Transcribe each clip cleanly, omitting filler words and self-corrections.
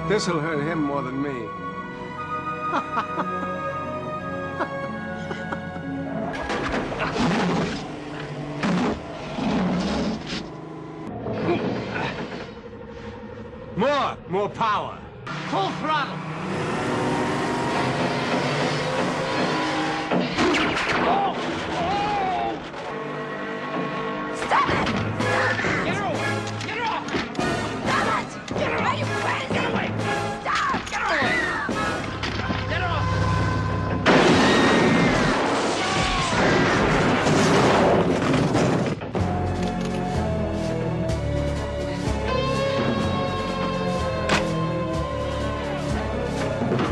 This'll hurt him more than me. More power. Full throttle. Stop it! Get her away! Get her off! Stop it! Get her away! You crazy! Get away! Stop! Get her away! Get her off!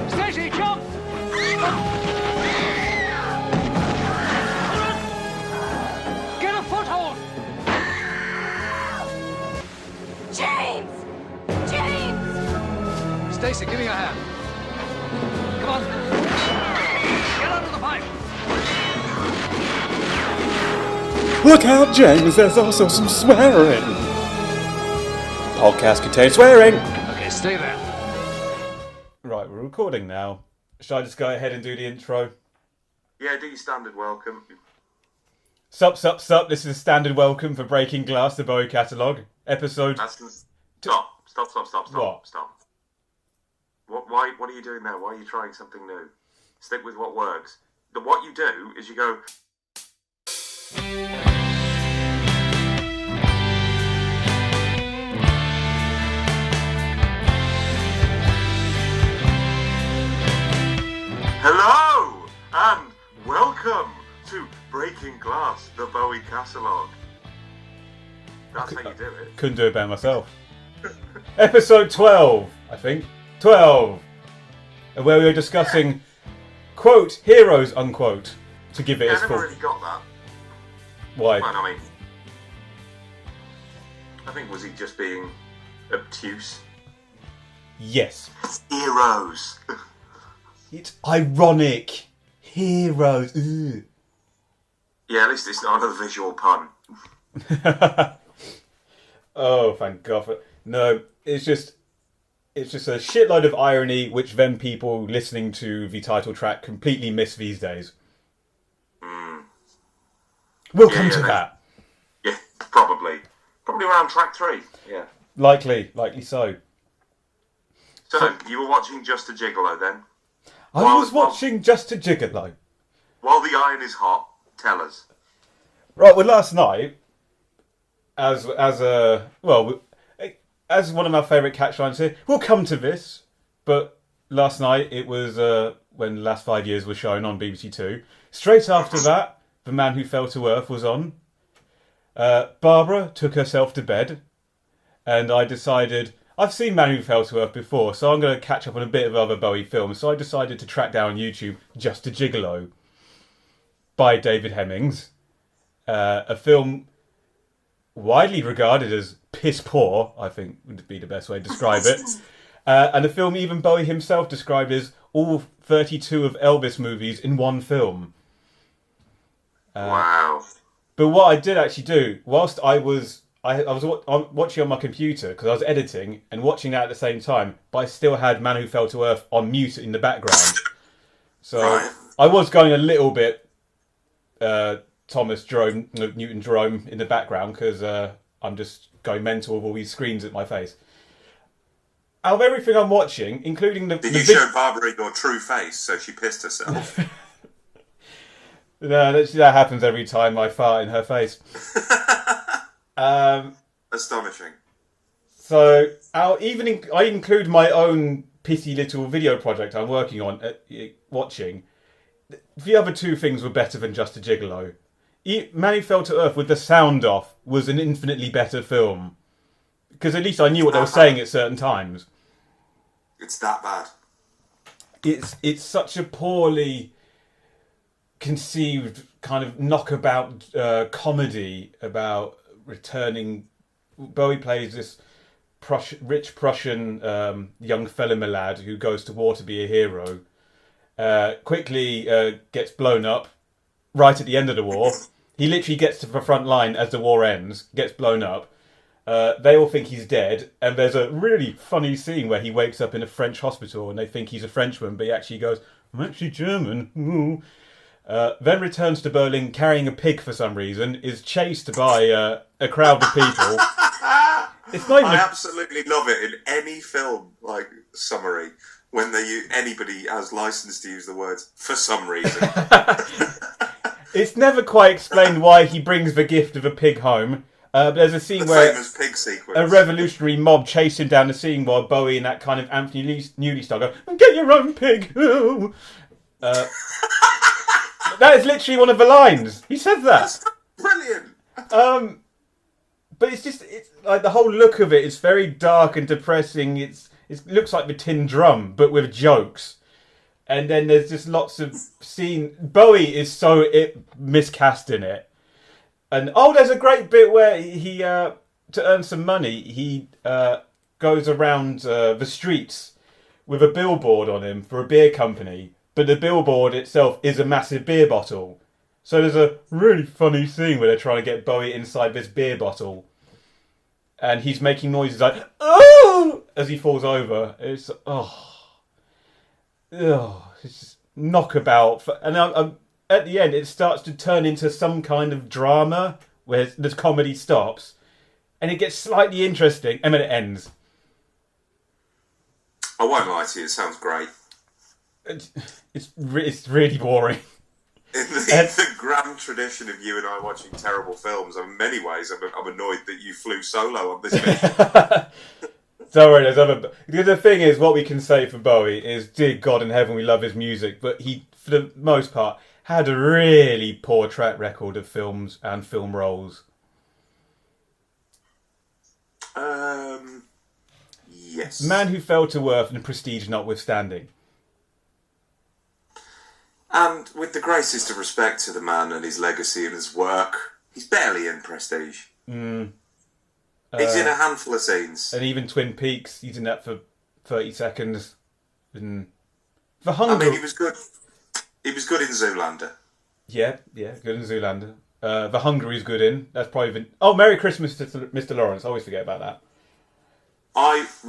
Stacy, jump! Get a foothold! James! James! Stacy, give me your hand. Come on. Get under the pipe. Look out, James, there's also some swearing. Podcast contains swearing. Okay, stay there. Right, we're recording now. Shall I just go ahead and do the intro? Yeah, do your standard welcome. Sup. This is a standard welcome for Breaking Glass, the Bowie catalogue. Episode... Stop. What? Stop. What are you doing now? Why are you trying something new? Stick with what works. What you do is you go... Hello and welcome to Breaking Glass, the Bowie catalogue. That's how you do it. Couldn't do it better myself. Episode 12, I think. 12. Where we were discussing, quote, heroes, unquote, to give it I its never full... really got that. Why? Well, I think was he just being obtuse? Yes. Heroes. It's ironic. Heroes. Ugh. Yeah, at least it's not a visual pun. Oh, thank God. No, it's just a shitload of irony, which then people listening to the title track completely miss these days. We'll come to that. Yeah, probably around track 3. Yeah. Likely so. So you were watching Just a Gigolo then? I was watching Just a Gigolo. While the iron is hot, tell us. Right, well, last night, as one of my favourite catchlines here, we'll come to this, but last night it was when The Last 5 Years was shown on BBC Two. Straight after that, The Man Who Fell to Earth was on. Barbara took herself to bed, and I decided, I've seen Man Who Fell to Earth before, so I'm going to catch up on a bit of other Bowie films, so I decided to track down on YouTube Just a Gigolo by David Hemmings. A film widely regarded as piss poor, I think would be the best way to describe it. And a film even Bowie himself described as all 32 of Elvis movies in one film. Wow. But what I did actually do, whilst I was watching on my computer, because I was editing and watching that at the same time, but I still had Man Who Fell to Earth on mute in the background. So Right. I was going a little bit Newton Jerome in the background, because I'm just going mental with all these screens at my face. Out of everything I'm watching, including the... Did you show Barbara your true face so she pissed herself? No, that happens every time I fart in her face. Astonishing. So I include my own pissy little video project I'm working on, watching. The other two things were better than Just a Gigolo. Man Who Fell to Earth with the sound off was an infinitely better film. Because at least I knew what they were saying at certain times. It's that bad. It's such a poorly conceived kind of knockabout comedy about returning. Bowie plays this rich Prussian young fellow lad who goes to war to be a hero. Quickly gets blown up right at the end of the war. He literally gets to the front line as the war ends, gets blown up, They all think he's dead, and there's a really funny scene where he wakes up in a French hospital and they think he's a Frenchman, but he actually goes, I'm actually German. Ooh. Then returns to Berlin carrying a pig for some reason, is chased by a crowd of people. It's not even I absolutely love it in any film, like, summary, when anybody has license to use the words, for some reason. It's never quite explained why he brings the gift of a pig home. But there's a scene where famous pig sequence. A revolutionary mob chase him down the scene while Bowie in that kind of Anthony Newley style go, get your own pig. That is literally one of the lines. He says that. That's brilliant. But it's like the whole look of it is very dark and depressing. It looks like the Tin Drum, but with jokes. And then there's just lots of scene. Bowie is so miscast in it. And there's a great bit where he to earn some money, he goes around the streets with a billboard on him for a beer company. But the billboard itself is a massive beer bottle. So there's a really funny scene where they're trying to get Bowie inside this beer bottle. And he's making noises like, oh, as he falls over. It's, it's just knockabout. And at the end, it starts to turn into some kind of drama where the comedy stops. And it gets slightly interesting. And then it ends. I won't lie to you, it sounds great. It's really boring. In the grand tradition of you and I watching terrible films, in many ways, I'm annoyed that you flew solo on this mission. Don't worry, there's other... The thing is, what we can say for Bowie is, dear God in heaven, we love his music, but he, for the most part, had a really poor track record of films and film roles. Yes. Man Who Fell to Earth and Prestige notwithstanding. And with the greatest of respect to the man and his legacy and his work, he's barely in Prestige. He's in a handful of scenes. And even Twin Peaks, he's in that for 30 seconds. And for Hunger... I mean, he was good. He was good in Zoolander. Yeah, good in Zoolander. The Hunger he's good in. That's probably been... Merry Christmas to Mr. Lawrence. I always forget about that. I've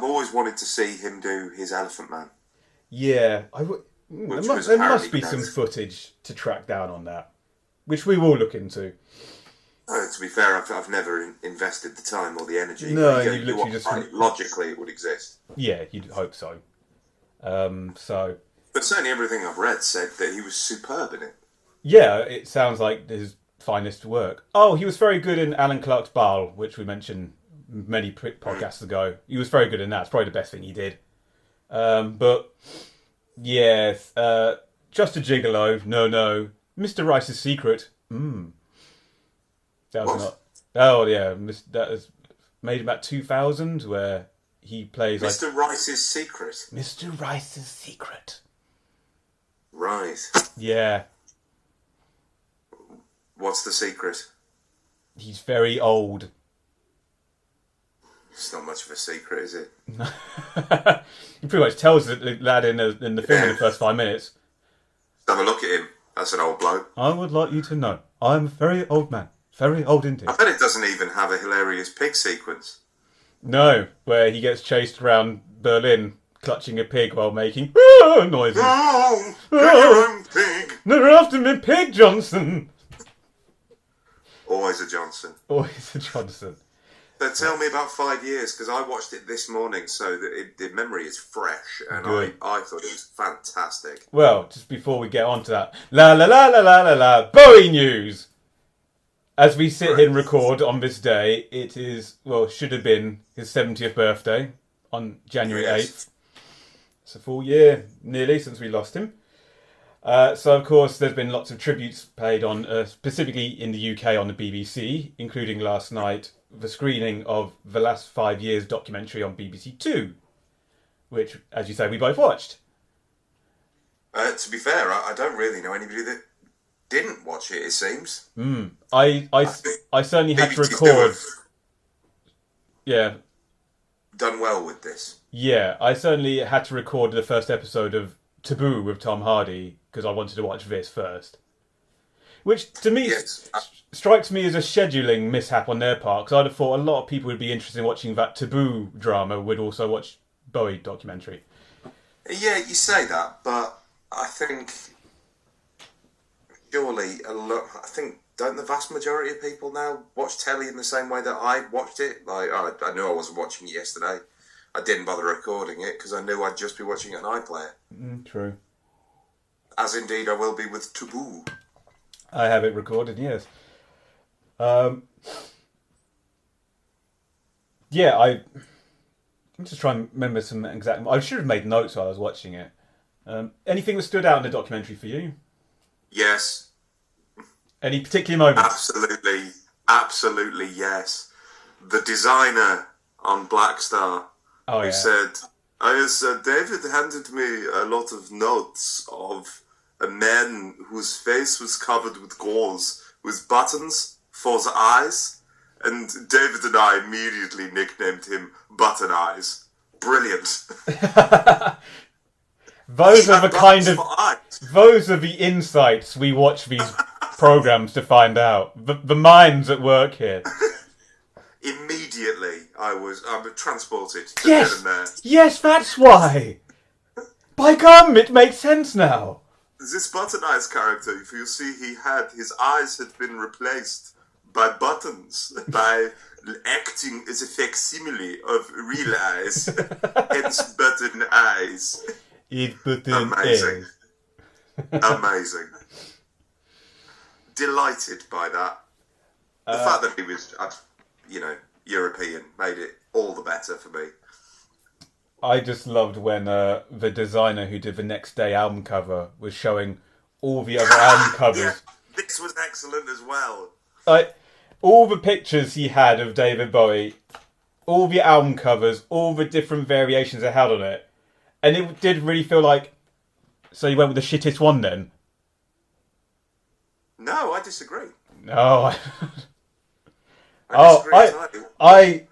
always wanted to see him do his Elephant Man. Yeah, there must be some footage to track down on that, which we will look into. To be fair, I've never invested the time or the energy. No, you literally just... Logically, it would exist. Yeah, you'd hope so. But certainly everything I've read said that he was superb in it. Yeah, it sounds like his finest work. He was very good in Alan Clark's Ball, which we mentioned many podcasts ago. He was very good in that. It's probably the best thing he did. But... Yes, Just a Gigolo, no. Mr. Rice's Secret, That was what? not... Oh, yeah, that was made about 2000, where he plays Mr. Rice's Secret? Mr. Rice's Secret. Right. Yeah. What's the secret? He's very old. It's not much of a secret, is it? He pretty much tells the lad in the film in the first 5 minutes. Have a look at him. That's an old bloke. I would like you to know, I'm a very old man. Very old indeed. I bet it doesn't even have a hilarious pig sequence. No, where he gets chased around Berlin clutching a pig while making noises. Oh, your own pig. They're after me, Pig Johnson. Always a Johnson. Always a Johnson. So tell me about 5 years, because I watched it this morning, so that the memory is fresh, and I thought it was fantastic. Well, just before we get on to that, la la la la la la la, Bowie news. As we sit here and record on this day, it is, should have been his 70th birthday on January 8th. It's a full year, nearly, since we lost him. So, of course, there's been lots of tributes paid on, specifically in the UK on the BBC, including last night, the screening of the last 5 years documentary on BBC Two, which, as you say, we both watched. To be fair, I don't really know anybody that didn't watch it seems. I certainly had to record. Yeah. Done well with this. Yeah, I certainly had to record the first episode of Taboo with Tom Hardy because I wanted to watch this first. Which, to me, Yes. strikes me as a scheduling mishap on their part, because I'd have thought a lot of people would be interested in watching that Taboo drama would also watch Bowie documentary. Yeah, you say that, but I think surely don't the vast majority of people now watch telly in the same way that I watched it? Like, I knew I wasn't watching it yesterday. I didn't bother recording it because I knew I'd just be watching it on iPlayer. True. As indeed I will be with Taboo. I have it recorded, yes. Yeah, I'm just trying to remember some exact... I should have made notes while I was watching it. Anything that stood out in the documentary for you? Yes. Any particular moments? Absolutely yes. The designer on Black Star who said, David handed me a lot of notes of a man whose face was covered with gauze with buttons for the eyes, and David and I immediately nicknamed him Button Eyes. Brilliant. Those are the insights we watch these programs to find out. The minds at work here. Immediately, I'm transported to yes, then and there. Yes, that's why. By gum, it makes sense now. This Button Eyes character, if you see, his eyes had been replaced by buttons, by acting as a facsimile of real eyes, hence Button Eyes. Amazing. Amazing. Delighted by that. The fact that he was, European made it all the better for me. I just loved when the designer who did the Next Day album cover was showing all the other album covers. Yeah, this was excellent as well. Like, all the pictures he had of David Bowie, all the album covers, all the different variations they had on it. And it did really feel like... So you went with the shittest one then? No, I disagree. No. I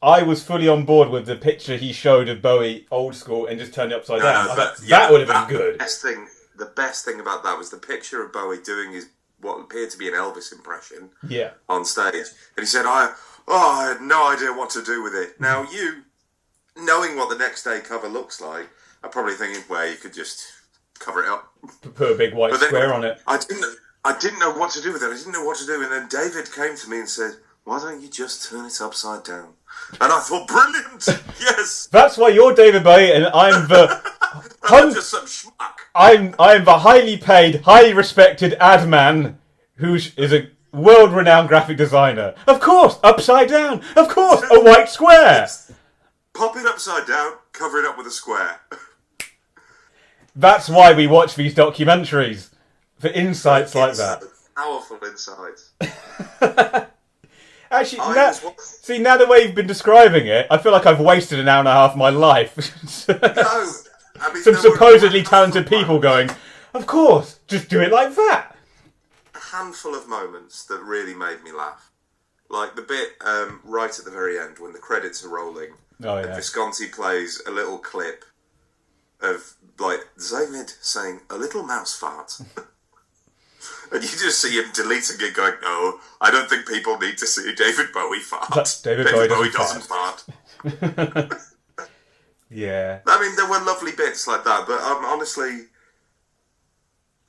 was fully on board with the picture he showed of Bowie old school and just turned it upside down. That would have been good. The best thing about that was the picture of Bowie doing what appeared to be an Elvis impression on stage. And he said, I had no idea what to do with it. Now, you, knowing what the Next Day cover looks like, I'm probably thinking, well, you could just cover it up. Put a big white square on it. I didn't know what to do with it. I didn't know what to do. And then David came to me and said, why don't you just turn it upside down? And I thought, brilliant! Yes! That's why you're David Bowie and I'm the... I'm just some schmuck. I'm the highly paid, highly respected ad man who is a world-renowned graphic designer. Of course, upside down. Of course, a white square. Pop it upside down, cover it up with a square. That's why we watch these documentaries. For insights like that. Powerful insights. Actually, now the way you've been describing it, I feel like I've wasted an hour and a half of my life. No. I mean, some supposedly talented people going, of course, just do it like that. A handful of moments that really made me laugh. Like the bit right at the very end when the credits are rolling. Oh, yeah. And Visconti plays a little clip of, like, David saying, a little mouse fart. And you just see him deleting it going, no, I don't think people need to see David Bowie fart. David Bowie doesn't fart. Yeah. I mean, there were lovely bits like that, but honestly,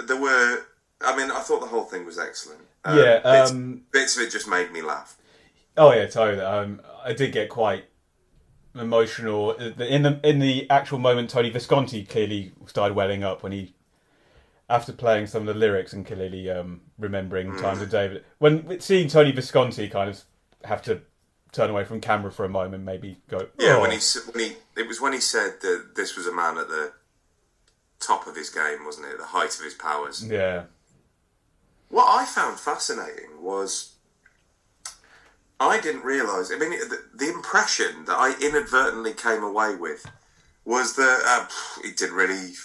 there were... I mean, I thought the whole thing was excellent. Bits of it just made me laugh. Oh, yeah, totally. I did get quite emotional. In the actual moment, Tony Visconti clearly started welling up when he... After playing some of the lyrics and clearly remembering times of David... When seeing Tony Visconti kind of have to turn away from camera for a moment, maybe go... Yeah, when he said that this was a man at the top of his game, wasn't it? The height of his powers. Yeah. What I found fascinating was I didn't realise... I mean, the impression that I inadvertently came away with was that he didn't really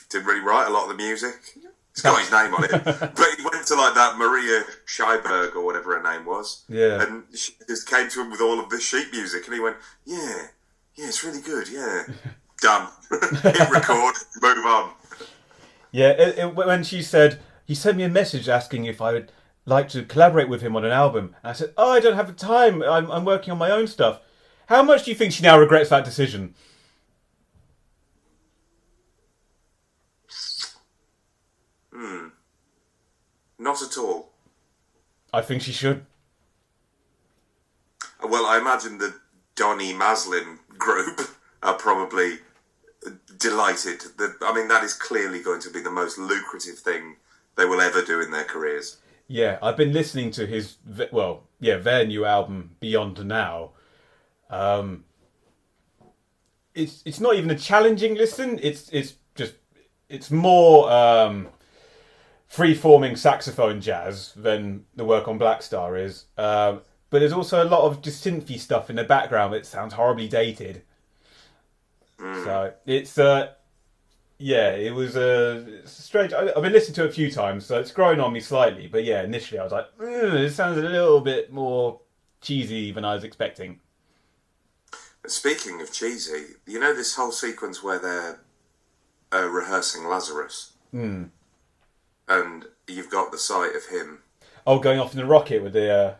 write a lot of the music. He's got his name on it. But he went to, like, that Maria Scheiberg or whatever her name was. Yeah. And she just came to him with all of this sheet music. And he went, yeah, it's really good, yeah. Done. Hit record, move on. Yeah, when she said, he sent me a message asking if I would like to collaborate with him on an album. And I said, oh, I don't have the time. I'm working on my own stuff. How much do you think she now regrets that decision? Not at all. I think she should. Well, I imagine the Donny Maslin group are probably delighted. That is clearly going to be the most lucrative thing they will ever do in their careers. Yeah, I've been listening to their new album, Beyond Now. It's not even a challenging listen. It's more free-forming saxophone jazz than the work on Black Star is. But there's also a lot of just synthy stuff in the background that sounds horribly dated. So it's it was strange. I've been listening to it a few times, so it's grown on me slightly. But yeah, initially I was like, it sounds a little bit more cheesy than I was expecting. Speaking of cheesy, you know this whole sequence where they're rehearsing Lazarus? And you've got the sight of him. Oh, going off in the rocket with the...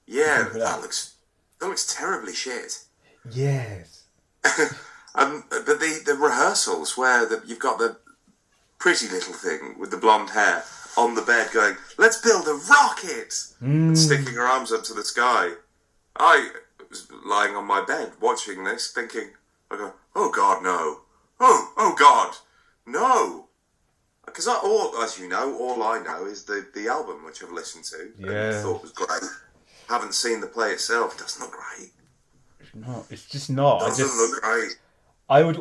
Yeah, that looks terribly shit. Yes. But the rehearsals where you've got the pretty little thing with the blonde hair on the bed going, let's build a rocket! And sticking her arms up to the sky. I was lying on my bed watching this thinking, I go, oh God, no. Oh God, no. Because as you know, all I know is the album, which I've listened to and thought was great. Haven't seen the play itself. Doesn't look great. It's just not. Doesn't look great. I was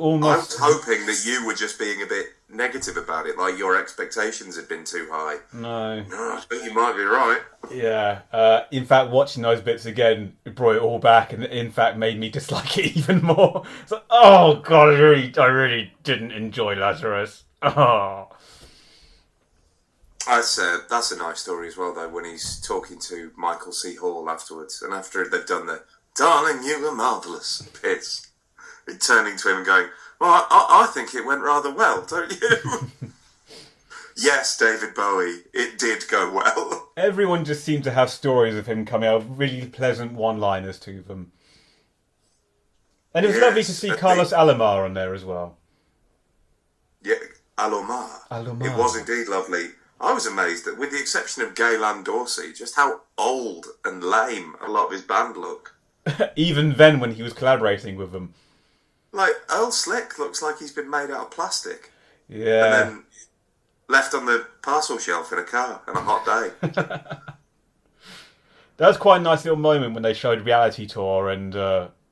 hoping that you were just being a bit negative about it, like your expectations had been too high. No, I think you might be right. Yeah. In fact, watching those bits again, it brought it all back, and in fact made me dislike it even more. It's like, oh God, I really didn't enjoy Lazarus. Oh. That's a nice story as well, though, when he's talking to Michael C. Hall afterwards, and after they've done the "Darling, you were marvellous" bits, turning to him and going, well, I think it went rather well, don't you? Yes, David Bowie, it did go well. Everyone just seemed to have stories of him coming out with really pleasant one-liners to them. And it was lovely to see Carlos Alomar on there as well. Yeah, Alomar. It was indeed lovely. I was amazed that, with the exception of Gaylan Dorsey, just how old and lame a lot of his band look. Even then, when he was collaborating with them. Like, Earl Slick looks like he's been made out of plastic. Yeah. And then left on the parcel shelf in a car on a hot day. That was quite a nice little moment when they showed Reality Tour and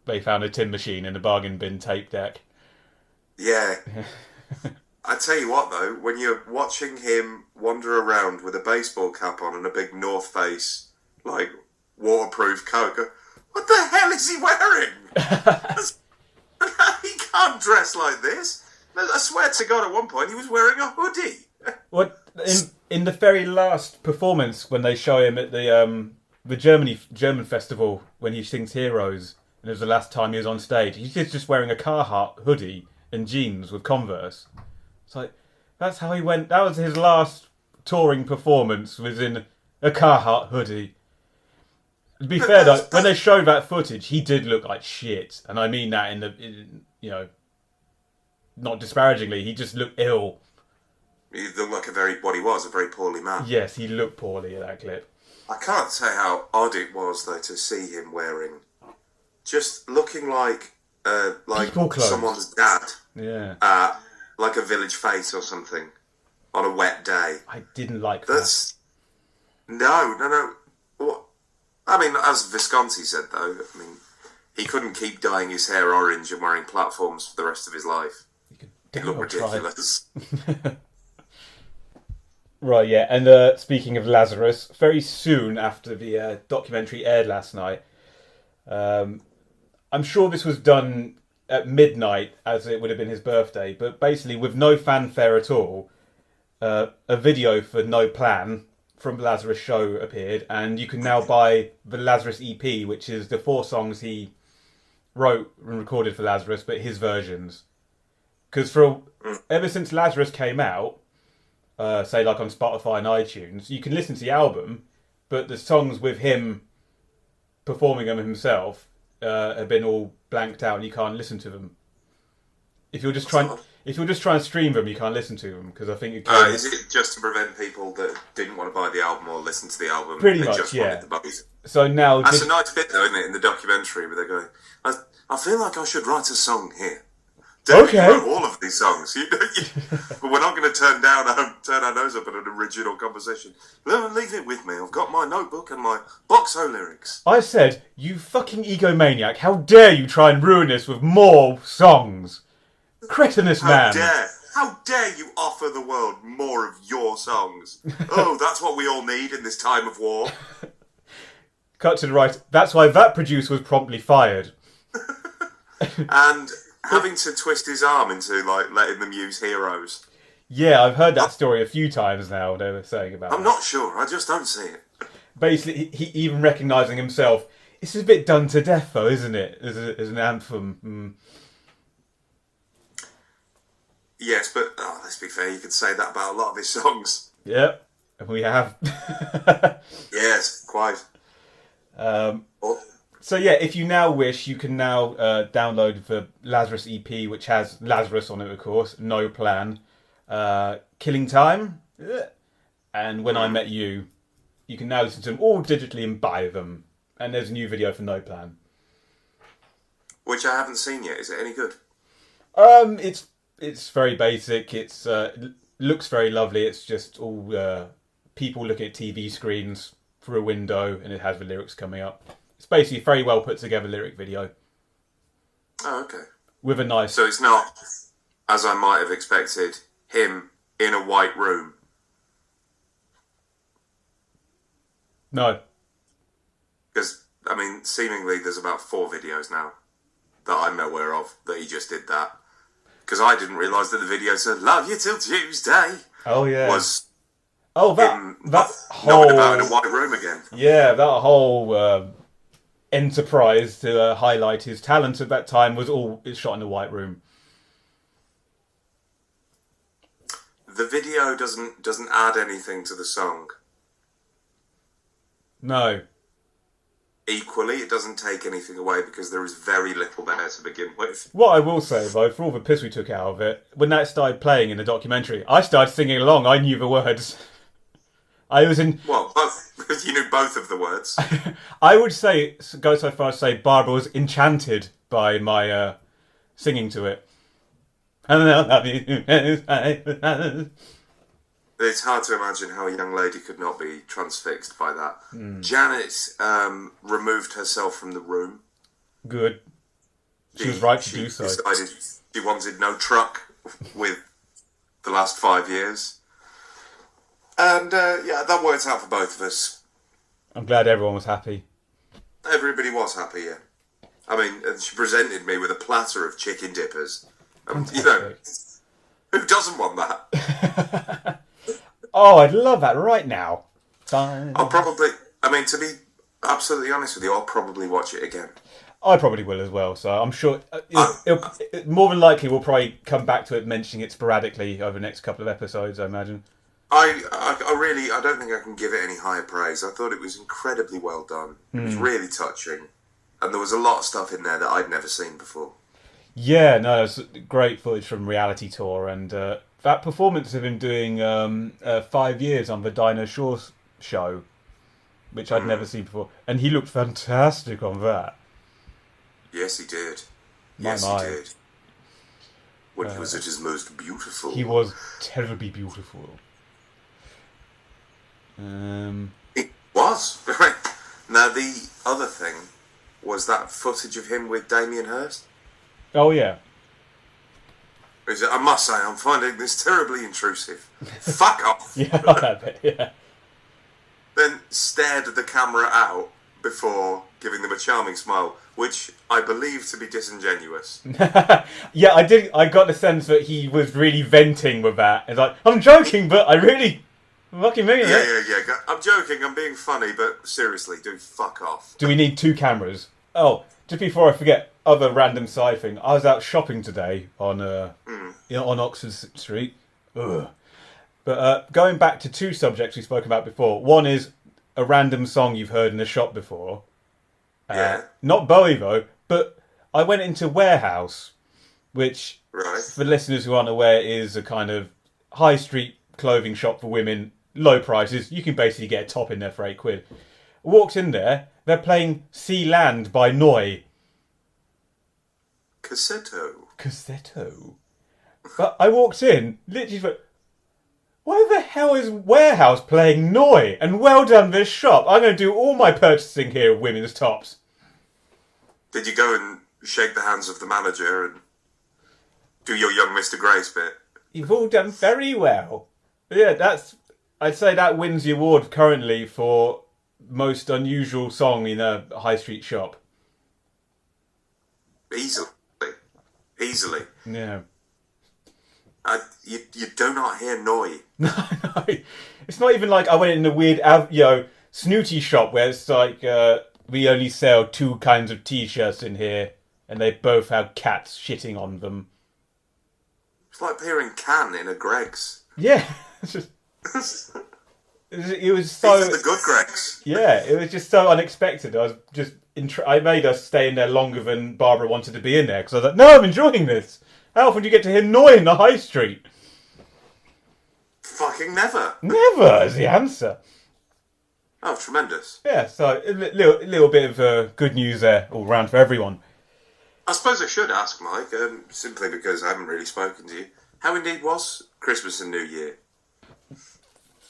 they found a tin machine in a bargain bin tape deck. Yeah. I tell you what, though, when you're watching him wander around with a baseball cap on and a big North Face, like, waterproof coat, go, what the hell is he wearing? He can't dress like this. I swear to God, at one point he was wearing a hoodie. What in the very last performance when they show him at the German festival when he sings Heroes, and it was the last time he was on stage, he's just wearing a Carhartt hoodie and jeans with Converse. It's like, that's how he went. That was his last touring performance, was in a Carhartt hoodie. To be fair though, when they showed that footage, he did look like shit, and I mean that not disparagingly. He just looked ill. He looked like a very poorly man. Yes, he looked poorly in that clip. I can't say how odd it was though to see him wearing, just looking like someone's dad. Yeah. Like a Village Face or something on a wet day. I didn't like that. No. What? I mean, as Visconti said, though, he couldn't keep dyeing his hair orange and wearing platforms for the rest of his life. It looked ridiculous. Right, yeah. And speaking of Lazarus, very soon after the documentary aired last night, I'm sure this was done at midnight, as it would have been his birthday, but basically with no fanfare at all, a video for No Plan from Lazarus Show appeared, and you can now buy the Lazarus EP, which is the 4 songs he wrote and recorded for Lazarus, but his versions. Because ever since Lazarus came out, say like on Spotify and iTunes, you can listen to the album, but the songs with him performing them himself have been all blanked out, and you can't listen to them. If you're just trying to stream them, you can't listen to them because I think is it just to prevent people that didn't want to buy the album or listen to the album? Pretty they much, just yeah. wanted the buzz. So now That's a nice bit, though, isn't it, in the documentary where they're going, I feel like I should write a song here. David, Okay. you wrote all of these songs, but we're not going to turn our nose up at an original composition. Leave it with me. I've got my notebook and my box of lyrics. I said, you fucking egomaniac, how dare you try and ruin this with more songs? Cretinous man. How dare you offer the world more of your songs? Oh, that's what we all need in this time of war. Cut to the right. That's why that producer was promptly fired. And having to twist his arm into, like, letting them use heroes. Yeah, I've heard that story a few times now, they were saying about I'm not sure, I just don't see it. Basically, he even recognising himself, it's a bit done to death though, isn't it? As an anthem. Yes, but let's be fair, you could say that about a lot of his songs. Yep, and we have. Yes, quite. So yeah, if you now wish, you can now download the Lazarus EP, which has Lazarus on it, of course, No Plan, Killing Time, and When I Met You. You can now listen to them all digitally and buy them. And there's a new video for No Plan. Which I haven't seen yet. Is it any good? It's very basic. It looks very lovely. It's just all people looking at TV screens through a window, and it has the lyrics coming up. It's basically a very well put together lyric video. Oh, okay. With a nice... So it's not, as I might have expected, him in a white room. No. Because, I mean, seemingly there's about 4 videos now that I'm aware of that he just did that. Because I didn't realise that the video said, "Love you till Tuesday." Oh, yeah. Was that whole... knocking about in a white room again. Yeah, that whole enterprise to highlight his talent at that time was all shot in a white room. The video doesn't add anything to the song. No. Equally, it doesn't take anything away because there is very little there to begin with. What I will say, though, for all the piss we took out of it, when that started playing in the documentary, I started singing along. I knew the words. I was in... Well, because you knew both of the words. I would go so far as to say Barbara was enchanted by my singing to it. It's hard to imagine how a young lady could not be transfixed by that. Janet removed herself from the room. Good. She was right to do so. She decided she wanted no truck with the last 5 years. And, that worked out for both of us. I'm glad everyone was happy. Everybody was happy, yeah. I mean, she presented me with a platter of chicken dippers. You know, who doesn't want that? Oh, I'd love that right now. I'll probably... I mean, to be absolutely honest with you, I'll probably watch it again. I probably will as well, so I'm sure... more than likely, we'll probably come back to it, mentioning it sporadically over the next couple of episodes, I imagine. I don't think I can give it any higher praise. I thought it was incredibly well done. It was really touching. And there was a lot of stuff in there that I'd never seen before. Yeah, no, it's great footage from Reality Tour, and that performance of him doing 5 years on the Dinah Shore show, which I'd never seen before, and he looked fantastic on that. Yes, he did. He did. When he was at his most beautiful. He was terribly beautiful. It was. Now, the other thing was that footage of him with Damien Hirst. Oh, yeah. I must say, I'm finding this terribly intrusive. Fuck off. Yeah, I bet, yeah. Then stared the camera out before giving them a charming smile, which I believe to be disingenuous. Yeah, I got the sense that he was really venting with that. It's like, I'm joking, but I really fucking mean it. Yeah. I'm joking, I'm being funny, but seriously, do fuck off. Do we need 2 cameras? Oh, just before I forget, other random side thing. I was out shopping today on Oxford Street. Ugh. But going back to two subjects we spoke about before. One is a random song you've heard in a shop before. Not Bowie, though, but I went into Warehouse, which, for listeners who aren't aware, is a kind of high street clothing shop for women, low prices. You can basically get a top in there for £8. Walked in there, they're playing Sea Land by Neu. Cassetto. But I walked in, literally went, why the hell is Warehouse playing Neu? And well done, this shop. I'm going to do all my purchasing here of women's tops. Did you go and shake the hands of the manager and do your young Mr. Grace bit? You've all done very well. But yeah, I'd say that wins the award currently for most unusual song in a high street shop. Easily. Yeah. You do not hear Neu. No. It's not even like I went in a weird, snooty shop where it's like, we only sell 2 kinds of t-shirts in here, and they both have cats shitting on them. It's like hearing Can in a Greggs. Yeah. It was so... These are the good Greggs. Yeah, it was just so unexpected. I was just... I made us stay in there longer than Barbara wanted to be in there, because I was like, no, I'm enjoying this. How often do you get to hear Neu in the high street? Fucking never. Never is the answer. Oh, tremendous. Yeah, so a little bit of good news there all round for everyone. I suppose I should ask, Mike, simply because I haven't really spoken to you. How indeed was Christmas and New Year?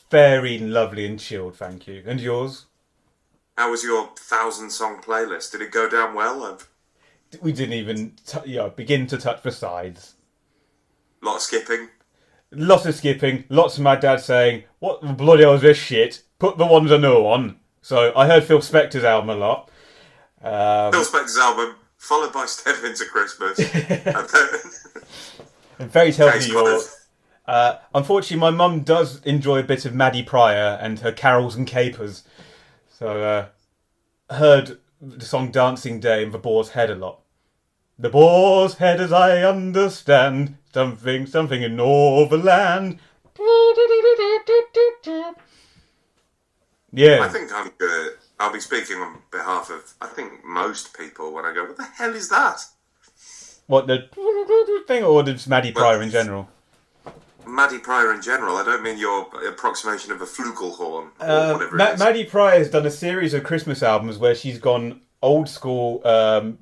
Very lovely and chilled, thank you. And yours? How was your 1,000-song playlist? Did it go down well? We didn't even begin to touch the sides. Lot of skipping? Lots of skipping. Lots of my dad saying, what the bloody hell is this shit? Put the ones I know on. So I heard Phil Spector's album a lot. Phil Spector's album, followed by Step Into Christmas. And Fairy Tales of New York. Unfortunately, my mum does enjoy a bit of Maddie Pryor and her carols and capers. So heard the song Dancing Day and The Boar's Head a lot. The Boar's Head, as I understand, something in Northern. Yeah. I think I'll be speaking on behalf of, I think, most people when I go, what the hell is that? What, the thing, or just Maddie Pryor in general? Maddie Pryor in general. I don't mean your approximation of a flugelhorn or whatever it is. Maddie Pryor has done a series of Christmas albums where she's gone old school,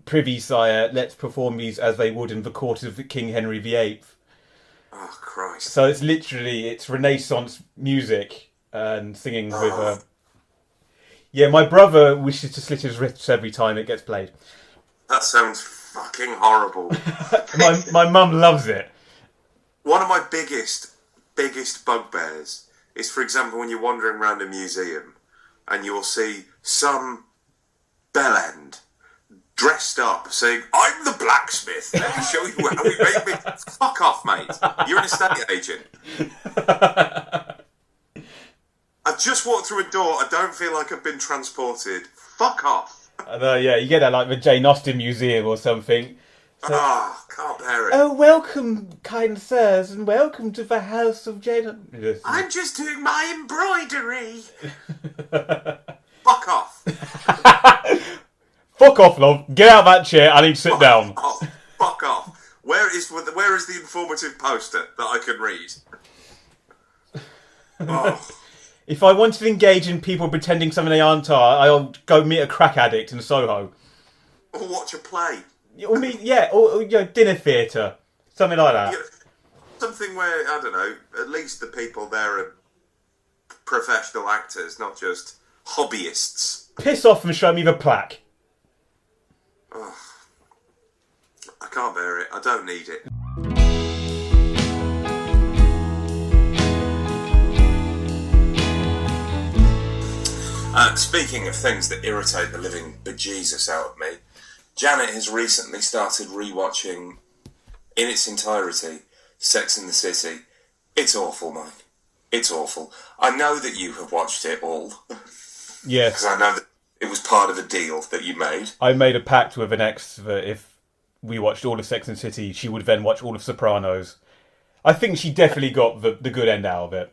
Privy Sire, let's perform these as they would in the court of King Henry VIII. Oh, Christ. So it's Renaissance music and singing with... Yeah, my brother wishes to slit his wrists every time it gets played. That sounds fucking horrible. my mum loves it. One of my biggest bugbears is, for example, when you're wandering around a museum and you'll see some bellend dressed up saying, I'm the blacksmith, let me show you how we make me... Fuck off, mate. You're an estate agent. I've just walked through a door, I don't feel like I've been transported. Fuck off. Yeah, you get that like the Jane Austen Museum or something. So, can't bear it. Oh, welcome, kind sirs, and welcome to the house of Jane... I'm just doing my embroidery. Fuck off. Fuck off, love. Get out of that chair, I need to sit down. Fuck off. Where is the informative poster that I can read? Oh. If I want to engage in people pretending something they aren't, I'll go meet a crack addict in Soho. Or watch a play. Or dinner theatre. Something like that. Yeah, something where, I don't know, at least the people there are professional actors, not just hobbyists. Piss off and show me the plaque. Oh, I can't bear it. I don't need it. Speaking of things that irritate the living bejesus out of me, Janet has recently started rewatching in its entirety Sex and the City. It's awful, Mike. It's awful. I know that you have watched it all. Yes. Because I know that it was part of a deal that you made. I made a pact with an ex that if we watched all of Sex and the City, she would then watch all of Sopranos. I think she definitely got the good end out of it.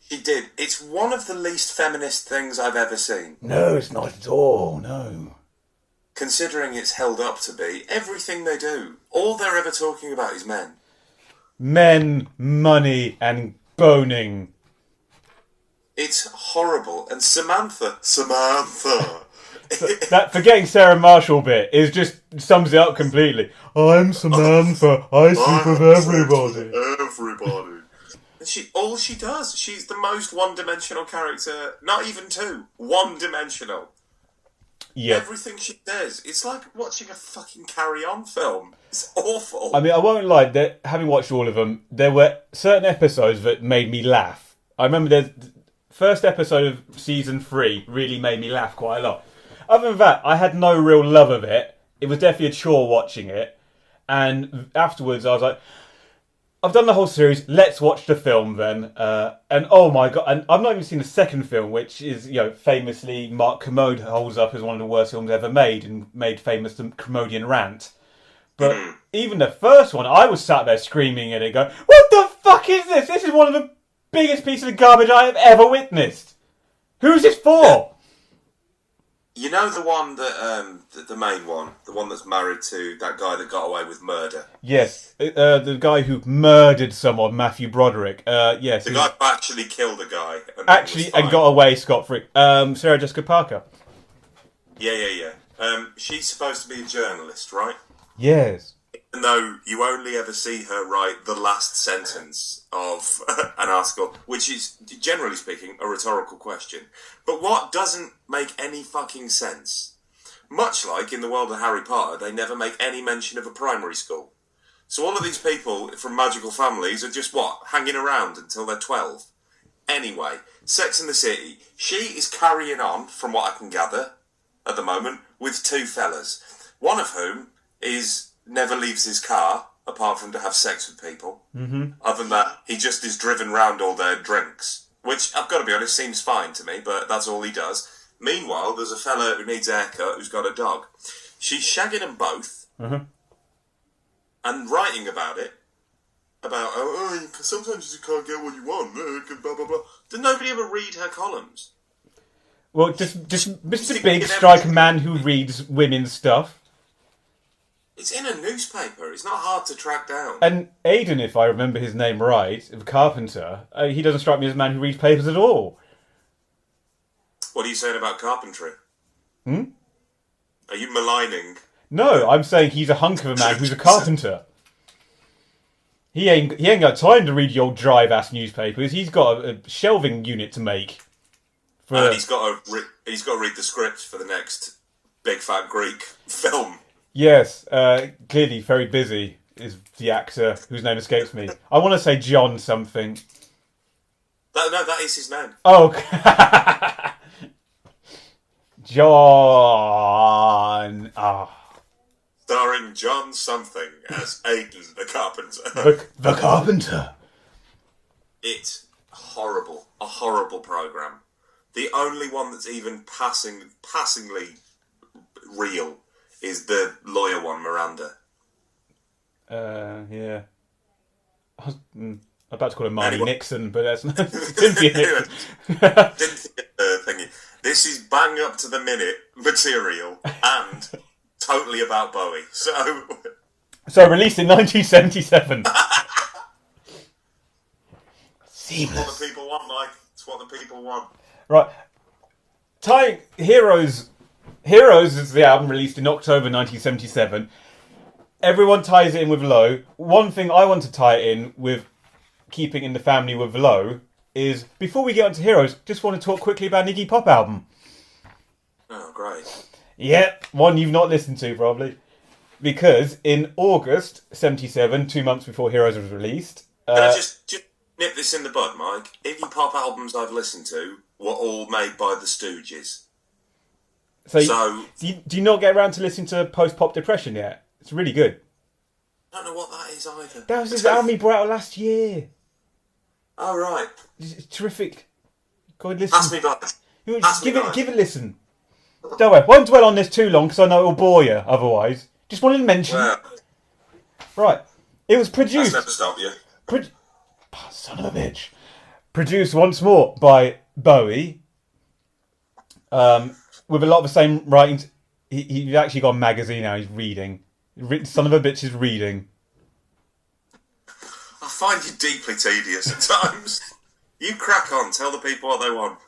She did. It's one of the least feminist things I've ever seen. No, it's not at all, no. Considering it's held up to be, everything they do, all they're ever talking about is men. Men, money, and boning. It's horrible. And Samantha. That forgetting Sarah Marshall bit is just sums it up completely. I'm Samantha. I sleep with everybody. Everybody. And all she does, she's the most one-dimensional character. Not even two. One-dimensional. Yeah. Everything she says, it's like watching a fucking Carry On film. It's awful. I mean, I won't lie. That having watched all of them, there were certain episodes that made me laugh. I remember the first episode of season 3 really made me laugh quite a lot. Other than that, I had no real love of it. It was definitely a chore watching it. And afterwards, I was like, I've done the whole series. Let's watch the film then. And oh my god! And I've not even seen the second film, which is, famously Mark Kermode holds up as one of the worst films ever made, and made famous the Kermodian Rant. But even the first one, I was sat there screaming at it, going, "What the fuck is this? This is one of the biggest pieces of garbage I have ever witnessed. Who's this for?" You know the one that, the main one, the one that's married to that guy that got away with murder? Yes, the guy who murdered someone, Matthew Broderick. Yes. The guy who actually killed a guy. And got away scot-free. Sarah Jessica Parker. Yeah. She's supposed to be a journalist, right? Yes. Even though you only ever see her write the last sentence of an article, which is, generally speaking, a rhetorical question. But what doesn't make any fucking sense? Much like in the world of Harry Potter, they never make any mention of a primary school. So all of these people from magical families are just, hanging around until they're 12. Anyway, Sex and the City, she is carrying on, from what I can gather, at the moment, with 2 fellas. One of whom never leaves his car, apart from to have sex with people. Mm-hmm. Other than that, he just is driven round all their drinks. Which, I've got to be honest, seems fine to me, but that's all he does. Meanwhile, there's a fella who needs a haircut who's got a dog. She's shagging them both, and writing about it. About, sometimes you can't get what you want, blah, blah, blah. Did nobody ever read her columns? Well, just Mr. Big strike a man who reads women's stuff. It's in a newspaper. It's not hard to track down. And Aidan, if I remember his name right, the carpenter, he doesn't strike me as a man who reads papers at all. What are you saying about carpentry? Are you maligning? No, I'm saying he's a hunk of a man who's a carpenter. He ain't got time to read your drive-ass newspapers. He's got a shelving unit to make. And he's got to read the script for the next Big Fat Greek film. Yes, clearly very busy is the actor whose name escapes me. I want to say John something. No, that is his name. Oh, John. Starring John something as Aidan the Carpenter. The Carpenter. It's horrible. A horrible programme. The only one that's even passingly real is the lawyer one, Miranda. Yeah. I was about to call her Marnie Nixon, but that's not Cynthia Nixon. Thingy. This is bang up to the minute material and totally about Bowie. So released in 1977. Seamless. It's what the people want, Mike. It's what the people want. Right. Tying Heroes is the album released in October 1977. Everyone ties it in with Low. One thing I want to tie it in with keeping in the family with Low is, before we get on to Heroes, just want to talk quickly about an Iggy Pop album. Oh, great. Yep, one you've not listened to, probably. Because in August 77, 2 months before Heroes was released... Can I just nip this in the bud, Mike? Iggy Pop albums I've listened to were all made by the Stooges. So do you not get around to listening to Post-Pop Depression yet? It's really good. I don't know what that is either. That was his album he brought out last year. Oh, right. It's terrific. Go and listen. Ask me back. Give it a listen. Don't worry, won't dwell on this too long because I know it'll bore you otherwise. Just wanted to mention. Well, right. It was produced... That's never stopped you. Son of a bitch. produced once more by Bowie, with a lot of the same writings. He's actually got a magazine now. He's reading. Son of a bitch is reading. I find you deeply tedious at times. You crack on. Tell the people what they want.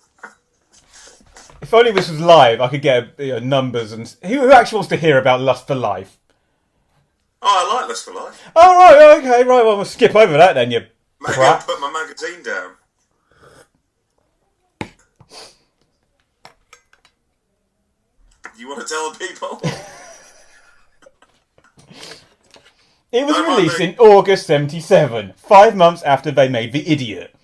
If only this was live, I could get numbers and who actually wants to hear about Lust for Life. Oh, I like Lust for Life. Oh right, okay, right. Well, we'll skip over that then. You Maybe crap. I'll put my magazine down. You want to tell the people? It was released in August '77, 5 months after they made The Idiot.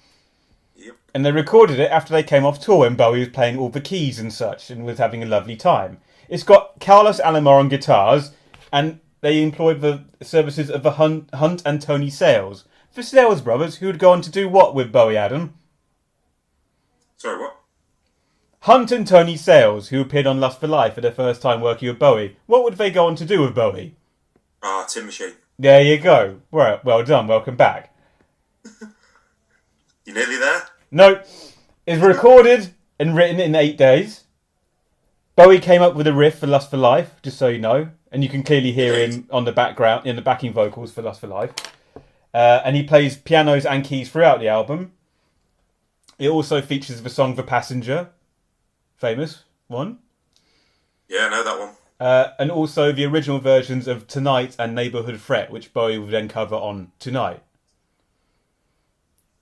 Yep. And they recorded it after they came off tour when Bowie was playing all the keys and such and was having a lovely time. It's got Carlos Alomar on guitars, and they employed the services of the Hunt and Tony Sales. The Sales brothers, who would go on to do what with Bowie, Adam? Sorry, what? Hunt and Tony Sales, who appeared on Lust for Life for their first time working with Bowie. What would they go on to do with Bowie? Ah, Tin Machine. There you go. Well done. Welcome back. You nearly there? No. It's recorded and written in 8 days. Bowie came up with a riff for Lust for Life, just so you know. And you can clearly hear him on the background, in the backing vocals for Lust for Life. And he plays pianos and keys throughout the album. It also features the song The Passenger. Famous one. Yeah, I know that one. And also the original versions of Tonight and Neighbourhood Fret, which Bowie would then cover on Tonight.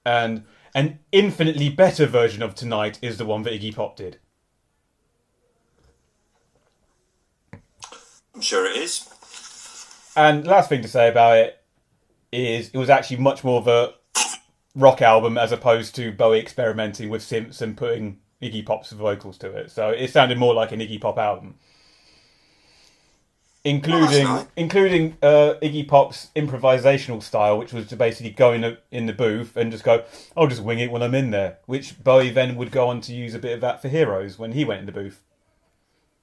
And an infinitely better version of Tonight is the one that Iggy Pop did. I'm sure it is. And last thing to say about it is it was actually much more of a rock album as opposed to Bowie experimenting with synths and putting Iggy Pop's vocals to it. So it sounded more like an Iggy Pop album. Including Iggy Pop's improvisational style, which was to basically go in the booth and just go, I'll just wing it when I'm in there. Which Bowie then would go on to use a bit of that for Heroes when he went in the booth.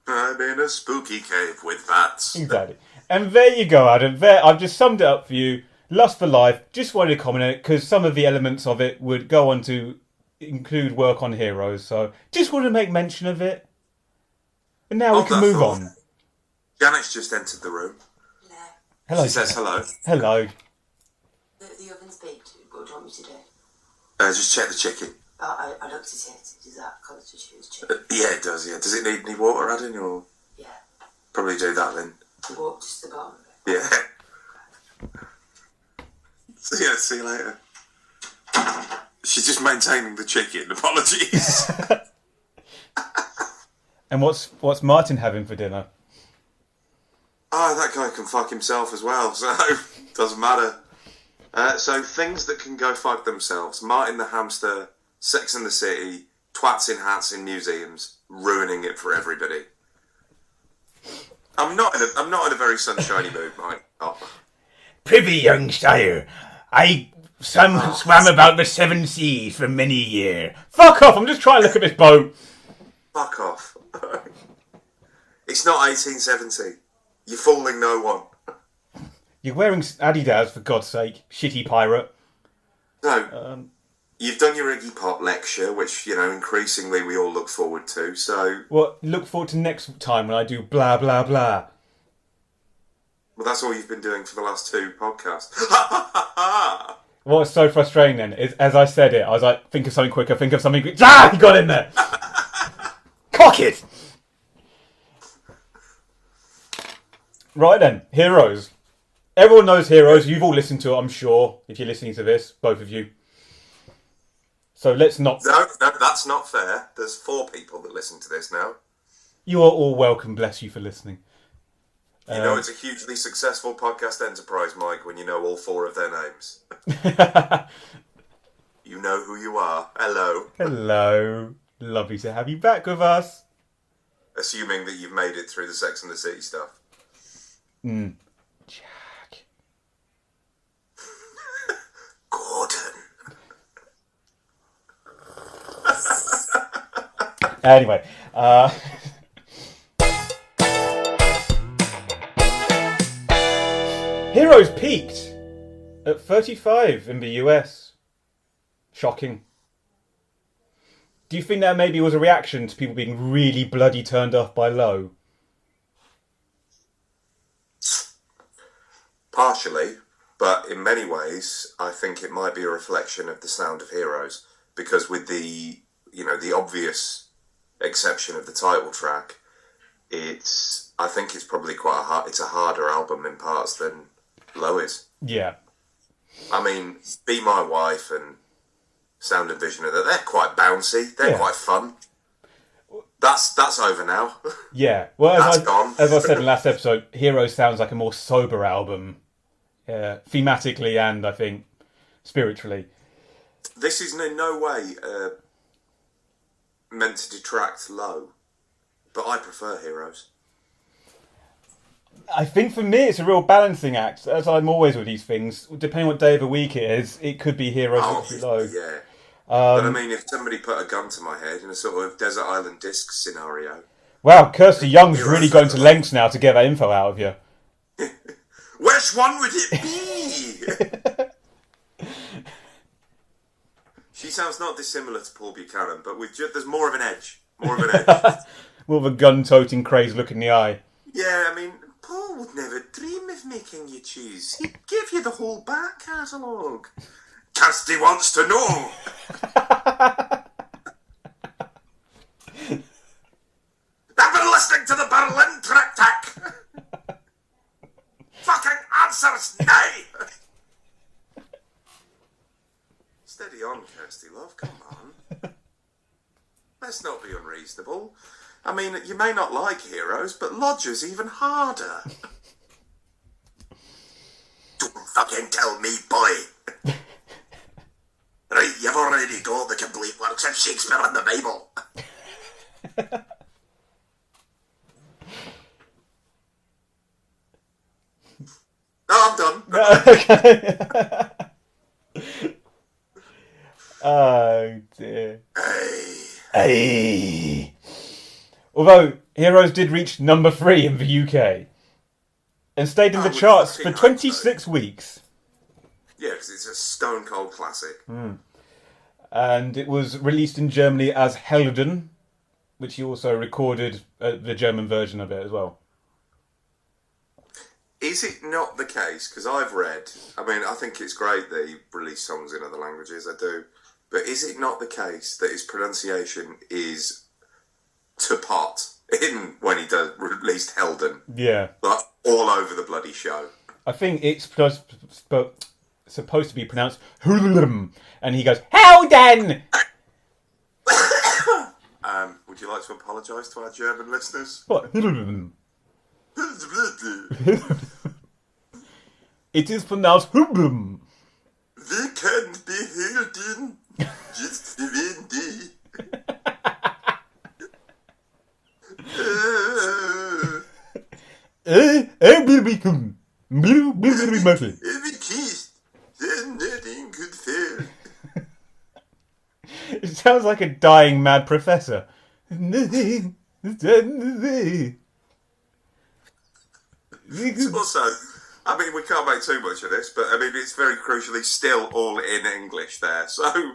I'm in a spooky cave with bats. Exactly. And there you go, Adam. There, I've just summed it up for you. Lust for Life. Just wanted to comment on it because some of the elements of it would go on to include work on Heroes. So just wanted to make mention of it. And now we can move on. Janet's just entered the room. Hello. She says hello. Hello. The oven's baked. What do you want me to do? Just check the chicken. I looked at it. Does that constitute chicken? Yeah, it does, yeah. Does it need any water adding, or...? Yeah. Probably do that, then. Walk just the bottom of it. Yeah. See you later. She's just maintaining the chicken. Apologies. And what's Martin having for dinner? Oh, that guy can fuck himself as well, so doesn't matter. So things that can go fuck themselves. Martin the Hamster, Sex and the City, twats in hats in museums, ruining it for everybody. I'm not in a very sunshiny mood, Mike. Oh. Privy, young sire, I swam about the seven seas for many a year. Fuck off! I'm just trying to look at this boat. Fuck off. It's not 1870. You're fooling no one. You're wearing Adidas, for God's sake. Shitty pirate. No. You've done your Iggy Pop lecture, which, increasingly we all look forward to, so... Well, look forward to next time when I do blah, blah, blah. Well, that's all you've been doing for the last 2 podcasts. What's so frustrating then is, as I said it, I was like, think of something quicker, think of something quicker. Ah! He got in there! Cock it! Right then, Heroes. Everyone knows Heroes. You've all listened to it, I'm sure, if you're listening to this, both of you. So let's not... No, that's not fair. There's 4 people that listen to this now. You are all welcome, bless you for listening. You know it's a hugely successful podcast enterprise, Mike, when you know all 4 of their names. You know who you are. Hello. Hello. Lovely to have you back with us. Assuming that you've made it through the Sex and the City stuff. Jack. Gordon. Anyway, Heroes peaked at 35 in the US. Shocking. Do you think that maybe was a reaction to people being really bloody turned off by Lowe? Partially, but in many ways, I think it might be a reflection of the sound of Heroes, because with the obvious exception of the title track, I think it's probably it's a harder album in parts than Low is. Yeah. I mean, Be My Wife and Sound and Vision, they're quite bouncy, they're quite fun. That's over now. Yeah. Well, gone. As I said in the last episode, Heroes sounds like a more sober album, thematically and I think spiritually. This is in no way meant to detract Low, but I prefer Heroes. I think for me it's a real balancing act, as I'm always with these things. Depending on what day of the week it is, it could be Heroes or it could be Low. Yeah. But I mean, if somebody put a gun to my head in a sort of Desert Island Discs scenario... Wow, Kirsty Young's really going to lengths now to get that info out of you. Which one would it be? She sounds not dissimilar to Paul Buchanan, but there's more of an edge. More of a gun-toting craze look in the eye. Yeah, I mean, Paul would never dream of making you choose. He'd give you the whole back catalogue. Kirsty wants to know. I've been listening to the Berlin Triptych. Fucking answers now. Steady on, Kirsty, love. Come on. Let's not be unreasonable. I mean, you may not like Heroes, but Lodger's even harder. Don't fucking tell me, boy. Right, you've already got the complete works of Shakespeare and the Bible. No, I'm done. Okay. Oh dear. Hey. Although Heroes did reach number 3 in the UK and stayed in the charts for 26 weeks. Yeah, because it's a stone cold classic. And it was released in Germany as Helden, which he also recorded the German version of it as well. Is it not the case, because I've read, I mean, I think it's great that he released songs in other languages, I do, but is it not the case that his pronunciation is to pot when he released Helden? Yeah. Like, all over the bloody show. I think it's supposed to be pronounced Hulum, and he goes, Helden! Would you like to apologise to our German listeners? What? Hulum. It is pronounced Hulum. We can be Helden, just when die. Every kiss, then nothing could fail. It sounds like a dying mad professor. Nothing. Also, I mean, we can't make too much of this, but I mean, it's very crucially still all in English there, so...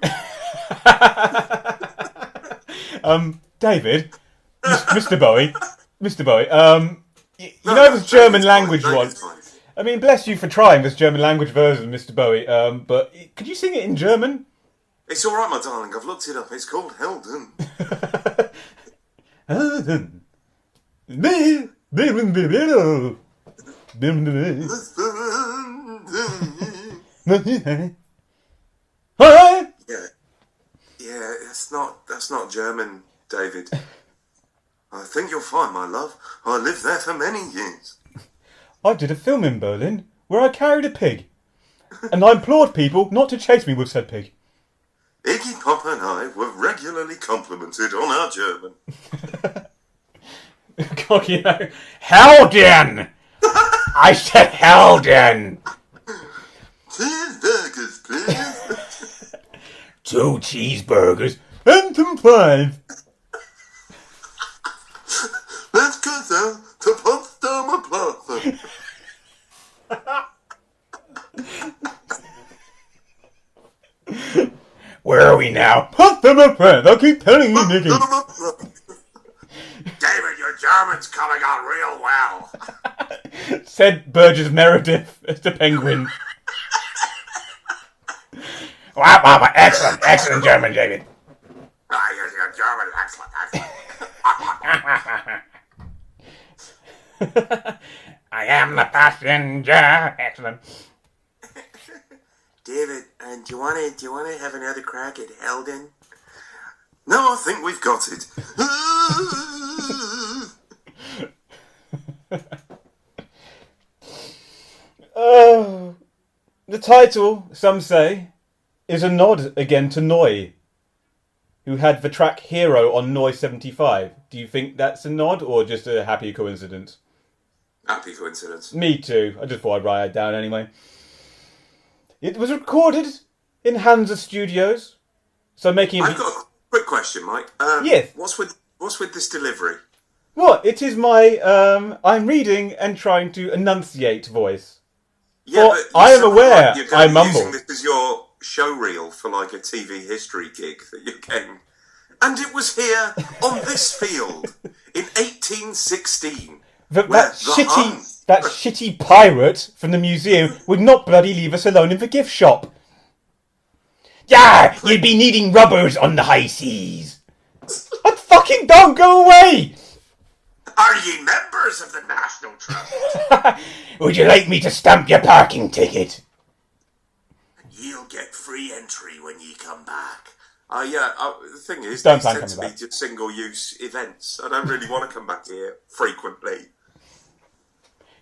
David, Mr. Bowie, you know this German language one. I mean, bless you for trying this German language version, Mr. Bowie, but could you sing it in German? It's alright, my darling, I've looked it up, it's called Helden. Helden. Yeah, that's not German, David. I think you'll find, my love. I lived there for many years. I did a film in Berlin where I carried a pig, and I implored people not to chase me with said pig. Iggy Pop and I were regularly complimented on our German. God, you know, Helden! I said Helden! 2 burgers, please. 2 cheeseburgers and some fries. Let's go down to Potsdamer Plaza. Where are we now? Put them up there. They'll keep telling me, Nicky. David, your German's coming on real well. Said Burgess Meredith as the Penguin. Wow, excellent German, David. Your German, excellent. I am the passenger. Excellent. David, do you want to have another crack at Eldon? No, I think we've got it. Oh, the title, some say, is a nod again to Neu, who had the track Hero on Neu 75. Do you think that's a nod or just a happy coincidence? Happy coincidence. Me too. I just thought I'd write it down anyway. It was recorded in Hansa Studios, so making. I've got a quick question, Mike. Yes. What's with this delivery? What? It is my I'm reading and trying to enunciate voice. Yeah, well, but I am aware like I mumble. Using this as your show reel for like a TV history gig that you're getting. And it was here on this field in 1816. That shitty pirate from the museum would not bloody leave us alone in the gift shop. Yeah, you'd be needing rubbers on the high seas. I fucking don't go away! Are ye members of the National Trust? Would you like me to stamp your parking ticket? You'll get free entry when ye come back. The thing is, Don't these plan tend to coming be back. just single-use events. I don't really want to come back here frequently.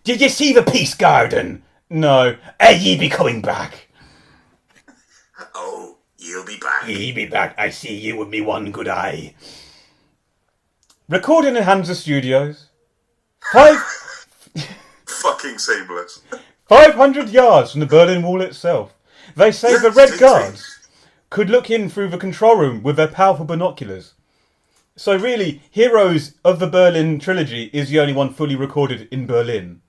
Did you see the Peace Garden? No. Ye be coming back. Oh, you'll be back. Ye be back. I see you with me one good eye. Recording in Hansa Studios. Fucking seamless. 500 yards from the Berlin Wall itself. They say the Red Guards could look in through the control room with their powerful binoculars. So really, Heroes of the Berlin trilogy is the only one fully recorded in Berlin.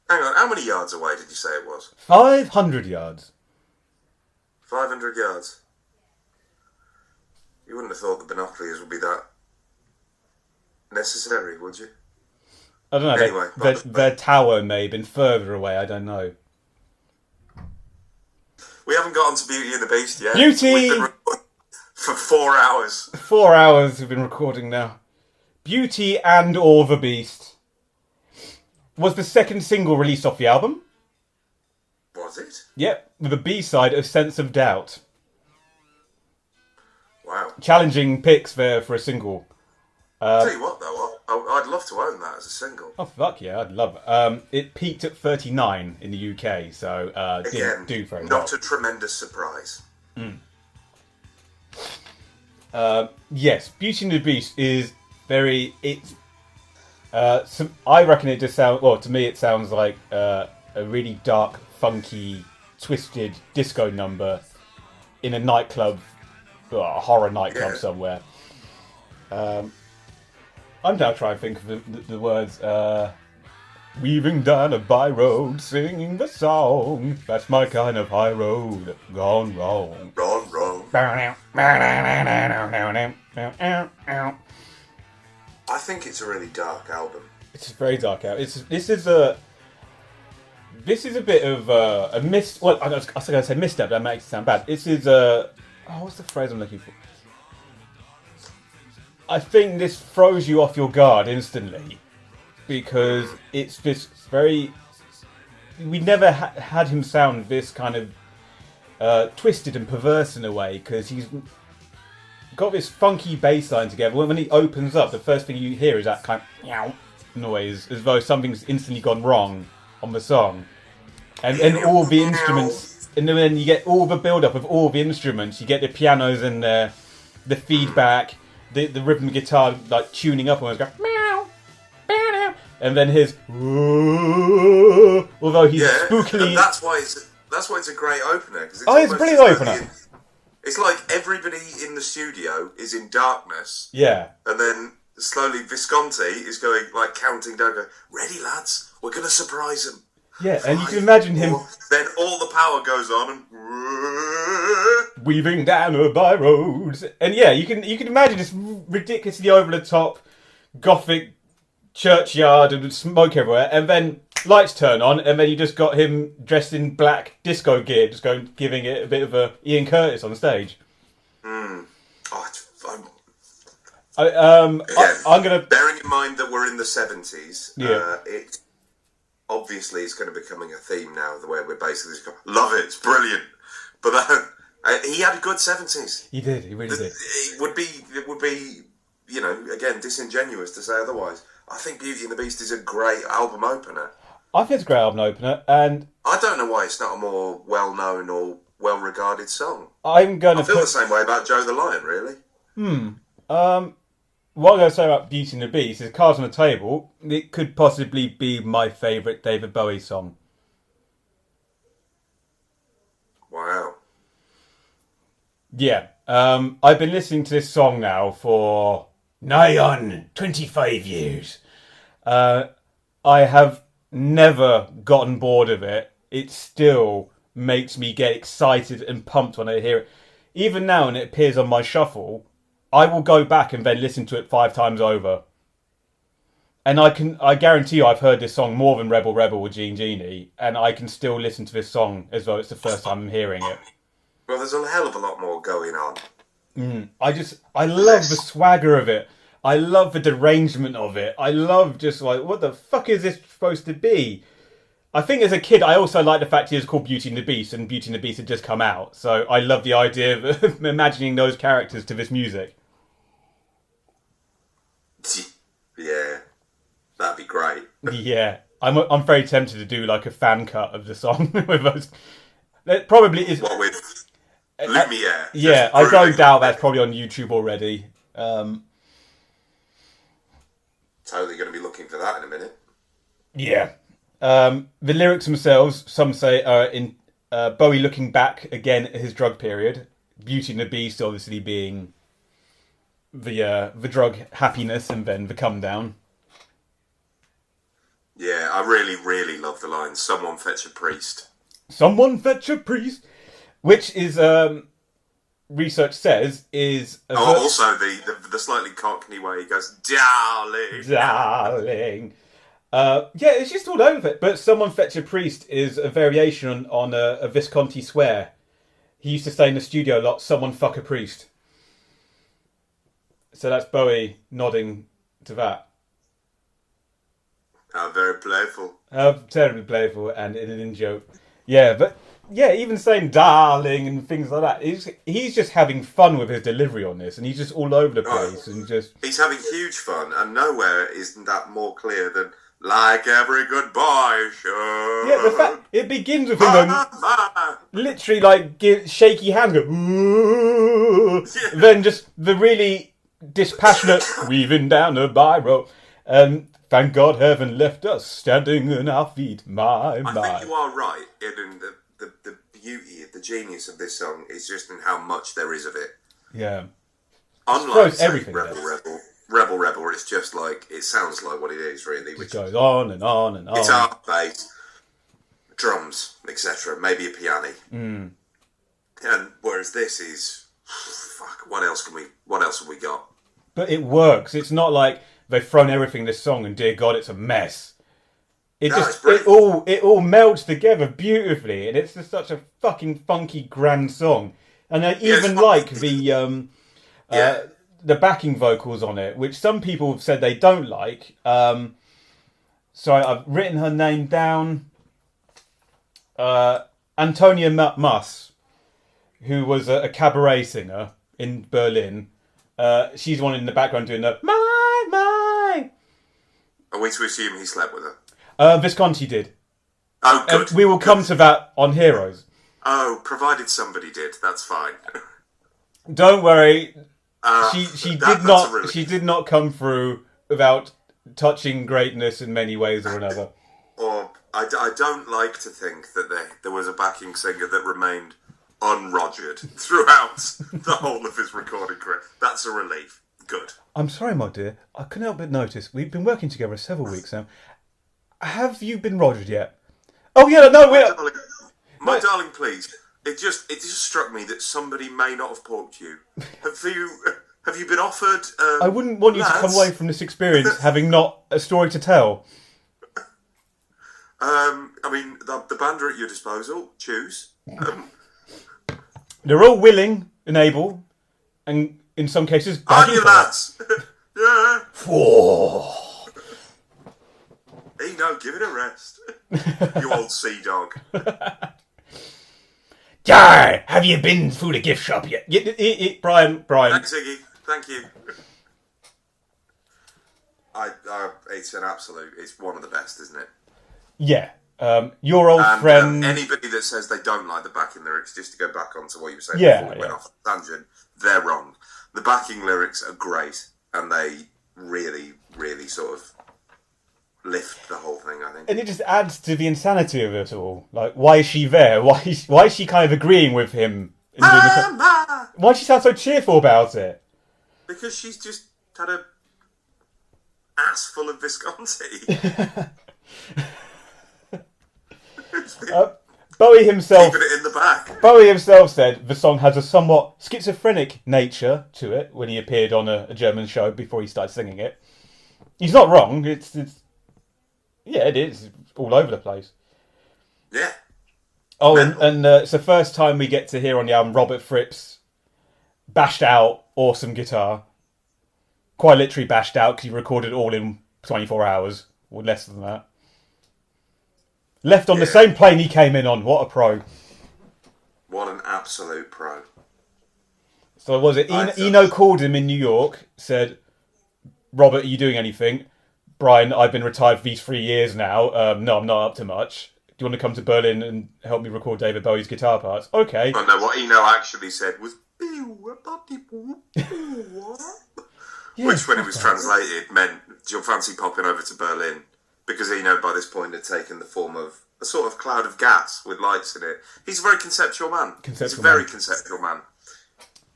Hang on, how many yards away did you say it was? 500 yards. 500 yards. You wouldn't have thought the binoculars would be that necessary, would you? I don't know. Anyway, their tower may have been further away. I don't know. We haven't gotten to Beauty and the Beast yet. Beauty! We've been recording for 4 hours. 4 hours we've been recording now. Beauty and or the Beast was the second single released off the album. Was it? Yep, with a B-side of Sense of Doubt. Wow. Challenging picks there for a single. Tell you what, though, I'd love to own that as a single. Oh, fuck yeah, I'd love it. It peaked at 39 in the UK, so didn't do very well. Not a tremendous surprise. Yes, Beauty and the Beast is very... I reckon it just sounds... Well, to me it sounds like a really dark, funky, twisted disco number in a nightclub, a horror nightclub somewhere. I'm now trying to think of the words. Weaving down a by-road, singing the song. That's my kind of high road, gone wrong. Gone wrong. I think it's a really dark album. It's a very dark album. This is a bit of a mis. Well, I was going to say misstep. That makes it sound bad. This is a. Oh, what's the phrase I'm looking for? I think this throws you off your guard instantly because it's this very. We never had him sound this kind of twisted and perverse in a way because he's got this funky bass line together. When he opens up, the first thing you hear is that kind of meow noise, as though something's instantly gone wrong on the song, and all the instruments, and then you get all the build-up of all the instruments. You get the pianos and the feedback. The rhythm guitar like tuning up and going meow, meow, and then his although he's spookily. And that's why it's a great opener. It's it's a brilliant opener. It's like everybody in the studio is in darkness. Yeah. And then slowly Visconti is going like counting down, going, "Ready, lads, we're going to surprise him." Yeah, and you can imagine him. Then all the power goes on, and weaving down a by roads. And yeah, you can imagine this ridiculously over the top gothic churchyard and smoke everywhere, and then lights turn on, and then you just got him dressed in black disco gear, just giving it a bit of a Ian Curtis on stage. Oh, it's fun. I'm gonna bearing in mind that we're in the 70s. Yeah. It obviously is going to be becoming a theme now. The way we're basically just going, love it, it's brilliant. But he had a good 70s. He did. He really did. It would be, you know, again, disingenuous to say otherwise. I think Beauty and the Beast is a great album opener. I think it's a great album opener, and I don't know why it's not a more well-known or well-regarded song. I feel the same way about Joe the Lion, really. What I'm going to say about Beauty and the Beast is Cards on the Table. It could possibly be my favourite David Bowie song. Wow. Yeah. I've been listening to this song now for nigh on 25 years. I have never gotten bored of it. It still makes me get excited and pumped when I hear it. Even now when it appears on my shuffle, I will go back and then listen to it 5 times over. And I guarantee you I've heard this song more than Rebel Rebel with Gene Genie, and I can still listen to this song as though it's the first time I'm hearing it. Well, there's a hell of a lot more going on. I love the swagger of it. I love the derangement of it. I love just like, what the fuck is this supposed to be? I think as a kid, I also liked the fact he was called Beauty and the Beast, and Beauty and the Beast had just come out. So I love the idea of imagining those characters to this music. Yeah, that'd be great. Yeah, I'm very tempted to do like a fan cut of the song with those. It probably is. What with Lumiere? Yeah, I don't doubt that's probably on YouTube already. Totally going to be looking for that in a minute. Yeah. The lyrics themselves, some say, are in Bowie looking back again at his drug period. Beauty and the Beast obviously being the drug happiness and then the come down. Yeah, I really, really love the line, someone fetch a priest. Someone fetch a priest. Which is, research says, is... also the slightly cockney way he goes, darling. Darling. Yeah, it's just all over it. But someone fetch a priest is a variation on a Visconti swear. He used to say in the studio a lot, someone fuck a priest. So that's Bowie nodding to that. How very playful. How terribly playful and in an in-joke. Yeah, but yeah, even saying darling and things like that, he's just having fun with his delivery on this, and he's just all over the place. And he's having huge fun, and nowhere isn't that more clear than like every good boy should. Yeah, the fact it begins with him going, literally like shaky hand, go, ooh, yeah. Then just the really dispassionate weaving down a biro, and thank God heaven left us standing on our feet. I think you are right, in the beauty, the genius of this song is just in how much there is of it. Yeah. Unlike everything Rebel Rebel, it's just like, it sounds like what it is, really. Which goes on and on and on. Guitar, bass, drums, etc. Maybe a piano. Mm. And whereas this is, fuck, what else have we got? But it works. It's not like they've thrown everything in this song and dear God, it's a mess. It all melds together beautifully, and it's just such a fucking funky, grand song. And I even like the backing vocals on it, which some people have said they don't like. So I've written her name down. Antonia Muss, who was a cabaret singer in Berlin. She's the one in the background doing the mine. Are we to assume he slept with her? Visconti did. Oh, good. We will come to that on Heroes. Oh, provided somebody did, that's fine. Don't worry. She did not come through without touching greatness in many ways or another. Or I don't like to think that there was a backing singer that remained unrogered throughout the whole of his recording career. That's a relief. Good. I'm sorry, my dear. I couldn't help but notice we've been working together several weeks now. Have you been rogered yet? Oh yeah, no, My darling, please. It just struck me that somebody may not have porked you. Have you been offered? I wouldn't want you to come away from this experience having not a story to tell. I mean, the band are at your disposal. Choose. They're all willing and able, and in some cases, aren't you, lads? Yeah. Whoa. Hey, no, give it a rest. You old sea dog. Jar, have you been through the gift shop yet? Brian. Thanks, Iggy. Thank you. It's an absolute. It's one of the best, isn't it? Yeah. Your old friend. Anybody that says they don't like the backing lyrics, just to go back onto what you were saying before we went off the tangent, they're wrong. The backing lyrics are great, and they really, really sort of lift the whole thing, I think. And it just adds to the insanity of it all. Like, why is she there? Why is she kind of agreeing with him? Why does she sound so cheerful about it? Because she's just had a ass full of Visconti. Bowie himself. Keeping it in the back. Bowie himself said the song has a somewhat schizophrenic nature to it when he appeared on a German show before he started singing it. He's not wrong. It's yeah, it is. It's all over the place. Yeah. Oh, and it's the first time we get to hear on the album Robert Fripp's bashed out, awesome guitar. Quite literally bashed out because he recorded it all in 24 hours, or less than that. Left on the same plane he came in on. What a pro. What an absolute pro. So was it Eno called him in New York, said, Robert, are you doing anything? Brian, I've been retired for these 3 years now. No, I'm not up to much. Do you want to come to Berlin and help me record David Bowie's guitar parts? Okay. Oh, no, what Eno actually said was... Which, when it was translated, meant, do you fancy popping over to Berlin? Because Eno, by this point, had taken the form of a sort of cloud of gas with lights in it. He's a very conceptual man. He's a very conceptual man.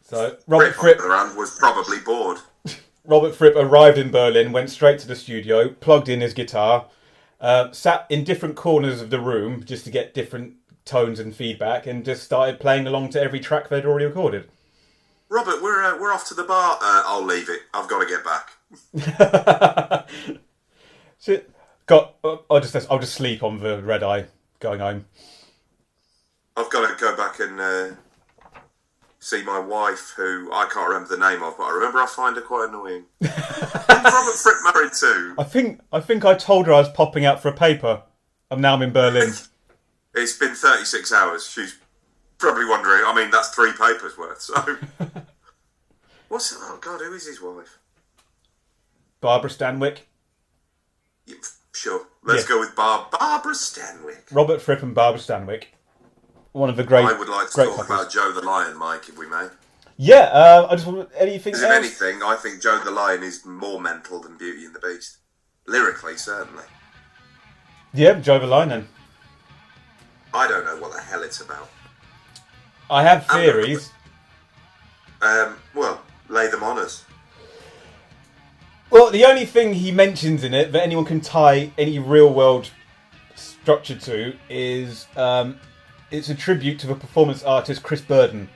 So, Robert Fripp... on the other hand, was probably bored. Robert Fripp arrived in Berlin, went straight to the studio, plugged in his guitar, sat in different corners of the room just to get different tones and feedback, and just started playing along to every track they'd already recorded. Robert, we're off to the bar. I'll leave it. I've got to get back. I'll just sleep on the red eye going home. I've got to go back and see my wife, who I can't remember the name of, but I remember I find her quite annoying. Who's Robert Fripp married to? I think I told her I was popping out for a paper. I'm in Berlin. It's been 36 hours. She's probably wondering. I mean, that's 3 papers worth. So, oh God, who is his wife? Barbara Stanwyck. Yeah, sure. Let's go with Barbara Stanwyck. Robert Fripp and Barbara Stanwyck. One of the great. I would like to talk about Joe the Lion, Mike, if we may. Yeah, I just want anything else. If anything, I think Joe the Lion is more mental than Beauty and the Beast. Lyrically, certainly. Yeah, Joe the Lion then. I don't know what the hell it's about. I have theories. Well, lay them on us. Well, the only thing he mentions in it that anyone can tie any real-world structure to is it's a tribute to the performance artist Chris Burden,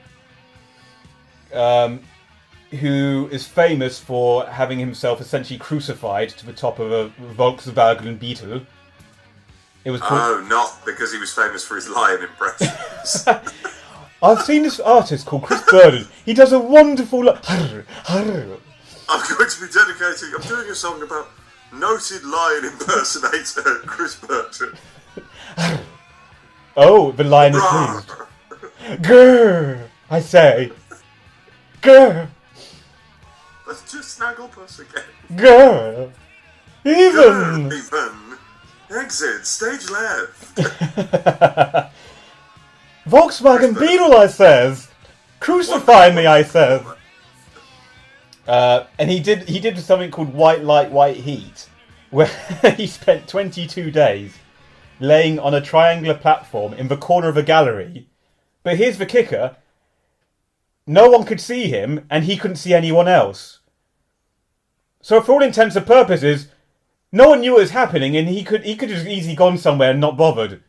who is famous for having himself essentially crucified to the top of a Volkswagen Beetle. It was called... not because he was famous for his lion impressions. I've seen this artist called Chris Burden. He does a wonderful... I'm going to be dedicating... I'm doing a song about noted lion impersonator Chris Burden. Oh, the lion is pleased. Grrr, I say. Grrr. Let's just Snagglepuss again. Grrr. Even. Exit, stage left. Volkswagen Beetle, I says. Crucify me, I says. And he did something called White Light, White Heat, where he spent 22 days laying on a triangular platform in the corner of a gallery. But here's the kicker. No one could see him, and he couldn't see anyone else. So for all intents and purposes, no one knew what was happening, and he could just easily gone somewhere and not bothered.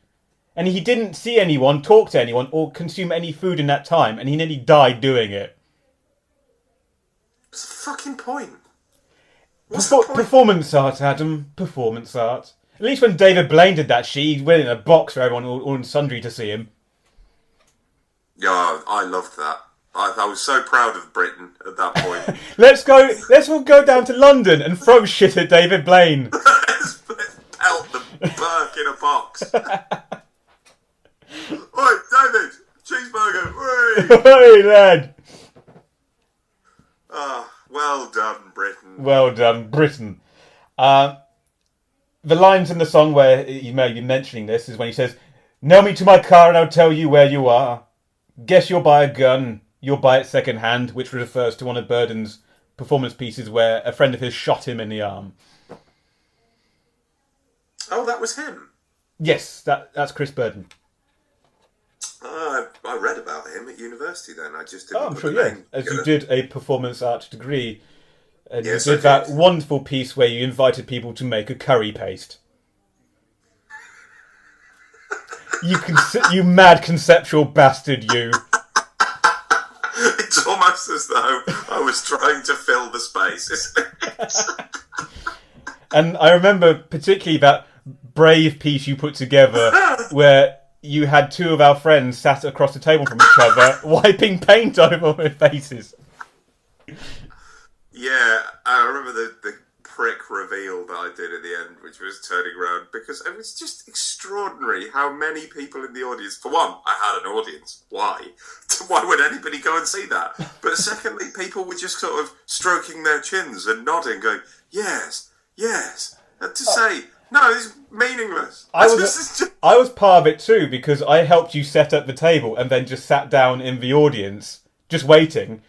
And he didn't see anyone, talk to anyone, or consume any food in that time, and he nearly died doing it. What's the fucking point? What's the point? Performance art, Adam. Performance art. At least when David Blaine did that shit, he went in a box for everyone, all in sundry, to see him. Yeah, I loved that. I was so proud of Britain at that point. Let's all go down to London and throw shit at David Blaine. Let's pelt the Burke in a box. Oi, David! Cheeseburger! Hey, lad! Ah, well done, Britain. Well done, Britain. The lines in the song where you may be mentioning this is when he says, "Nail me to my car and I'll tell you where you are. Guess you'll buy a gun. You'll buy it second hand," which refers to one of Burden's performance pieces where a friend of his shot him in the arm. Oh, that was him? Yes, that's Chris Burden. I read about him at university then. I just didn't I'm put sure, the yeah. name As together. you did a performance art degree. And Yes, you I did that did. wonderful piece where you invited people to make a curry paste. You mad conceptual bastard, you. It's almost as though I was trying to fill the space, isn't it? And I remember particularly that brave piece you put together where you had two of our friends sat across the table from each other wiping paint over their faces. Yeah, I remember the prick reveal that I did at the end, which was turning around, because it was just extraordinary how many people in the audience. For one, I had an audience. Why? Why would anybody go and see that? But secondly, people were just sort of stroking their chins and nodding, going, yes, yes. And to say, no, it's meaningless. I was part of it too, because I helped you set up the table and then just sat down in the audience, just waiting.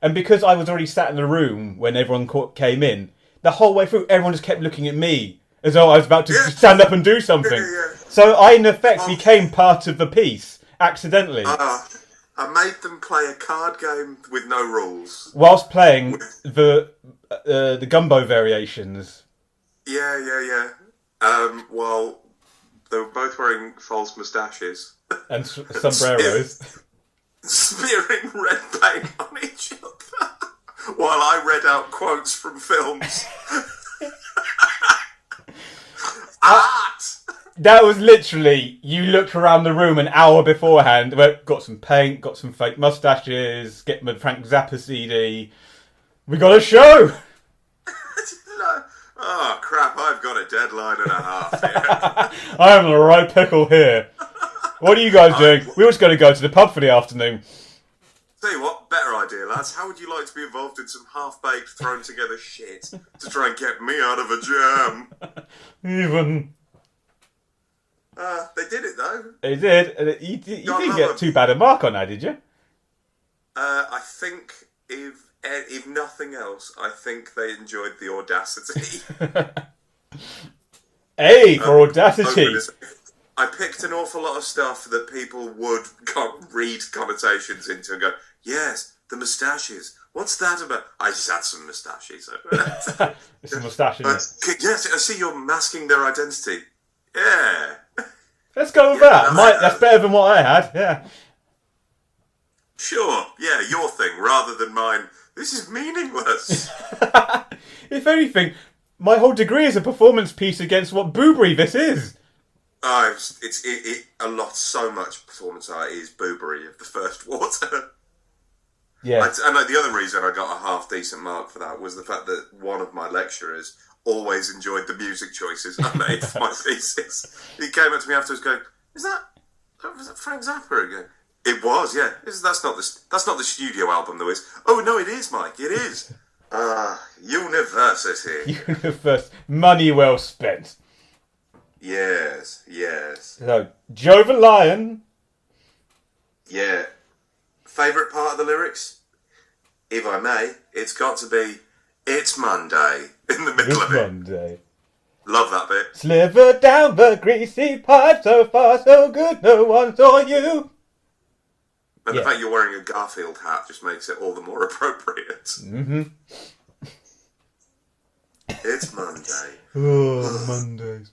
And because I was already sat in the room when everyone came in, the whole way through, everyone just kept looking at me as though I was about to stand up and do something. Yeah. So I, in effect, became part of the piece, accidentally. I made them play a card game with no rules. Whilst playing the gumbo variations. Yeah. Well, they were both wearing false moustaches. And sombreros. Smearing red paint on each other while I read out quotes from films. Art! That was literally, you looked around the room an hour beforehand, got some paint, got some fake moustaches, get my Frank Zappa CD. We got a show! Oh, crap, I've got a deadline and a half here. I am in the right pickle here. What are you guys doing? We were just going to go to the pub for the afternoon. Tell you what, better idea, lads. How would you like to be involved in some half-baked, thrown-together shit to try and get me out of a jam? Even. They did it, though. They did. You didn't get too bad a mark on that, did you? I think, if nothing else, I think they enjoyed the audacity. Hey, for audacity. I picked an awful lot of stuff that people would read connotations into and go, yes, the moustaches. What's that about? I just had some moustaches. It's a moustache, isn't it? Yes, I see you're masking their identity. Yeah. Let's go with that. That's better than what I had, yeah. Sure, yeah, your thing, rather than mine. This is meaningless. If anything, my whole degree is a performance piece against what boobery this is. It's so much performance art is boobery of the first water. Yeah. And the other reason I got a half decent mark for that was the fact that one of my lecturers always enjoyed the music choices I made for my thesis. He came up to me afterwards going, was that Frank Zappa again? It was, yeah. That's not the studio album though, is. Oh no, it is, Mike, it is. University. University. Money well spent. Yes. So, Joe the Lion. Yeah. Favourite part of the lyrics? If I may, it's got to be, it's Monday, in the middle of it. Monday. Love that bit. Sliver down the greasy pipe, so far so good, no one saw you. And the fact you're wearing a Garfield hat just makes it all the more appropriate. Mm-hmm. It's Monday. Oh, Mondays.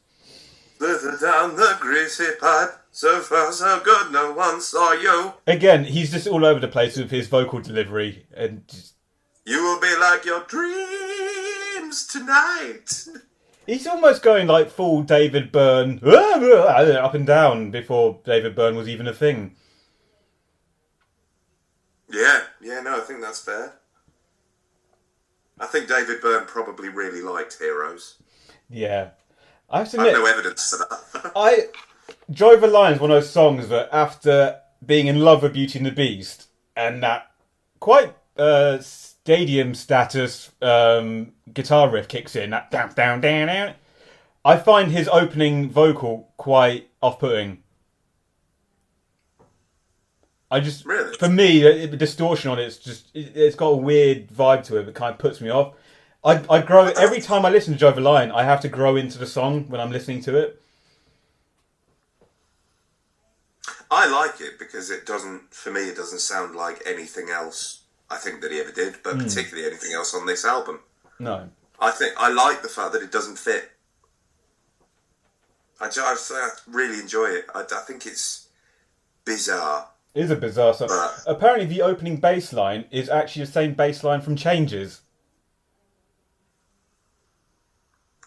Further down the greasy pipe, so far so good, no one saw you. Again, he's just all over the place with his vocal delivery. And just... You will be like your dreams tonight. He's almost going like full David Byrne, up and down, before David Byrne was even a thing. Yeah, no, I think that's fair. I think David Byrne probably really liked Heroes. Yeah. I have to I admit, have no evidence for that. Drove a Line is one of those songs that after being in love with Beauty and the Beast, and that quite stadium status guitar riff kicks in, that down, down, down, down, I find his opening vocal quite off-putting. Really? For me, the distortion on it's got a weird vibe to it that kind of puts me off. I grow, every time I listen to Drove a Line, I have to grow into the song when I'm listening to it. I like it because it doesn't sound like anything else I think that he ever did, but particularly anything else on this album. No. I like the fact that it doesn't fit. I really enjoy it. I think it's bizarre. It is a bizarre song. Apparently the opening bass line is actually the same bass line from Changes.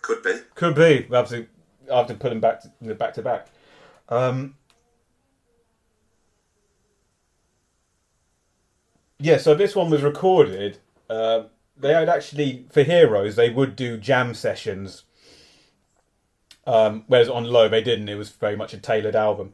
Could be. Could be. We'll have to put them back to back. Yeah, so this one was recorded. They had actually, for Heroes, they would do jam sessions. Whereas on Low, they didn't. It was very much a tailored album.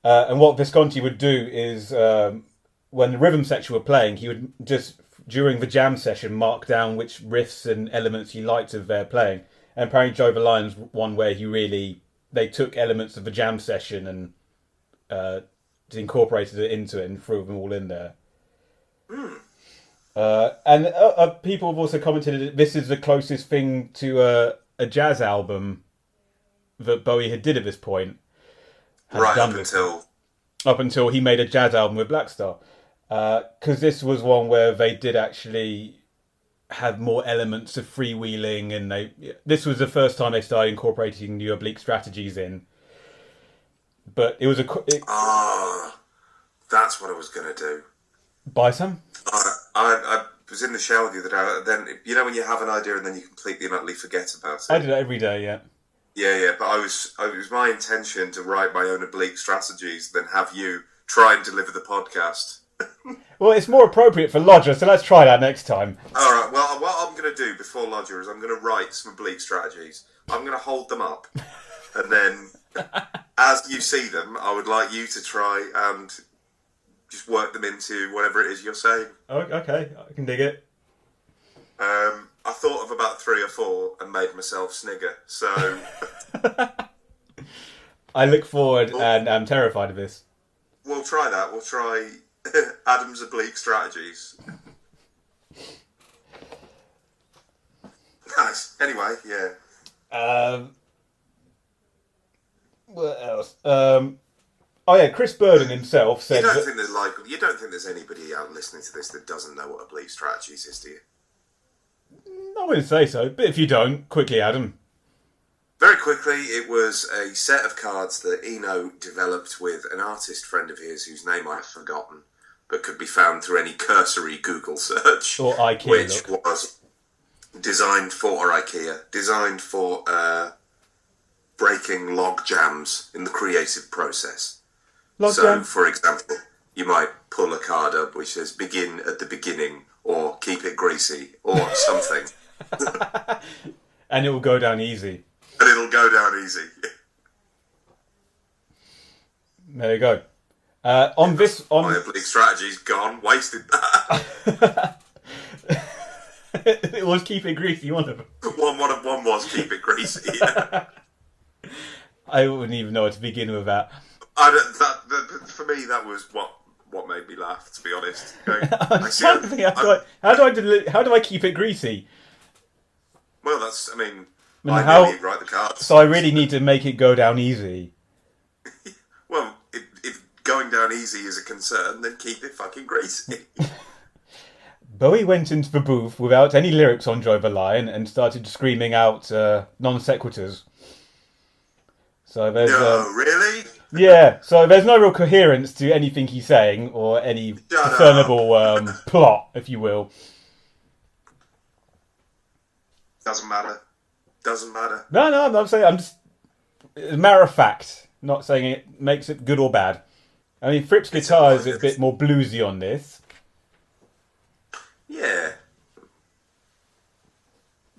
And what Visconti would do is, when the rhythm section were playing, he would just, during the jam session, mark down which riffs and elements he liked of their playing. And apparently Drove a Line's one where they took elements of the jam session and incorporated it into it and threw them all in there. And people have also commented that this is the closest thing to a jazz album that Bowie had did at this point. Right, up until he made a jazz album with Black Star. Because this was one where they did actually have more elements of freewheeling, and this was the first time they started incorporating new oblique strategies in. But it was that's what I was going to do. Buy some? I was in the shower the other day. Then, you know when you have an idea and then you completely and utterly forget about it? I do that every day, yeah. Yeah, but it was my intention to write my own oblique strategies than have you try and deliver the podcast. Well, it's more appropriate for Lodger, so let's try that next time. Alright, well, what I'm going to do before Lodger is I'm going to write some oblique strategies. I'm going to hold them up. And then, as you see them, I would like you to try and just work them into whatever it is you're saying. Oh, okay, I can dig it. I thought of about 3 or 4 and made myself snigger, so... I look forward and I'm terrified of this. We'll try that. We'll try Adam's oblique strategies. Nice. Anyway, yeah. What else? Oh yeah, Chris Burden himself said... You don't think there's anybody out listening to this that doesn't know what oblique strategies is, do you? I wouldn't say so, but if you don't, quickly, Adam. Very quickly, it was a set of cards that Eno developed with an artist friend of his whose name I've forgotten, but could be found through any cursory Google search. Or IKEA. Which was designed for breaking log jams in the creative process. Jam? For example, you might pull a card up which says begin at the beginning, or keep it greasy, or something. And it will go down easy. And it'll go down easy. There you go. My oblique strategy's gone. Wasted that. It was keep it greasy, one of them. One was keep it greasy. Yeah. I wouldn't even know how to begin with that. For me, that was what made me laugh, to be honest. How do I keep it greasy? Well, that's, I mean how, really write the cards. So I really need to make it go down easy. Well, if going down easy is a concern, then keep it fucking greasy. Bowie went into the booth without any lyrics on Drove a Line and started screaming out non sequiturs. So there's really? Yeah, so there's no real coherence to anything he's saying or any discernible plot, if you will. Doesn't matter. No, I'm saying I'm just a matter of fact, not saying it makes it good or bad. I mean, Fripp's guitar is a bit more bluesy on this. Yeah.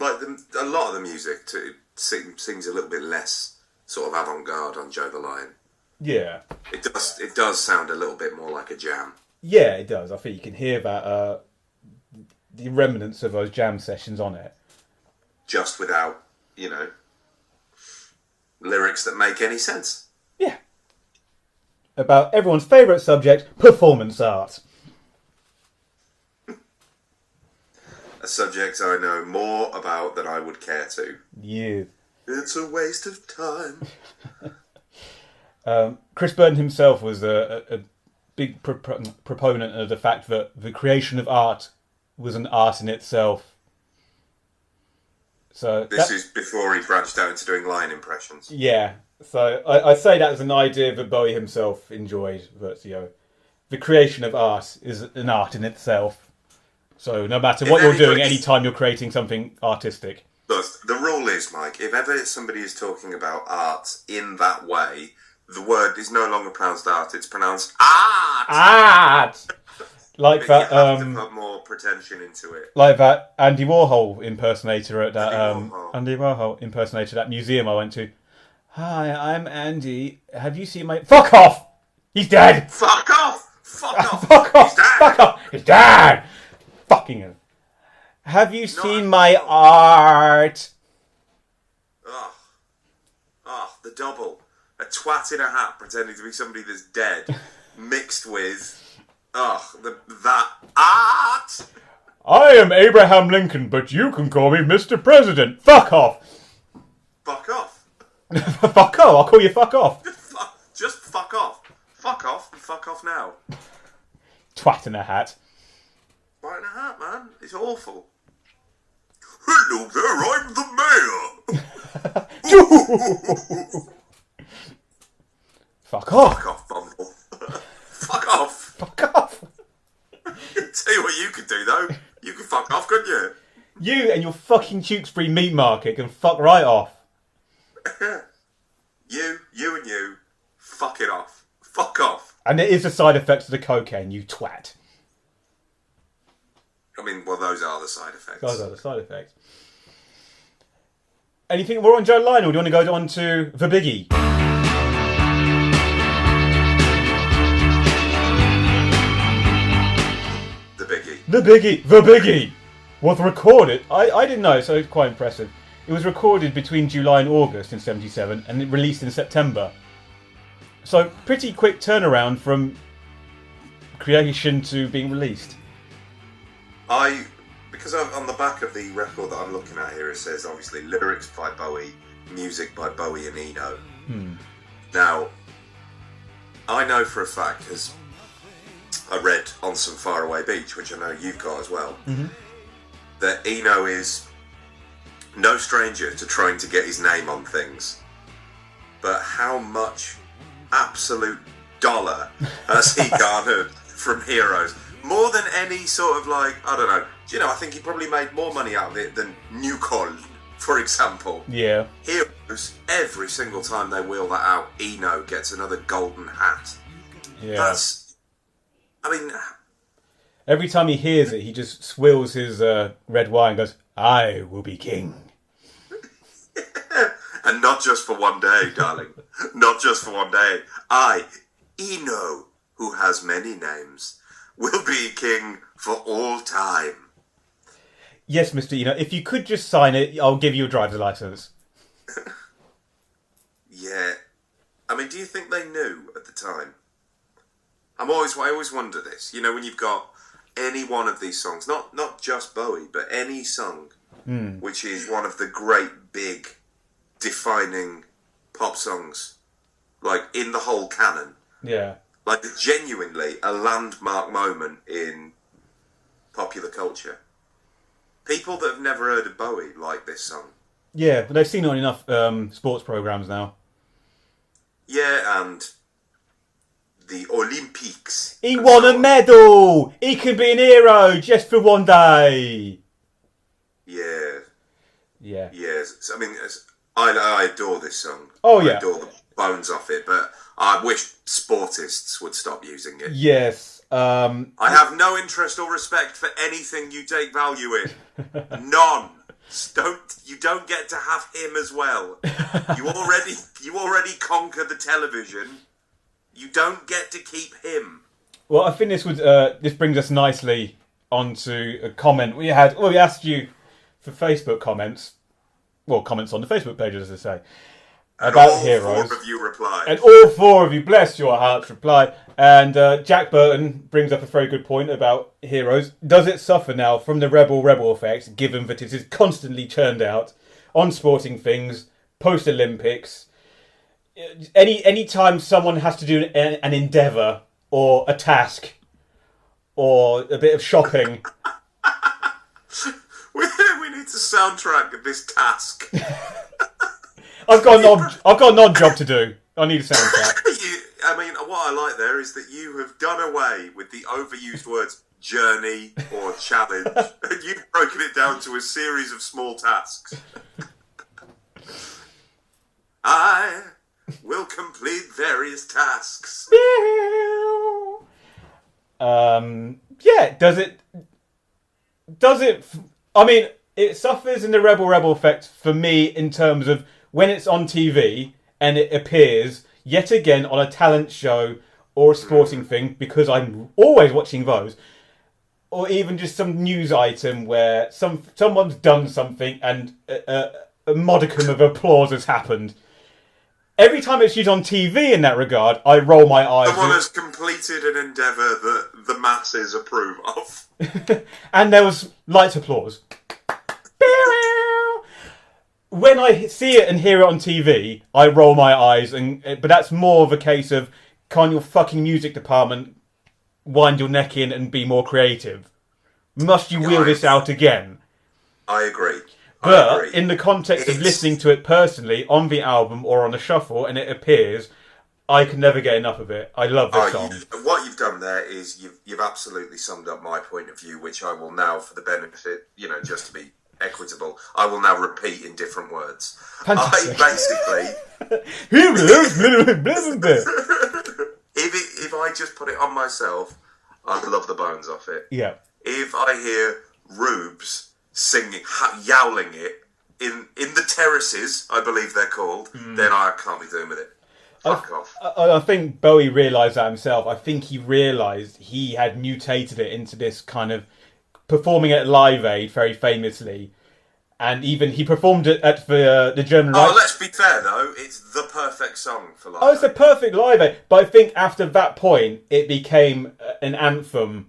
Like, a lot of the music seems a little bit less sort of avant-garde on Joe the Lion. Yeah. It does sound a little bit more like a jam. Yeah, it does. I think you can hear that the remnants of those jam sessions on it. Just without, lyrics that make any sense. Yeah. About everyone's favourite subject, performance art. A subject I know more about than I would care to. Yeah. It's a waste of time. Chris Burton himself was a big proponent of the fact that the creation of art was an art in itself. So this is before he branched out into doing line impressions. Yeah, so I say that as an idea that Bowie himself enjoyed, that the creation of art is an art in itself. So no matter what you're doing, anytime you're creating something artistic. Look, the rule is, Mike, if ever somebody is talking about art in that way, the word is no longer pronounced art, it's pronounced art! Art! Like that, you have to put more pretension into it. Like that Andy Warhol impersonator at that Andy Warhol impersonator at that museum I went to. Hi, I'm Andy. Have you seen my... Fuck off! He's dead! Fuck off! Fuck off! Fuck off! He's dead! Fuck off! He's dead! Fucking him. Have you seen my art? The double. A twat in a hat pretending to be somebody that's dead, mixed with... that art! I am Abraham Lincoln, but you can call me Mr. President. Fuck off. Fuck off. Fuck off. I'll call you fuck off. Just fuck off. Fuck off and fuck off now. Twat in a hat. Twat in a hat, man. It's awful. Hello there, I'm the mayor. Fuck off. Fuck off, Bumble. Fuck off. Fuck off. Tell you what you could do, though. You could fuck off, couldn't you? You and your fucking Tewkesbury meat market can fuck right off. you and you, fuck it off. Fuck off. And it is a side effect of the cocaine, you twat. I mean, well, those are the side effects. Those are the side effects. Anything more on Joe Lionel? Do you want to go on to the biggie? The biggie was recorded. I didn't know, so it's quite impressive. It was recorded between July and August in '77, and it released in September. So pretty quick turnaround from creation to being released. Because on the back of the record that I'm looking at here, it says obviously lyrics by Bowie, music by Bowie and Eno. Now, I know for a fact, because I read On Some Faraway Beach, which I know you've got as well, that Eno is no stranger to trying to get his name on things. But how much absolute dollar has he garnered from Heroes? More than any sort of I don't know. I think he probably made more money out of it than Neukoln, for example. Yeah. Heroes, every single time they wheel that out, Eno gets another golden hat. Yeah. I mean... Every time he hears it, he just swills his red wine and goes, I will be king. And not just for one day, darling. Not just for one day. I, Eno, who has many names, will be king for all time. Yes, Mr. Eno, if you could just sign it, I'll give you a driver's license. Yeah. I mean, do you think they knew at the time? I always wonder this. When you've got any one of these songs, not just Bowie, but any song, which is one of the great, big, defining pop songs, in the whole canon. Yeah. Genuinely a landmark moment in popular culture. People that have never heard of Bowie like this song. Yeah, but they've seen it on enough sports programs now. Yeah, and the Olympics. He won a medal! He can be an hero just for one day! Yeah. Yeah. Yes. I mean, I adore this song. Oh, yeah. I adore the bones off it, but I wish sportists would stop using it. Yes. I have no interest or respect for anything you take value in. None. You don't get to have him as well. You already conquer the television. You don't get to keep him. Well, I think this brings us nicely onto a comment we had. Well, we asked you for Facebook comments. Well, comments on the Facebook page, as I say. About all Heroes. 4 of you replied. And all 4 of you, bless your hearts, replied. And Jack Burton brings up a very good point about Heroes. Does it suffer now from the rebel effect, given that it is constantly churned out on sporting things, post-Olympics? Any time someone has to do an endeavour or a task or a bit of shopping... we need to soundtrack this task. I've got an odd job to do. I need a soundtrack. I mean, what I like there is that you have done away with the overused words journey or challenge, and you've broken it down to a series of small tasks. I will complete various tasks. Yeah, does it... I mean, it suffers in the rebel effect for me in terms of when it's on TV and it appears yet again on a talent show or a sporting thing, because I'm always watching those, or even just some news item where someone's done something and a modicum of applause has happened. Every time it's used on TV in that regard, I roll my eyes. Someone has completed an endeavour that the masses approve of. And there was light applause. When I see it and hear it on TV, I roll my eyes, but that's more of a case of, can't your fucking music department wind your neck in and be more creative? Must you wheel this out again? I agree. But in the context of listening to it personally, on the album or on a shuffle, and it appears, I can never get enough of it. I love this song. What you've done there is you've absolutely summed up my point of view, which I will now, for the benefit, just to be equitable, I will now repeat in different words. Fantastic. If I just put it on myself, I love the bones off it. Yeah. If I hear Rubes singing, yowling it in the terraces, I believe they're called, then I can't be doing with it. Fuck off. I think Bowie realised that himself. I think he realised he had mutated it into this kind of performing at Live Aid very famously, and even he performed it at the German. Let's be fair though, it's the perfect song for Live Aid. It's a perfect Live Aid, but I think after that point it became an anthem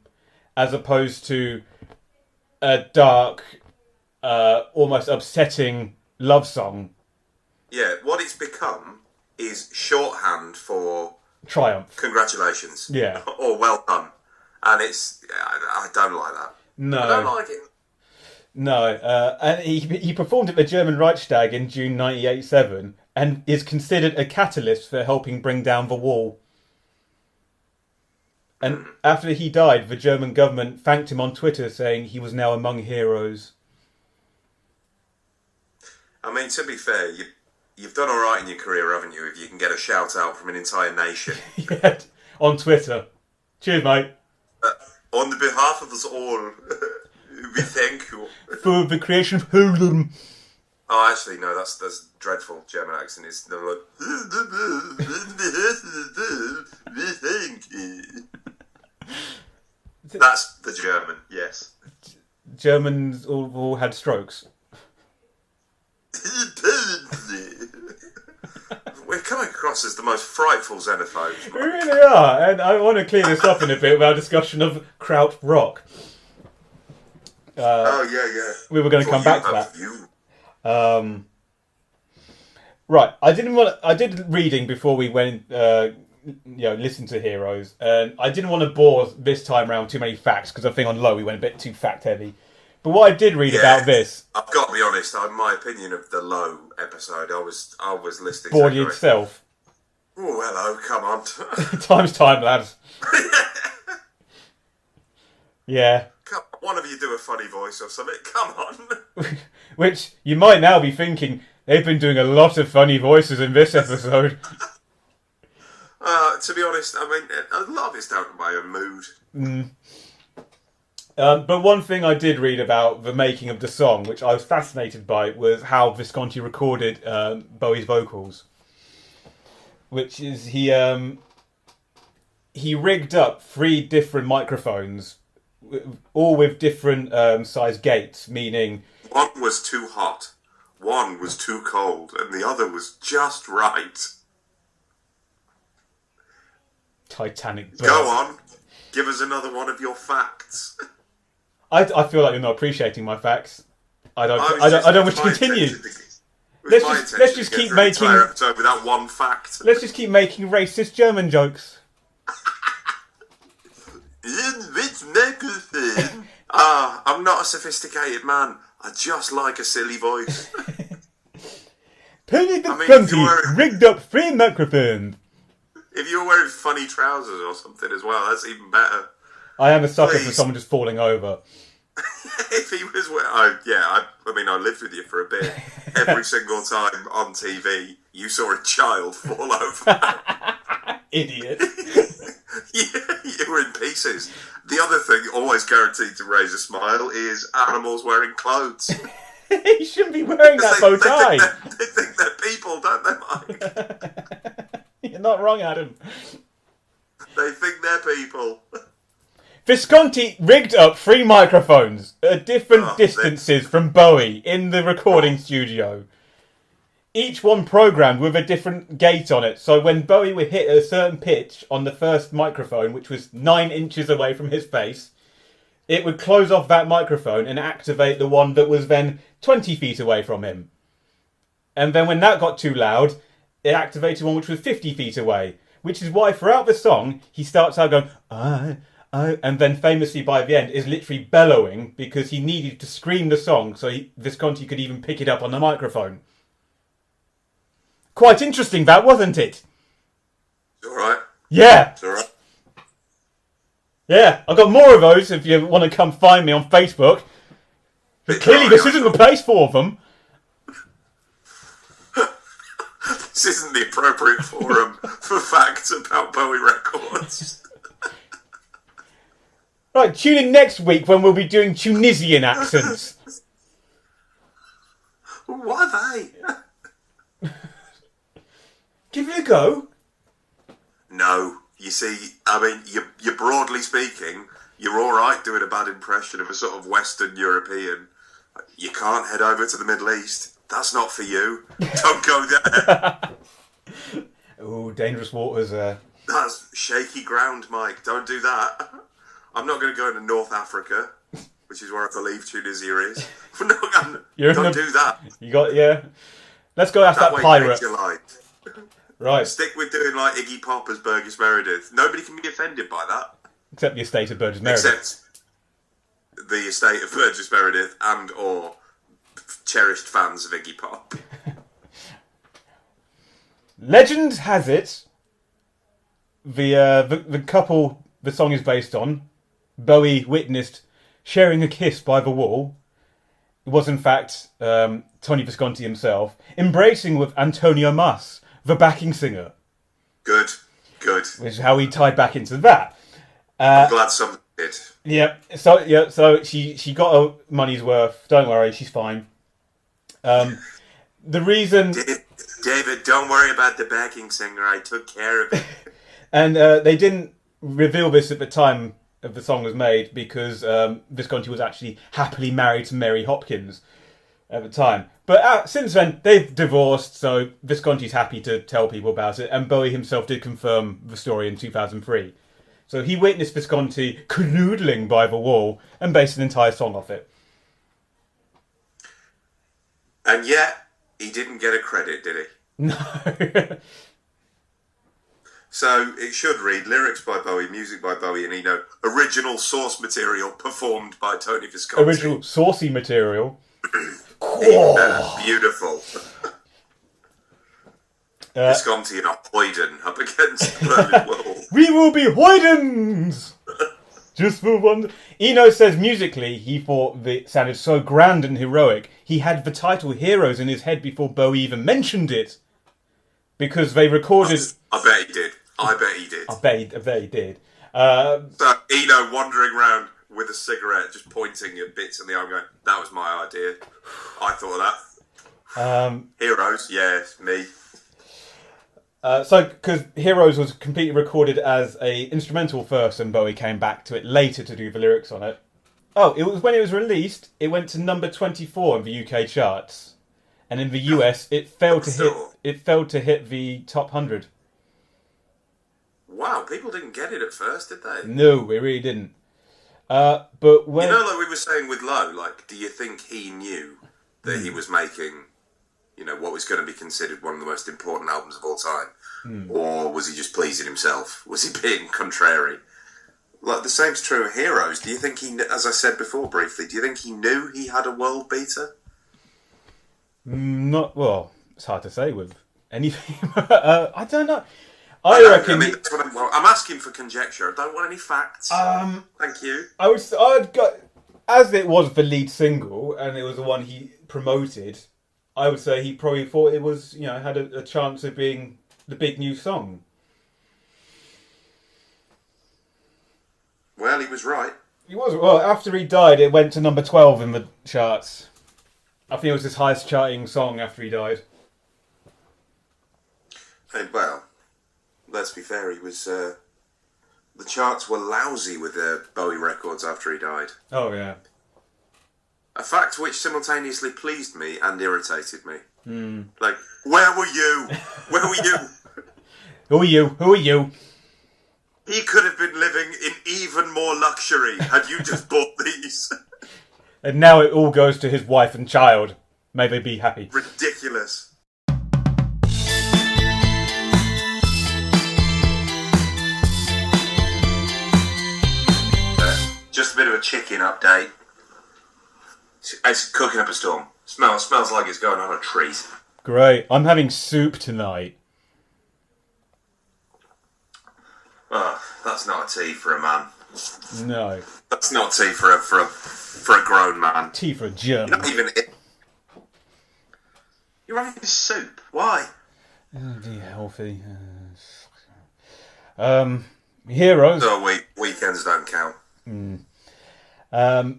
as opposed to a dark, almost upsetting love song. Yeah, what it's become is shorthand for triumph. Congratulations. Yeah. Or well done. And I don't like that. No. I don't like it. No. And he performed at the German Reichstag in June 1987 and is considered a catalyst for helping bring down the wall. And after he died, the German government thanked him on Twitter, saying he was now among heroes. I mean, to be fair, you've done all right in your career, haven't you, if you can get a shout-out from an entire nation. Yeah, on Twitter. Cheers, mate. On the behalf of us all, we thank you. For the creation of Hoodlum. Oh, actually, no, that's dreadful German accent. It's they're like, we thank you. That's the German, yes. Germans all had strokes. We're coming across as the most frightful xenophobes. We really are, and I want to clear this up in a bit with our discussion of kraut rock. Yeah. We were going to come back to that. Right, I did reading before we went, listen to Heroes, and I didn't want to bore this time around too many facts because I think on Low we went a bit too fact heavy. But what I did read about this, I've got to be honest. My opinion of the Low episode, I was listening. Bored to itself. Oh, hello, come on. Time's time, lads. Yeah. Come on, one of you do a funny voice or something. Come on. Which you might now be thinking, they've been doing a lot of funny voices in this episode. To be honest, I mean, a lot of it's down to my own mood. But one thing I did read about the making of the song, which I was fascinated by, was how Visconti recorded Bowie's vocals. Which is he rigged up 3 different microphones, all with different size gates, meaning one was too hot, one was too cold, and the other was just right. Titanic. Go on, give us another one of your facts. I feel like you're not appreciating my facts. I don't wish to continue. Let's just keep making episode without one fact. Let's just keep making racist German jokes. In which microphone? I'm not a sophisticated man. I just like a silly voice. Tony Visconti rigged up 3 microphones. If you were wearing funny trousers or something as well, that's even better. I am a sucker for someone just falling over. If he was, I lived with you for a bit. Every single time on TV, you saw a child fall over. Idiot. You were in pieces. The other thing, always guaranteed to raise a smile, is animals wearing clothes. He shouldn't be wearing that bow tie. They think they're people, don't they, Mike? You're not wrong, Adam. They think they're people. Visconti rigged up 3 microphones at different distances from Bowie in the recording studio. Each one programmed with a different gate on it. So when Bowie would hit a certain pitch on the first microphone, which was 9 inches away from his face, it would close off that microphone and activate the one that was then 20 feet away from him. And then when that got too loud, it activated one which was 50 feet away. Which is why throughout the song, he starts out going, and then famously by the end is literally bellowing because he needed to scream the song so Visconti could even pick it up on the microphone. Quite interesting that, wasn't it? It's alright. Yeah. It's alright. Yeah, I've got more of those if you want to come find me on Facebook. But clearly this isn't the place for them. This isn't the appropriate forum for facts about Bowie records. Right, tune in next week when we'll be doing Tunisian accents. What are they? Give it a go. No. You see, I mean, you're broadly speaking, you're alright doing a bad impression of a sort of Western European. You can't head over to the Middle East. That's not for you. Don't go there. Oh, dangerous waters there. That's shaky ground, Mike. Don't do that. I'm not going to go into North Africa, which is where I believe Tunisia is. Don't do that. You got, yeah. Let's go ask that pirate. Right. Stick with doing like Iggy Pop as Burgess Meredith. Nobody can be offended by that. Except the estate of Burgess Meredith. Except the estate of Burgess Meredith and or cherished fans of Iggy Pop. Legend has it, the couple the song is based on, Bowie witnessed sharing a kiss by the wall. It was in fact Tony Visconti himself embracing with Antonio Mas, the backing singer. Good. Which is how we tied back into that. I'm glad somebody did. Yeah. So she got her money's worth. Don't worry, she's fine. The reason, David, don't worry about the backing singer. I took care of it. And they didn't reveal this at the time of the song was made because Visconti was actually happily married to Mary Hopkins at the time. But since then, they've divorced, so Visconti's happy to tell people about it, and Bowie himself did confirm the story in 2003. So he witnessed Visconti canoodling by the wall and based an entire song off it. And yet, he didn't get a credit, did he? No. So it should read lyrics by Bowie, music by Bowie, and original source material performed by Tony Visconti. Original saucy material. Beautiful. Visconti and Hoyden up against Berlin Wall. We will be Hoydens! Just for one. Eno says musically he thought it sounded so grand and heroic, he had the title Heroes in his head before Bowie even mentioned it. Because they recorded... I bet he did. I bet he did. So Eno wandering around with a cigarette, just pointing at bits in the arm, going, that was my idea. I thought of that. Heroes, yes, me. Because Heroes was completely recorded as a instrumental first, and Bowie came back to it later to do the lyrics on it. Oh, it was when it was released, it went to number 24 in the UK charts, and in the US, it failed to hit the top 100. Wow, people didn't get it at first, did they? No, we really didn't. But when like we were saying with Lowe, like, do you think he knew that he was making, what was going to be considered one of the most important albums of all time? Or was he just pleasing himself? Was he being contrary? Like, the same's true of Heroes. Do you think he, as I said before briefly, do you think he knew he had a world beater? Not, well, it's hard to say with anything. I don't know. I reckon. That's what I'm asking for conjecture. I don't want any facts. Thank you. I'd go, as it was the lead single and it was the one he promoted, I would say he probably thought it was, had a chance of being the big new song. Well, he was right. He was. Well, after he died, it went to number 12 in the charts. I think it was his highest charting song after he died. Hey, well, let's be fair, he was... the charts were lousy with Bowie records after he died. Oh, yeah. A fact which simultaneously pleased me and irritated me. Like, where were you? Where were you? Who are you? Who are you? He could have been living in even more luxury had you just bought these. And now it all goes to his wife and child. May they be happy. Ridiculous. Just a bit of a chicken update. It's cooking up a storm. Smells like it's going on a treat. Great. I'm having soup tonight. Oh, that's not a tea for a man. No. That's not tea for a grown man. Tea for a German. You're not even... You're having soup. Why? Oh, dear, healthy. Heroes. So weekends don't count. At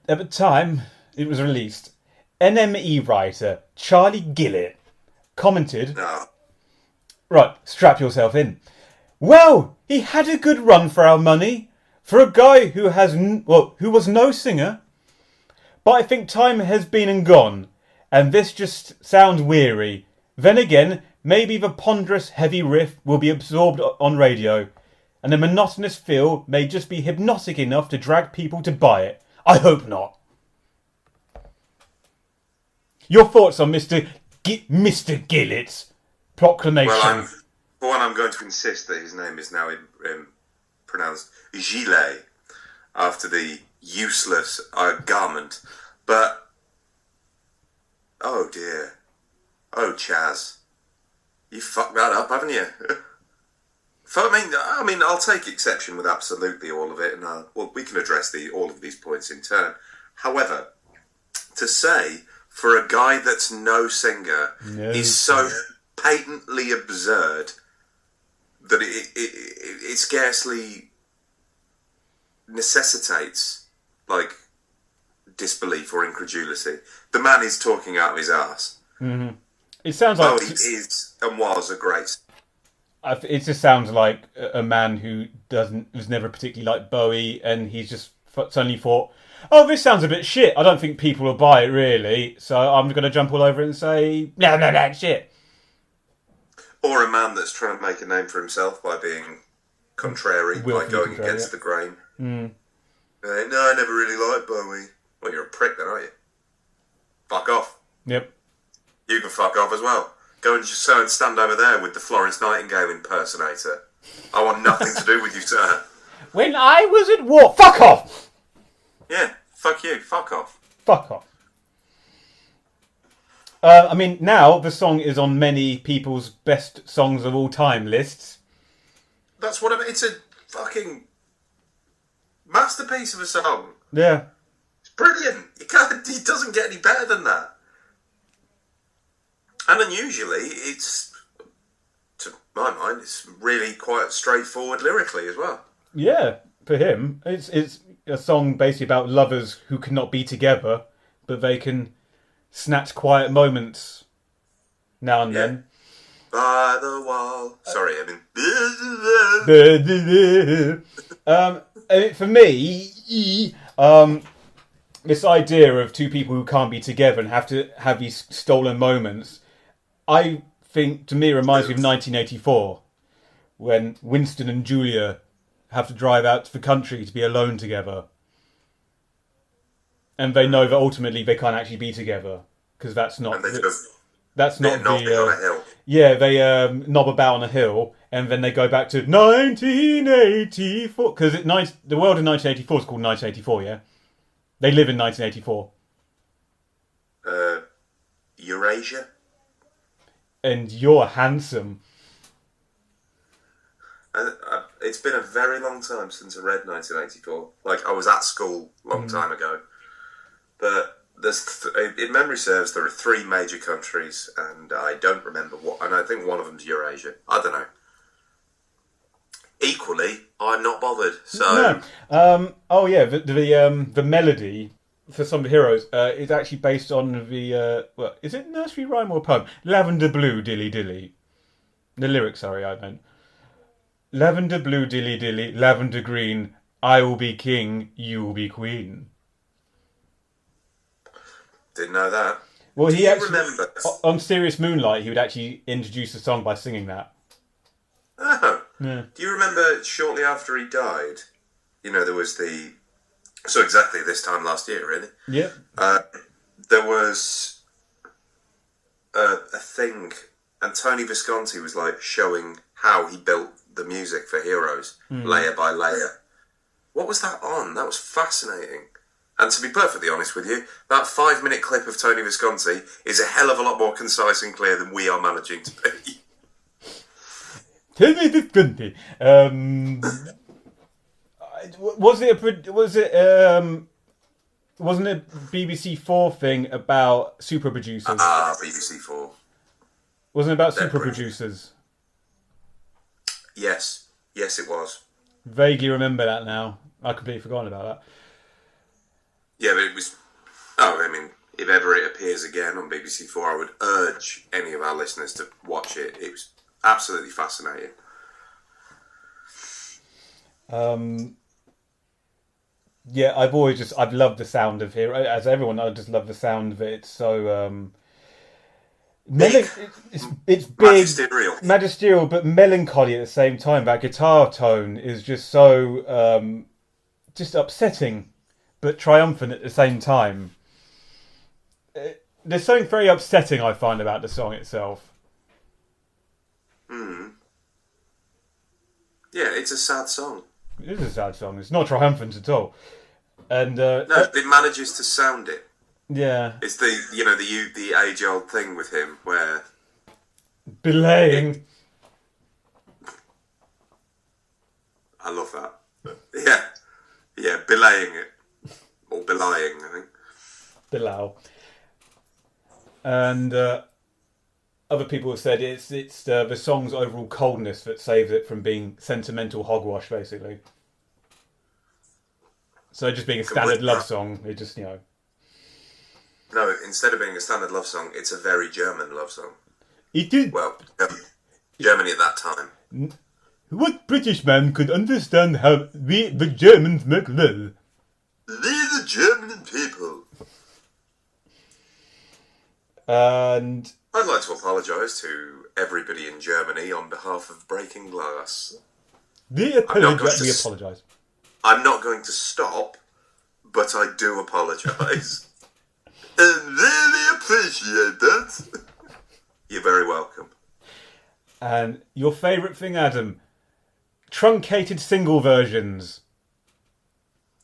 the time it was released, NME writer Charlie Gillett commented... No. Right, strap yourself in. Well, he had a good run for our money. For a guy who who was no singer. But I think time has been and gone. And this just sounds weary. Then again, maybe the ponderous heavy riff will be absorbed on radio. And the monotonous feel may just be hypnotic enough to drag people to buy it. I hope not. Your thoughts on Mr. Gillett's proclamation? Well, for one, I'm going to insist that his name is now pronounced gilet, after the useless garment. But, oh dear. Oh, Chaz. You fucked that up, haven't you? I mean, I'll take exception with absolutely all of it, and we can address all of these points in turn. However, to say for a guy that's no singer is so patently absurd that it scarcely necessitates disbelief or incredulity. The man is talking out of his arse. Mm-hmm. It sounds like he is and was a great. It just sounds like a man who was never particularly like Bowie, and he's just suddenly thought, "Oh, this sounds a bit shit. I don't think people will buy it really, so I'm going to jump all over it and say, no, shit." Or a man that's trying to make a name for himself by being contrary, by going against the grain. Mm. No, I never really liked Bowie. Well, you're a prick then, aren't you? Fuck off. Yep. You can fuck off as well. Go and just stand over there with the Florence Nightingale impersonator. I want nothing to do with you, sir. When I was at war... Fuck off! Yeah, fuck you. Fuck off. Fuck off. I mean, now the song is on many people's best songs of all time lists. That's what I mean. It's a fucking masterpiece of a song. Yeah. It's brilliant. It doesn't get any better than that. And unusually, it's, to my mind, it's really quite straightforward lyrically as well. Yeah, for him, it's a song basically about lovers who cannot be together, but they can snatch quiet moments now and then. By the wall. Sorry, I mean... for me, this idea of two people who can't be together and have to have these stolen moments, I think, to me, reminds me of 1984, when Winston and Julia have to drive out to the country to be alone together. And they know that ultimately they can't actually be together, because that's not... That's not the... on a hill. Yeah, they knob about on a hill, and then they go back to 1984, because the world in 1984 is called 1984, yeah? They live in 1984. Eurasia? And you're handsome. It's been a very long time since I read 1984. Like, I was at school a long time ago. But in memory serves, there are 3 major countries, and I don't remember what, and I think one of them's Eurasia. I don't know. Equally, I'm not bothered, so... No. The melody for Some of the Heroes is actually based on the... is it nursery rhyme or poem? Lavender Blue Dilly Dilly. The lyrics, sorry, I meant. Lavender blue dilly dilly, lavender green, I will be king, you will be queen. Didn't know that. Well, he actually remember on Serious Moonlight, he would actually introduce the song by singing that. Oh, yeah. Do you remember shortly after he died? You know, there was so exactly this time last year, really. Yeah. There was a thing, and Tony Visconti was like showing how he built the music for Heroes, layer by layer. What was that on? That was fascinating. And to be perfectly honest with you, that 5-minute clip of Tony Visconti is a hell of a lot more concise and clear than we are managing to be. Tony Visconti. Wasn't it BBC 4 thing about super producers? BBC 4. Wasn't it about super producers? Yes, it was. Vaguely remember that now. I completely forgotten about that. Yeah, but it was... Oh, I mean, if ever it appears again on BBC 4, I would urge any of our listeners to watch it. It was absolutely fascinating. Yeah, I've loved the sound of Hero. As everyone, I just love the sound of it. It's so... It's big, magisterial, but melancholy at the same time. That guitar tone is just so just upsetting, but triumphant at the same time. There's something very upsetting I find about the song itself. Yeah, it's a sad song. It is a sad song. It's not triumphant at all. And no, it manages to sound it. Yeah, it's the age-old thing with him where belaying. I love that. Yeah, belaying it or belying, I think. Below. And other people have said it's the song's overall coldness that saves it from being sentimental hogwash, basically. So just being a standard love song, it just No, instead of being a standard love song, it's a very German love song. It is. Well, Germany at that time. What British man could understand how we, the Germans, make love? We, the German people. And I'd like to apologise to everybody in Germany on behalf of Breaking Glass. We apologise. I'm not going to stop, but I do apologise. And really appreciate that. You're very welcome. And your favourite thing, Adam? Truncated single versions.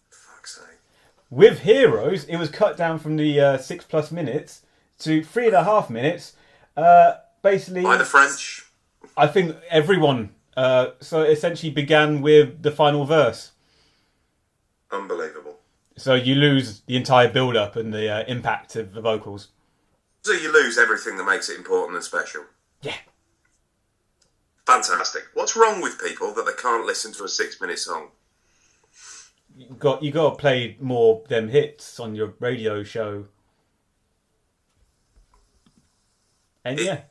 For fuck's sake. With Heroes, it was cut down from the 6+ minutes to 3.5 minutes. Basically, By the French. I think everyone. So it essentially began with the final verse. Unbelievable. So you lose the entire build-up and the impact of the vocals. So you lose everything that makes it important and special. Yeah. Fantastic. What's wrong with people that they can't listen to a 6-minute song? You got to play more them hits on your radio show. And yeah.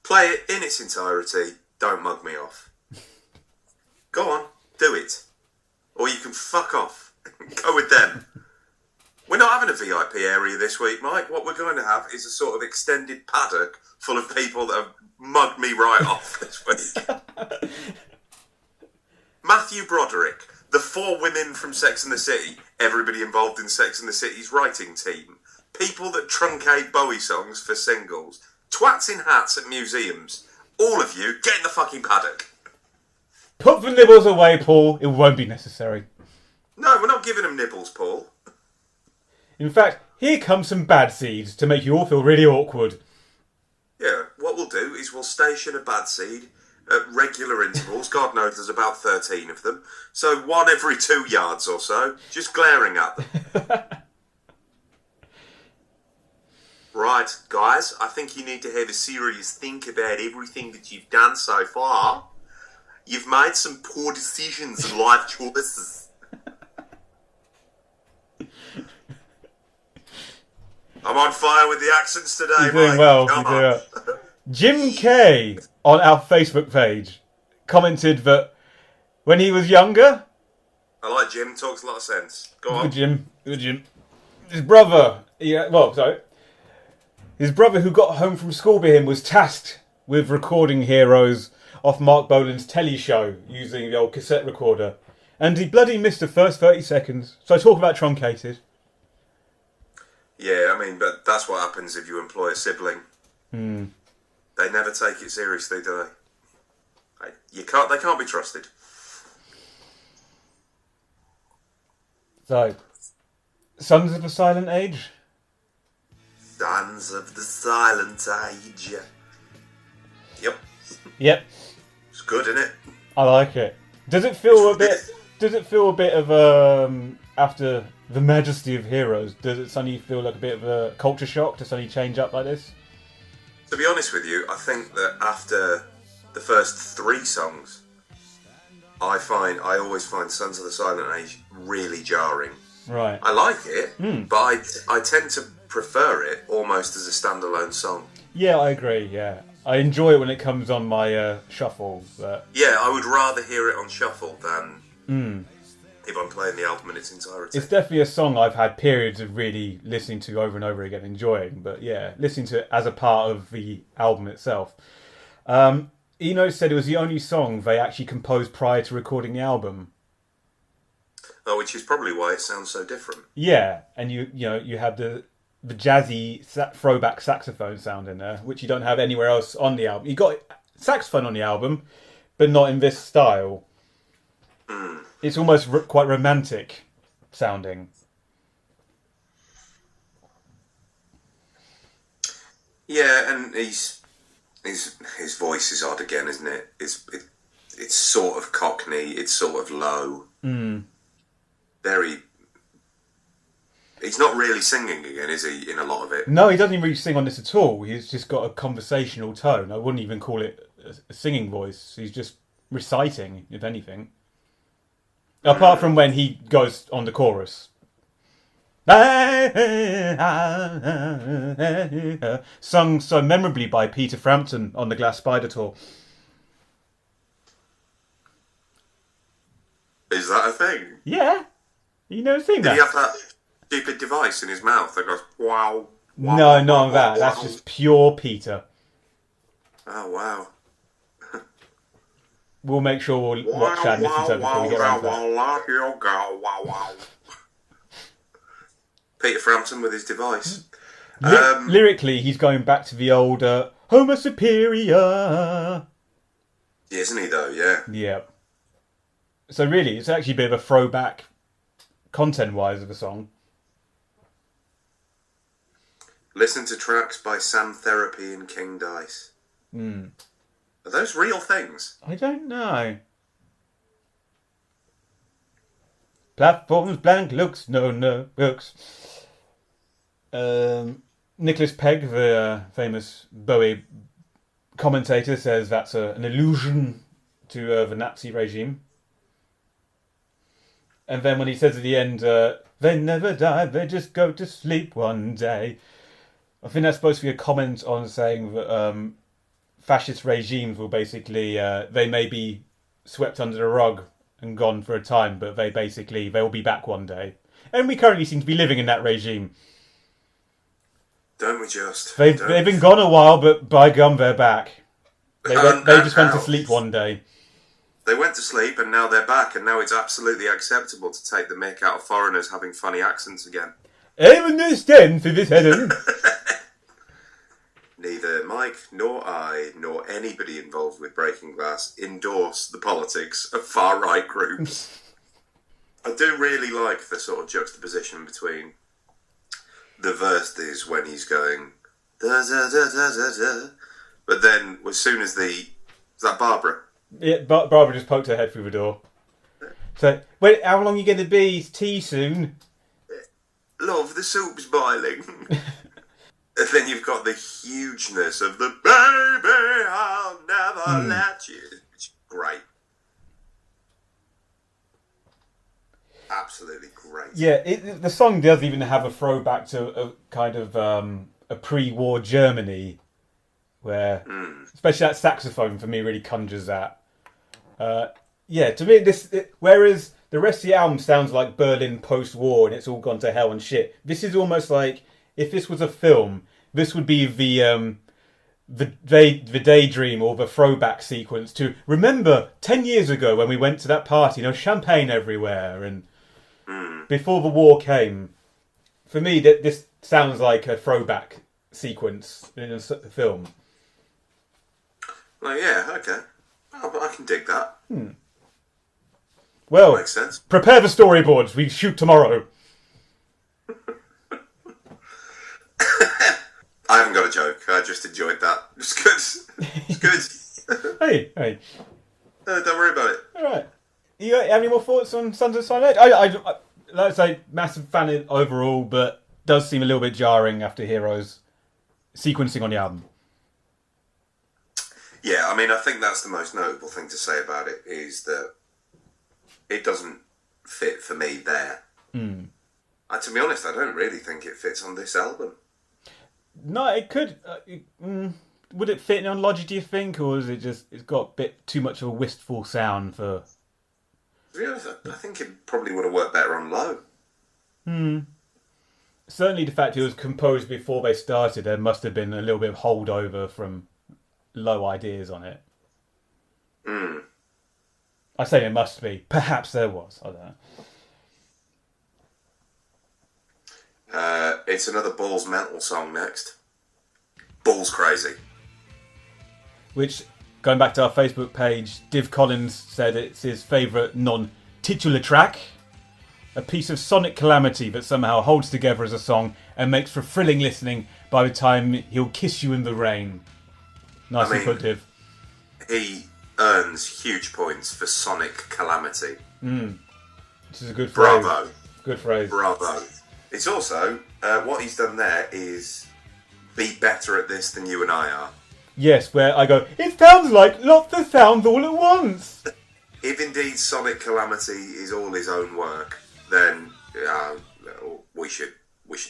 Play it in its entirety. Don't mug me off. Go on, do it. Or you can fuck off. Go with them. We're not having a VIP area this week, Mike. What we're going to have is a sort of extended paddock full of people that have mugged me right off this week. Matthew Broderick, the 4 women from Sex and the City, everybody involved in Sex and the City's writing team, people that truncate Bowie songs for singles, twats in hats at museums, all of you, get in the fucking paddock. Put the nibbles away, Paul. It won't be necessary. No, we're not giving them nibbles, Paul. In fact, here comes some bad seeds to make you all feel really awkward. Yeah, what we'll do is we'll station a bad seed at regular intervals. God knows there's about 13 of them. So 1 every 2 yards or so, just glaring at them. Right, guys, I think you need to have a serious think about everything that you've done so far. You've made some poor decisions and life choices. I'm on fire with the accents today, You're doing Mike. well. Come on. Well. Jim Kay on our Facebook page commented that when he was younger... I like Jim, talks a lot of sense. Go on. Good Jim. His brother... His brother who got home from school with him was tasked with recording heroes off Mark Bolan's telly show using the old cassette recorder. And he bloody missed the first 30 seconds. So I talk about truncated. Yeah, I mean, but that's what happens if you employ a sibling. They never take it seriously, do they? They can't be trusted. So, Sons of the Silent Age? Sons of the Silent Age. Yep. It's good, isn't it? I like it. Does it feel a bit of after the majesty of heroes, does it suddenly feel like a bit of a culture shock to suddenly change up like this? To be honest with you, I think that after the first 3 songs, I always find Sons of the Silent Age really jarring. Right. I like it, but I tend to prefer it almost as a standalone song. Yeah, I agree, yeah. I enjoy it when it comes on my shuffle. But... Yeah, I would rather hear it on shuffle than if I'm playing the album in its entirety. It's definitely a song I've had periods of really listening to over and over again, enjoying. But yeah, listening to it as a part of the album itself. Eno said it was the only song they actually composed prior to recording the album. Oh, which is probably why it sounds so different. Yeah, and you have the jazzy throwback saxophone sound in there, which you don't have anywhere else on the album. You got saxophone on the album, but not in this style. It's almost quite romantic sounding. Yeah, and his voice is odd again, isn't it? It's sort of cockney. It's sort of low. Very. He's not really singing again, is he? In a lot of it. No, he doesn't even really sing on this at all. He's just got a conversational tone. I wouldn't even call it a singing voice. He's just reciting, if anything. Apart from when he goes on the chorus. Sung so memorably by Peter Frampton on the Glass Spider tour. Is that a thing? Yeah. You never seen that? Did he have that stupid device in his mouth that goes, wow? No, not on that. That's just pure Peter. Oh, wow. We'll make sure we'll watch that and listen to it before we get around to that. Peter Frampton with his device. Lyrically, he's going back to the old Homo Superior. Isn't he, though? Yeah. Yeah. So really, it's actually a bit of a throwback, content-wise, of the song. Listen to tracks by Sam Therapy and King Dice. Are those real things? I don't know. Platforms, blank looks, no books. Nicholas Pegg, the famous Bowie commentator, says that's an allusion to the Nazi regime. And then when he says at the end, they never die, they just go to sleep one day. I think that's supposed to be a comment on saying that fascist regimes will basically, they may be swept under the rug and gone for a time, but they'll be back one day. And we currently seem to be living in that regime. Don't we just? They've been gone a while, but by gum, they're back. They just went to sleep one day. They went to sleep and now they're back, and now it's absolutely acceptable to take the mick out of foreigners having funny accents again. I understand for this, Adam. Neither Mike nor I nor anybody involved with Breaking Glass endorse the politics of far-right groups. I do really like the sort of juxtaposition between the verses when he's going da da da da da da, but then as soon as is that Barbara? Yeah, Barbara just poked her head through the door. So, wait, how long are you going to be? It's tea soon. Love, the soup's boiling. And then you've got the hugeness of the baby, I'll never let you. It's great. Absolutely great. Yeah, the song does even have a throwback to a kind of a pre-war Germany, where especially that saxophone for me really conjures that. Yeah, to me, whereas the rest of the album sounds like Berlin post-war and it's all gone to hell and shit. This is almost like, if this was a film, this would be the daydream or the throwback sequence to remember 10 years ago when we went to that party, champagne everywhere and before the war came. For me, this sounds like a throwback sequence in a film. Well, yeah, okay. I can dig that. Well, makes sense. Prepare the storyboards. We shoot tomorrow. I haven't got a joke. I just enjoyed that. It's good. It's good. Hey. Don't worry about it. All right. You have any more thoughts on Sons of Silent? I like I say, massive fan overall, but does seem a little bit jarring after Heroes sequencing on the album. Yeah, I mean, I think that's the most notable thing to say about it, is that it doesn't fit for me there. To be honest, I don't really think it fits on this album. No, it could. Would it fit on Logic, do you think, or is it just it's got a bit too much of a wistful sound for? To be honest, I think it probably would have worked better on Low. Certainly, the fact it was composed before they started, there must have been a little bit of holdover from Low ideas on it. I say there must be. Perhaps there was. I don't know. It's another Balls Mental song next. Balls Crazy. Which, going back to our Facebook page, Div Collins said it's his favourite non-titular track. A piece of sonic calamity that somehow holds together as a song and makes for thrilling listening by the time he'll kiss you in the rain. Nicely put, Div. He earns huge points for sonic calamity. Which is a good phrase. Bravo. Good phrase. Bravo. It's also, what he's done there is be better at this than you and I are. Yes, where I go, it sounds like lots of sounds all at once. If indeed Sonic Calamity is all his own work, then we should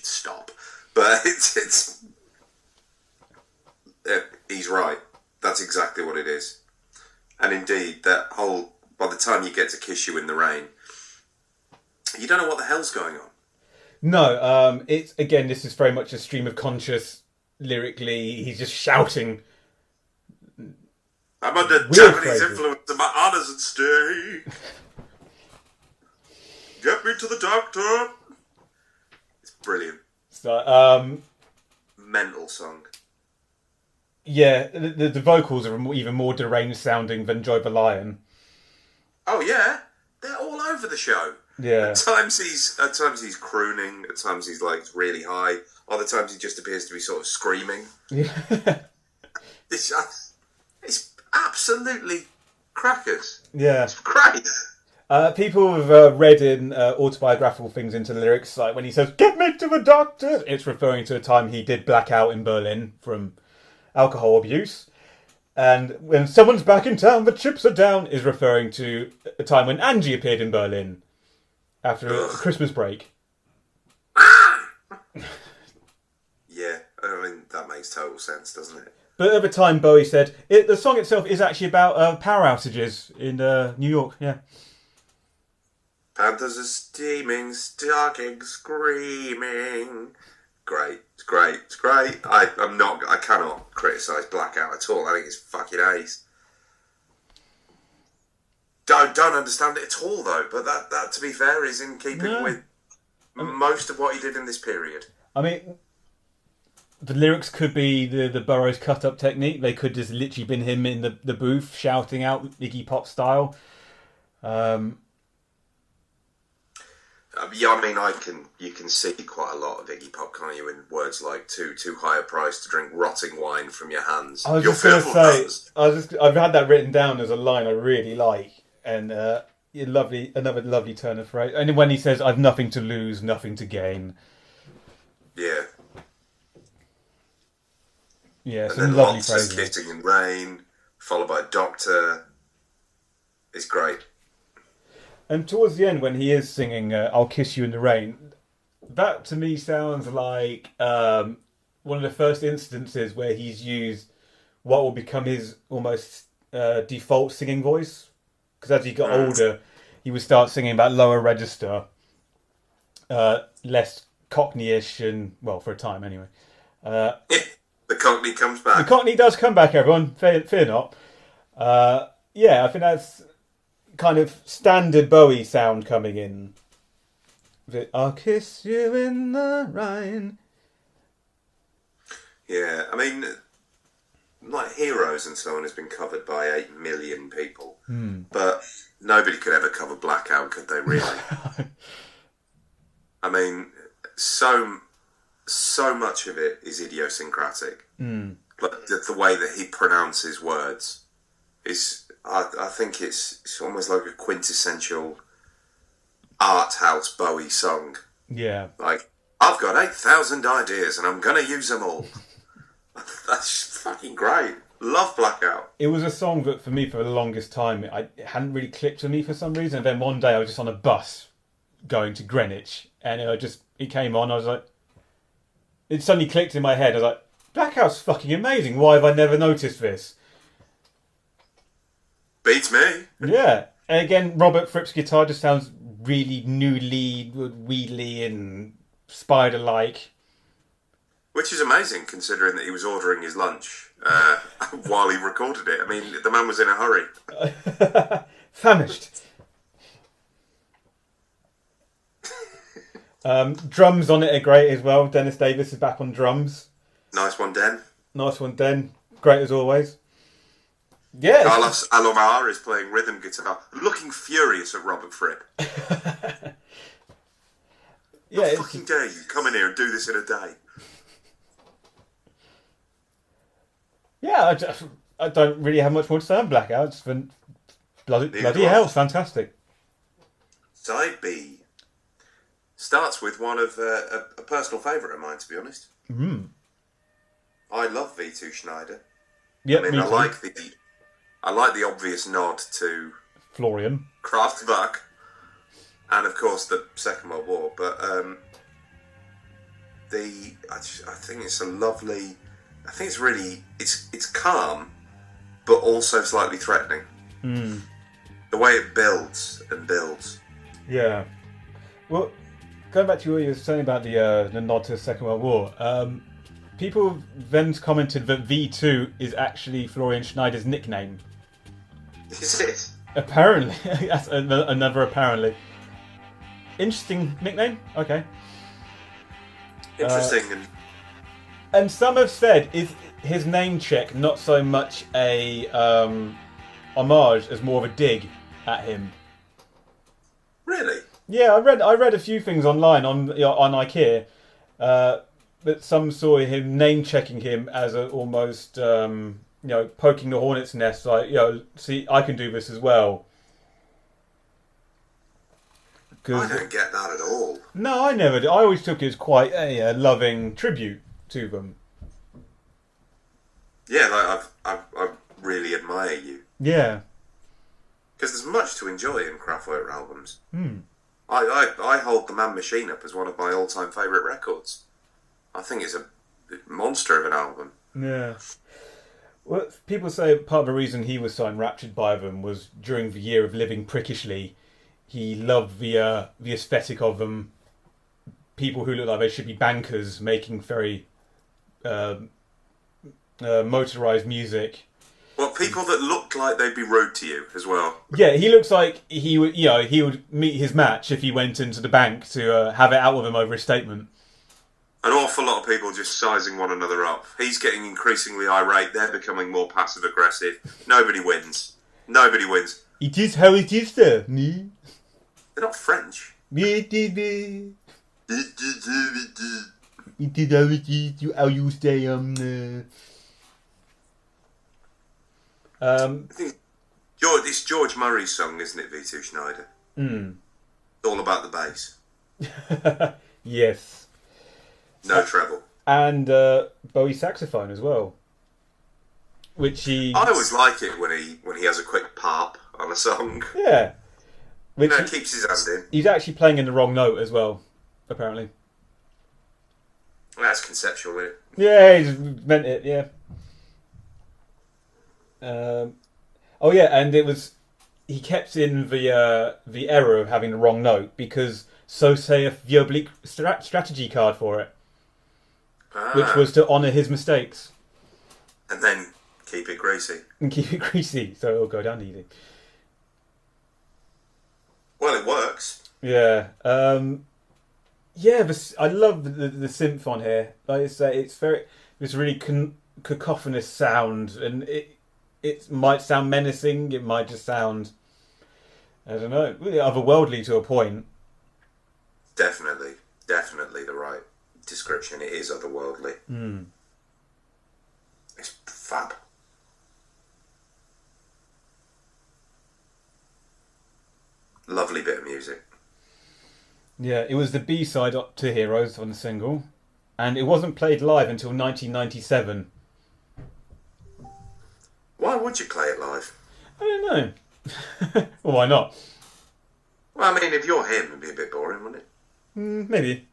stop. But it's he's right. That's exactly what it is. And indeed, that whole, by the time you get to Kiss You in the Rain, you don't know what the hell's going on. No, it's again, this is very much a stream of conscious. Lyrically, he's just shouting. I'm under Japanese influence and my honours at stake. Get me to the doctor. It's brilliant. So, mental song. Yeah, the vocals are even more deranged sounding than Joe the Lion. Oh yeah, they're all over the show. Yeah. At times he's crooning. At times he's like really high. Other times he just appears to be sort of screaming. Yeah. It's absolutely crackers. Yeah. It's great. People have read in autobiographical things into the lyrics, like when he says, "Get me to the doctor," it's referring to a time he did black out in Berlin from alcohol abuse. And when someone's back in town, the chips are down, is referring to a time when Angie appeared in Berlin after a Christmas break. Yeah, I mean, that makes total sense, doesn't it? But at the time, Bowie said, the song itself is actually about power outages in New York, yeah. Panthers are steaming, stalking, screaming. Great, it's great, it's great. I cannot criticise Blackout at all. I think it's fucking ace. Don't understand it at all though. But that to be fair, is in keeping with most of what he did in this period. I mean, the lyrics could be the Burroughs cut-up technique. They could just literally been him in the booth shouting out Iggy Pop style. Yeah, I mean, you can see quite a lot of Iggy Pop, can't you, in words like too high a price to drink rotting wine from your hands. I was just going to say, I've had that written down as a line I really like, and another lovely turn of phrase. And when he says, "I've nothing to lose, nothing to gain." Yeah. Yeah, and some then lovely lots phrases. of kissing in rain, followed by Doctor. It's great. And towards the end, when he is singing "I'll Kiss You in the Rain," that to me sounds like one of the first instances where he's used what will become his almost default singing voice. Because as he got older, he would start singing about lower register, less Cockney-ish, and, well, for a time anyway. The Cockney comes back. The Cockney does come back, everyone. Fear not. Yeah, I think that's kind of standard Bowie sound coming in. "I'll kiss you in the rain." Yeah, I mean, like Heroes and so on has been covered by 8 million people. But nobody could ever cover Blackout, could they, really? I mean, so much of it is idiosyncratic. Like the way that he pronounces words is... I think it's almost like a quintessential art house Bowie song. Yeah. Like, I've got 8,000 ideas and I'm going to use them all. That's fucking great. Love Blackout. It was a song that, for me, for the longest time, it hadn't really clicked for me for some reason. And then one day I was just on a bus going to Greenwich, and it came on. I was like, it suddenly clicked in my head. I was like, Blackout's fucking amazing. Why have I never noticed this? Beats me. Yeah. And again, Robert Fripp's guitar just sounds really noodly, wheedly, and spider-like. Which is amazing, considering that he was ordering his lunch while he recorded it. I mean, the man was in a hurry. Famished. Drums on it are great as well. Dennis Davis is back on drums. Nice one, Den. Nice one, Den. Great as always. Yeah. Carlos Alomar is playing rhythm guitar, looking furious at Robert Fripp. Yeah, How fucking dare you come in here and do this in a day? Yeah, I don't really have much more to say on Blackout. It's been bloody hell, it's fantastic. Side B starts with one of a personal favourite of mine, to be honest. I love V2 Schneider. Yep, I mean, me I too. like the obvious nod to Florian, Kraftwerk, and of course the Second World War. But I think it's a lovely. I think it's really it's calm, but also slightly threatening. The way it builds and builds. Yeah. Well, going back to what you were saying about the nod to the Second World War, people then commented that V2 is actually Florian Schneider's nickname. Is it? Apparently. That's another apparently. Interesting nickname. Okay. Interesting. And some have said, is his name check not so much a homage as more of a dig at him? Really? Yeah, I read a few things online on IKEA. that some saw him name-checking him as almost, poking the hornet's nest, like, see, I can do this as well. I don't get that at all. No, I never did. I always took it as quite a loving tribute to them. Yeah, like I really admire you. Yeah. Because there's much to enjoy in Kraftwerk albums. Hmm. I hold The Man Machine up as one of my all-time favourite records. I think it's a monster of an album. Yeah. Well, people say part of the reason he was so enraptured by them was during the year of living prickishly, he loved the aesthetic of them. People who look like they should be bankers making very motorised music. Well, people that looked like they'd be rude to you as well. Yeah, he looks like he would meet his match if he went into the bank to have it out with him over his statement. An awful lot of people just sizing one another up. He's getting increasingly irate. They're becoming more passive-aggressive. Nobody wins. Nobody wins. It is how it is, sir. They're not French. It is how it is. How you stay I think it's George Murray's song, isn't it, V2 Schneider? Mm. It's all about the bass. Yes. No treble. And Bowie saxophone as well. Which he... I always like it when he has a quick pop on a song. Yeah. Which keeps his hand in. He's actually playing in the wrong note as well, apparently. That's conceptual, isn't it? Yeah, he's meant it, yeah. And it was... He kept in the error of having the wrong note because so saith the oblique strategy card for it. Which was to honour his mistakes. And then keep it greasy. And keep it greasy, so it'll go down easy. Well, it works. Yeah. I love the synth on here. Like I say, it's really cacophonous sound, and it might sound menacing. It might just sound, I don't know, really otherworldly to a point. Definitely the right description. It is otherworldly. Mm. It's fab. Lovely bit of music. Yeah, it was the B-side to Heroes on the single, and it wasn't played live until 1997. Why would you play it live? I don't know. Well, why not? Well, I mean, if you're him, it'd be a bit boring, wouldn't it? Maybe.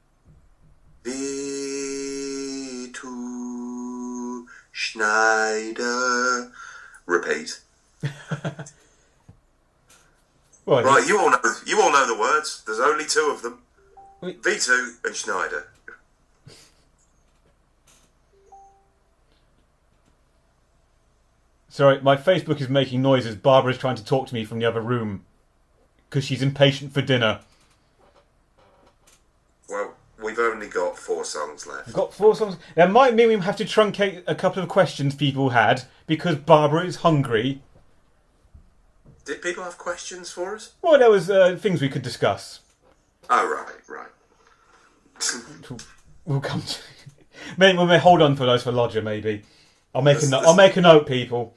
V2 Schneider. Repeat. Well, right, you all know the words. There's only two of them. Wait. V2 and Schneider. Sorry, my Facebook is making noises. Barbara's trying to talk to me from the other room because she's impatient for dinner. Well, we've only got 4 songs left. We've got 4 songs. That might mean we have to truncate a couple of questions people had because Barbara is hungry. Did people have questions for us? Well, there was things we could discuss. Oh, right. We'll come to... Maybe we may hold on for those for Lodger, maybe. I'll make a note, people.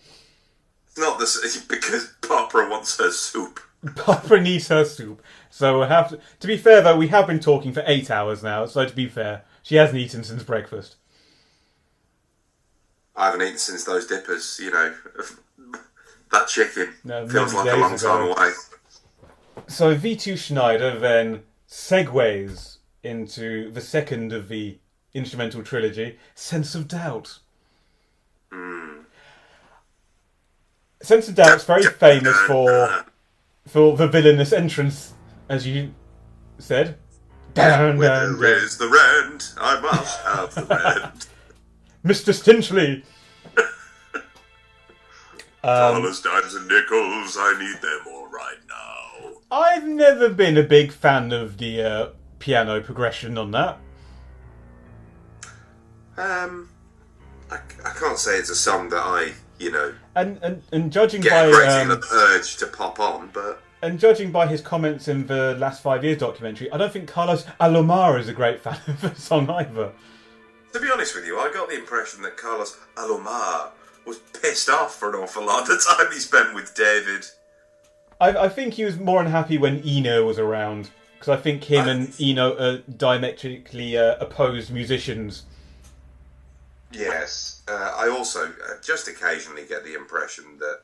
It's not this because Barbara wants her soup. Barbara needs her soup. So we'll have to be fair, though, we have been talking for 8 hours now, so to be fair, she hasn't eaten since breakfast. I haven't eaten since those dippers, That chicken feels like a long time away. So V2 Schneider then segues into the second of the instrumental trilogy, Sense of Doubt. Sense of Doubt's very famous for the villainous entrance, as you said. Where is the rent? I must have the rent. Mr. Stingley. Dollars, dimes, and nickels. I need them all right now. I've never been a big fan of the piano progression on that. I can't say it's a song that I, and judging get by a great deal of urge to pop on, but... And judging by his comments in the Last 5 Years documentary, I don't think Carlos Alomar is a great fan of the song either. To be honest with you, I got the impression that Carlos Alomar was pissed off for an awful lot of the time he spent with David. I think he was more unhappy when Eno was around, because I think him and Eno are diametrically opposed musicians. Yes. I also just occasionally get the impression that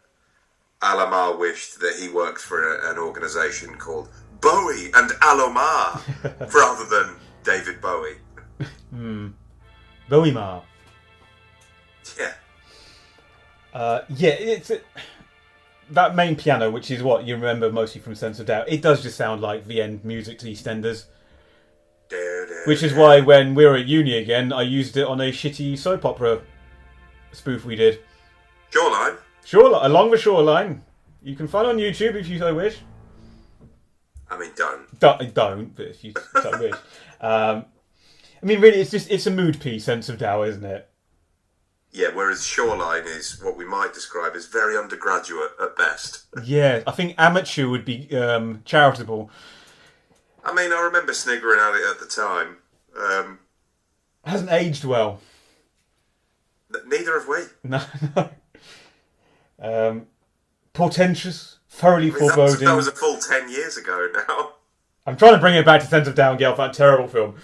Alomar wished that he worked for an organisation called Bowie and Alomar rather than David Bowie. Bowie Ma. Yeah. It's that main piano, which is what you remember mostly from Sense of Doubt. It does just sound like the end music to EastEnders. Which is why when we were at uni again, I used it on a shitty soap opera spoof we did. Shoreline. Along the Shoreline. You can find it on YouTube if you so wish. I mean, don't. Don't, but if you so wish. I mean, really, it's a mood piece, Sense of Doubt, isn't it? Yeah, whereas Shoreline is what we might describe as very undergraduate at best. Yeah, I think amateur would be charitable. I mean, I remember sniggering at it at the time. Hasn't aged well. Neither have we. No. Portentous, thoroughly foreboding. That was a full 10 years ago now. I'm trying to bring it back to Sense of Doubt and get off that terrible film.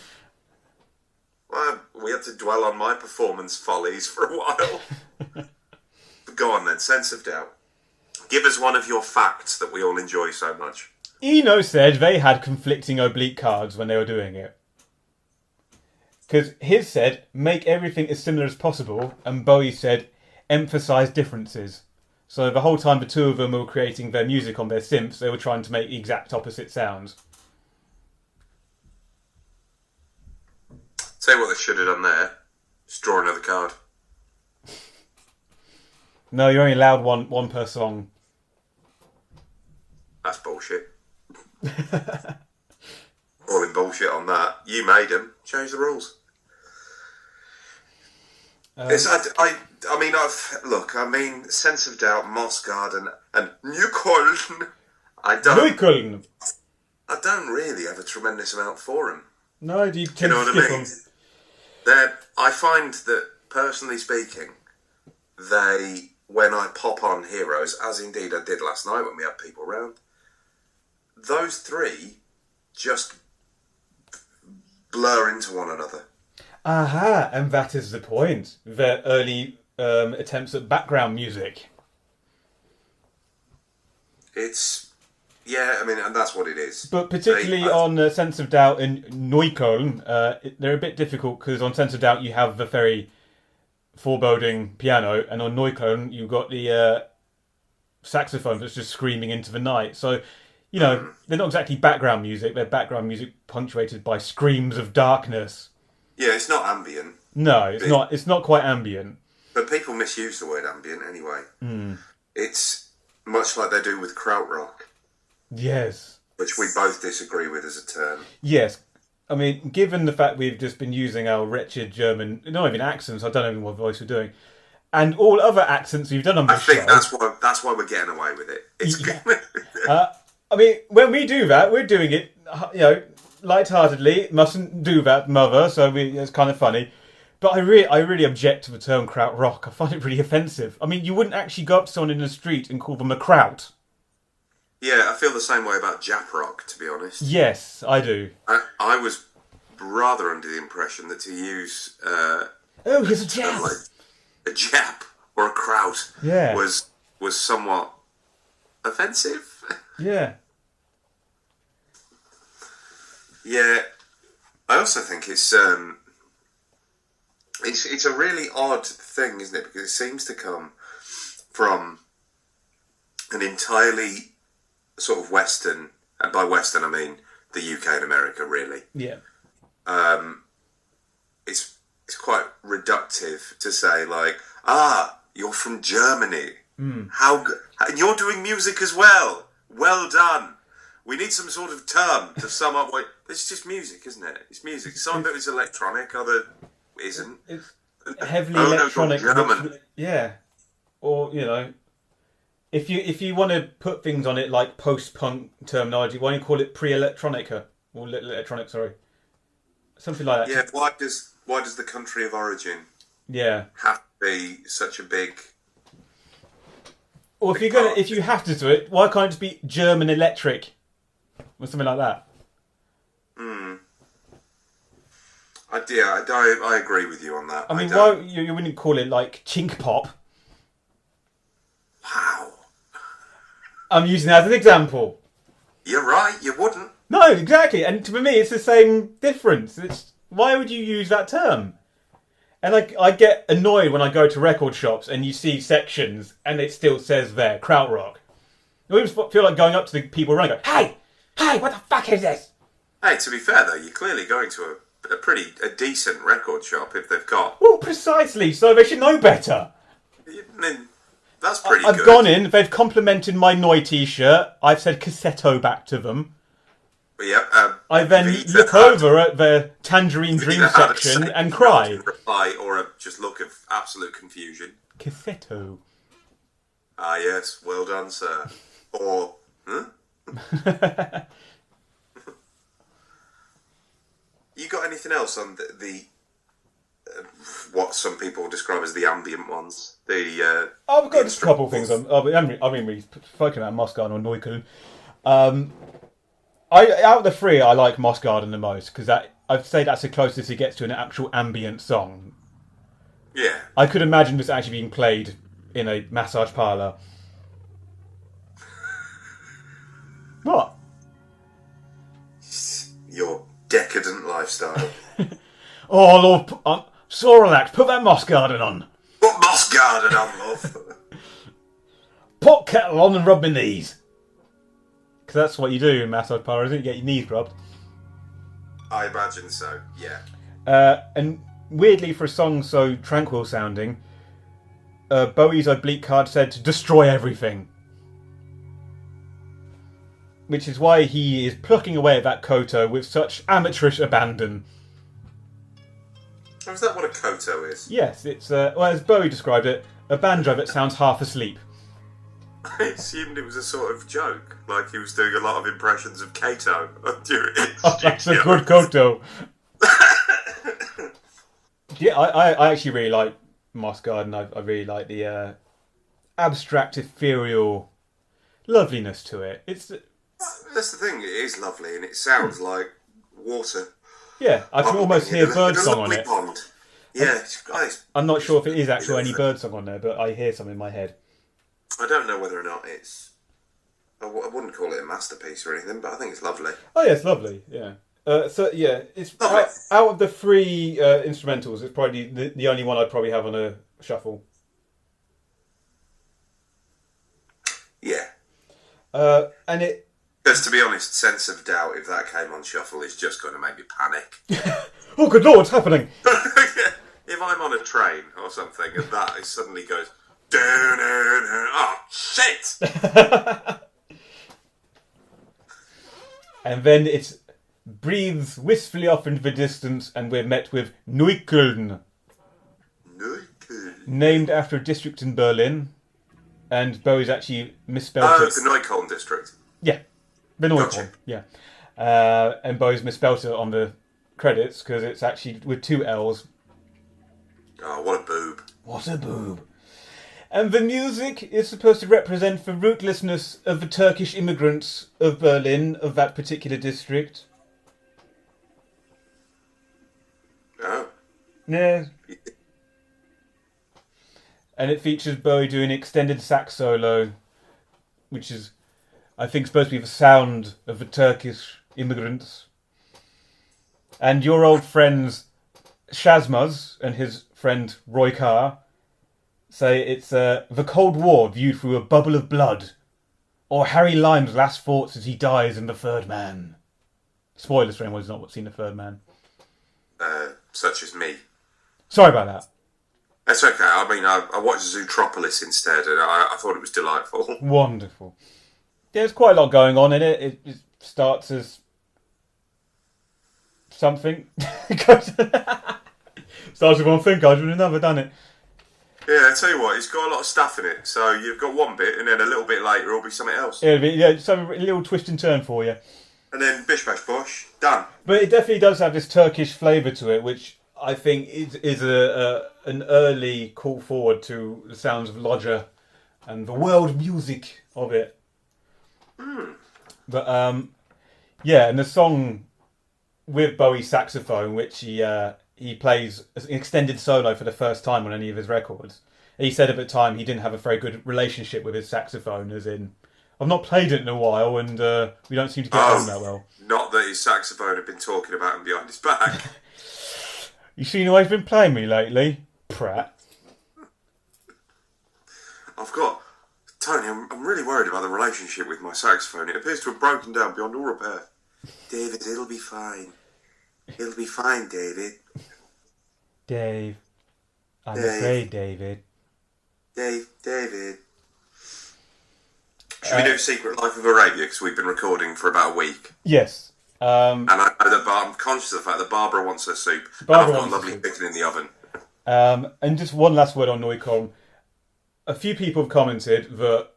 Well, we had to dwell on my performance follies for a while. But go on then, Sense of Doubt. Give us one of your facts that we all enjoy so much. Eno said they had conflicting oblique cards when they were doing it. Because his said, make everything as similar as possible, and Bowie said, emphasise differences. So the whole time the two of them were creating their music on their synths, they were trying to make exact opposite sounds. Tell you what they should have done there. Just draw another card. No, you're only allowed one per song. That's bullshit. All in bullshit on that. You made them. Change the rules. I mean, Sense of Doubt, Moss Garden, and Neukoln. I don't really have a tremendous amount for them. No, do you You know to what I skip mean? them? I find that, personally speaking, when I pop on Heroes, as indeed I did last night when we had people around, those three just blur into one another. Aha, and that is the point. Their early attempts at background music. And that's what it is. But particularly on Sense of Doubt and Neukoln, they're a bit difficult because on Sense of Doubt you have the very foreboding piano, and on Neukoln you've got the saxophone that's just screaming into the night. So, you know, they're not exactly background music. They're background music punctuated by screams of darkness. Yeah, it's not ambient. No, it's not. It's not quite ambient. But people misuse the word ambient anyway. It's much like they do with krautrock. Yes. Which we both disagree with as a term. Yes. I mean, given the fact we've just been using our wretched German, not even accents, I don't know what voice we're doing, and all other accents we've done on this show. I think that's why we're getting away with it. I mean, when we do that, we're doing it, lightheartedly. Mustn't do that, mother. So it's kind of funny. But I really object to the term krautrock. I find it really offensive. I mean, you wouldn't actually go up to someone in the street and call them a kraut. Yeah, I feel the same way about Jap rock, to be honest. Yes, I do. I was rather under the impression that to use here's a Jap. Like a Jap or a kraut was somewhat offensive. Yeah. Yeah. I also think it's a really odd thing, isn't it? Because it seems to come from an entirely sort of Western, and by Western I mean the UK and America, really. Yeah. It's quite reductive to say like, you're from Germany. How good? And you're doing music as well. Well done. We need some sort of term to sum up what... It's just music, isn't it? It's music. Some of it is electronic, other isn't. It's heavily electronic. German. Yeah. Or, if you want to put things on it like post-punk terminology, why don't you call it pre-electronica? Or electronic, sorry. Something like that. Yeah, Why does the country of origin have to be such a big? Or if you have to do it, why can't it just be German electric or something like that? I agree with you on that. I mean, why you wouldn't call it like chink pop? Wow. I'm using that as an example. You're right. You wouldn't. No, exactly. And for me, it's the same difference. Why would you use that term? And I get annoyed when I go to record shops and you see sections and it still says there krautrock. I always feel like going up to the people around and go, hey, what the fuck is this? Hey, to be fair though, you're clearly going to a decent record shop if they've got. Well, precisely. So they should know better. I mean, that's pretty good. I've gone in. They've complimented my Noi t-shirt. I've said Cassetto back to them. I then look over at the Tangerine Dream section and cry. Reply or a just look of absolute confusion. Cassetto. Ah, yes. Well done, sir. Or, You got anything else on the what some people describe as the ambient ones? I've got just a couple of things. I've been really spoken about Mossgarden or Neukoln. Out of the three, I like Mossgarden the most because I'd say that's the closest it gets to an actual ambient song. Yeah. I could imagine this actually being played in a massage parlour. What? Your decadent lifestyle. Oh, Lord, Soralax, put that Mossgarden on. Put Mossgarden on, love. Pot kettle on and rub my knees. Because that's what you do in massage parlours, isn't it? You get your knees rubbed. I imagine so, yeah. And weirdly, for a song so tranquil sounding, Bowie's oblique card said to destroy everything. Which is why he is plucking away at that koto with such amateurish abandon. Oh, is that what a koto is? Yes, it's, as Bowie described it, a banjo that sounds half asleep. I assumed it was a sort of joke, like he was doing a lot of impressions of Kato during his That's a good koto. Yeah, I actually really like Mossgarden. I really like the abstract, ethereal loveliness to it. That's the thing, it is lovely and it sounds like water. Yeah, I can almost hear birdsong on it. Pond. Yeah, I'm not sure if it is actually any birdsong on there, but I hear something in my head. I don't know whether or not it's... I wouldn't call it a masterpiece or anything, but I think it's lovely. Oh yeah, it's lovely, yeah. It's out of the three instrumentals, it's probably the only one I'd probably have on a shuffle. Yeah. And it... Because to be honest, Sense of Doubt, if that came on shuffle, is just going to make me panic. Oh good lord, what's happening? If I'm on a train or something and that suddenly goes... Oh, shit! And then it breathes wistfully off into the distance and we're met with Neukölln. Named after a district in Berlin. And Bowie's actually misspelled it. The Neukoln district. Yeah, the Neukoln, Gotcha. yeah. And Bowie's misspelled it on the credits because it's actually with two L's. Oh, what a boob. What a boob. And the music is supposed to represent the rootlessness of the Turkish immigrants of Berlin, of that particular district. Oh. Yeah. And it features Bowie doing an extended sax solo, which is, I think, supposed to be the sound of the Turkish immigrants. And your old friends Shazmaz and his friend Roy Carr say it's the Cold War viewed through a bubble of blood, or Harry Lime's last thoughts as he dies in The Third Man. Spoilers for anyone who's not seen The Third Man. Such as me. Sorry about that. That's okay. I mean, I watched Zootropolis instead, and I thought it was delightful. Wonderful. There's quite a lot going on in it. It starts as something. Starts with one thing, guys, with another, doesn't it? Yeah, I tell you what, it's got a lot of stuff in it. So you've got one bit, and then a little bit later it'll be something else. Yeah, some little twist and turn for you. And then bish bash bosh, done. But it definitely does have this Turkish flavour to it, which I think is an early call forward to the sounds of Lodger and the world music of it. But yeah, and the song with Bowie's saxophone, which he plays an extended solo for the first time on any of his records. He said at the time he didn't have a very good relationship with his saxophone, as in, I've not played it in a while and we don't seem to get on that well. Not that his saxophone had been talking about him behind his back. You seen how he's been playing me lately? Prat. Tony, I'm really worried about the relationship with my saxophone. It appears to have broken down beyond all repair. David, it'll be fine. It'll be fine, David. Dave. I'm afraid, David. David. Should we do Secret Life of Arabia? Because we've been recording for about a week. Yes. And I know that I'm conscious of the fact that Barbara wants her soup. Barbara and I've got wants a lovely chicken in the oven. And just one last word on Neukoln. A few people have commented that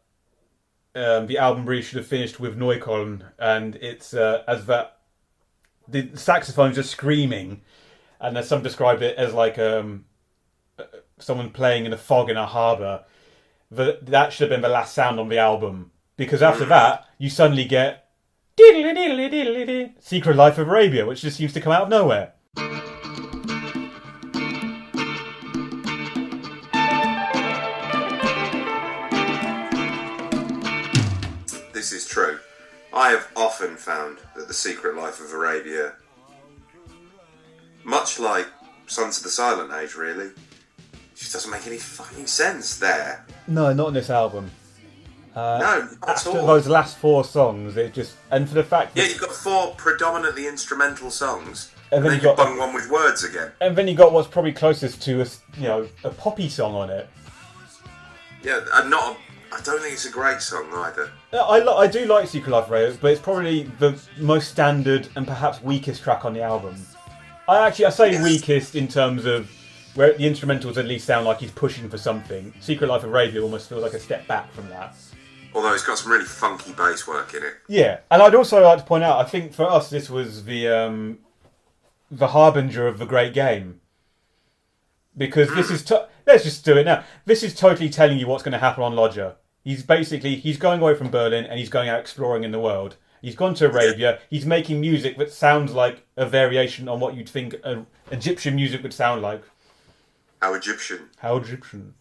the album really should have finished with Neukoln, and it's as that the saxophone's just screaming, and some described it as like someone playing in a fog in a harbour. That should have been the last sound on the album, because after that you suddenly get diddly diddly diddly diddly, Secret Life of Arabia, which just seems to come out of nowhere. This is true. I have often found that the Secret Life of Arabia, much like Sons of the Silent Age, really, just doesn't make any fucking sense there. No, not in this album. No, not at After all. those last 4 songs, it just... And for the fact that... Yeah, you've got 4 predominantly instrumental songs, And and then then you you got- bung one with words again. And then you got what's probably closest to a poppy song on it. Yeah, and I don't think it's a great song either. I do like Secret Life of Arabia, but it's probably the most standard and perhaps weakest track on the album. I say weakest in terms of where the instrumentals at least sound like he's pushing for something. Secret Life of Arabia almost feels like a step back from that. Although it's got some really funky bass work in it. Yeah, and I'd also like to point out, I think for us this was the harbinger of the great game. Because this is... let's just do it now. This is totally telling you what's going to happen on Lodger. He's going away from Berlin and he's going out exploring in the world. He's gone to Arabia. He's making music that sounds like a variation on what you'd think Egyptian music would sound like. How Egyptian. How Egyptian.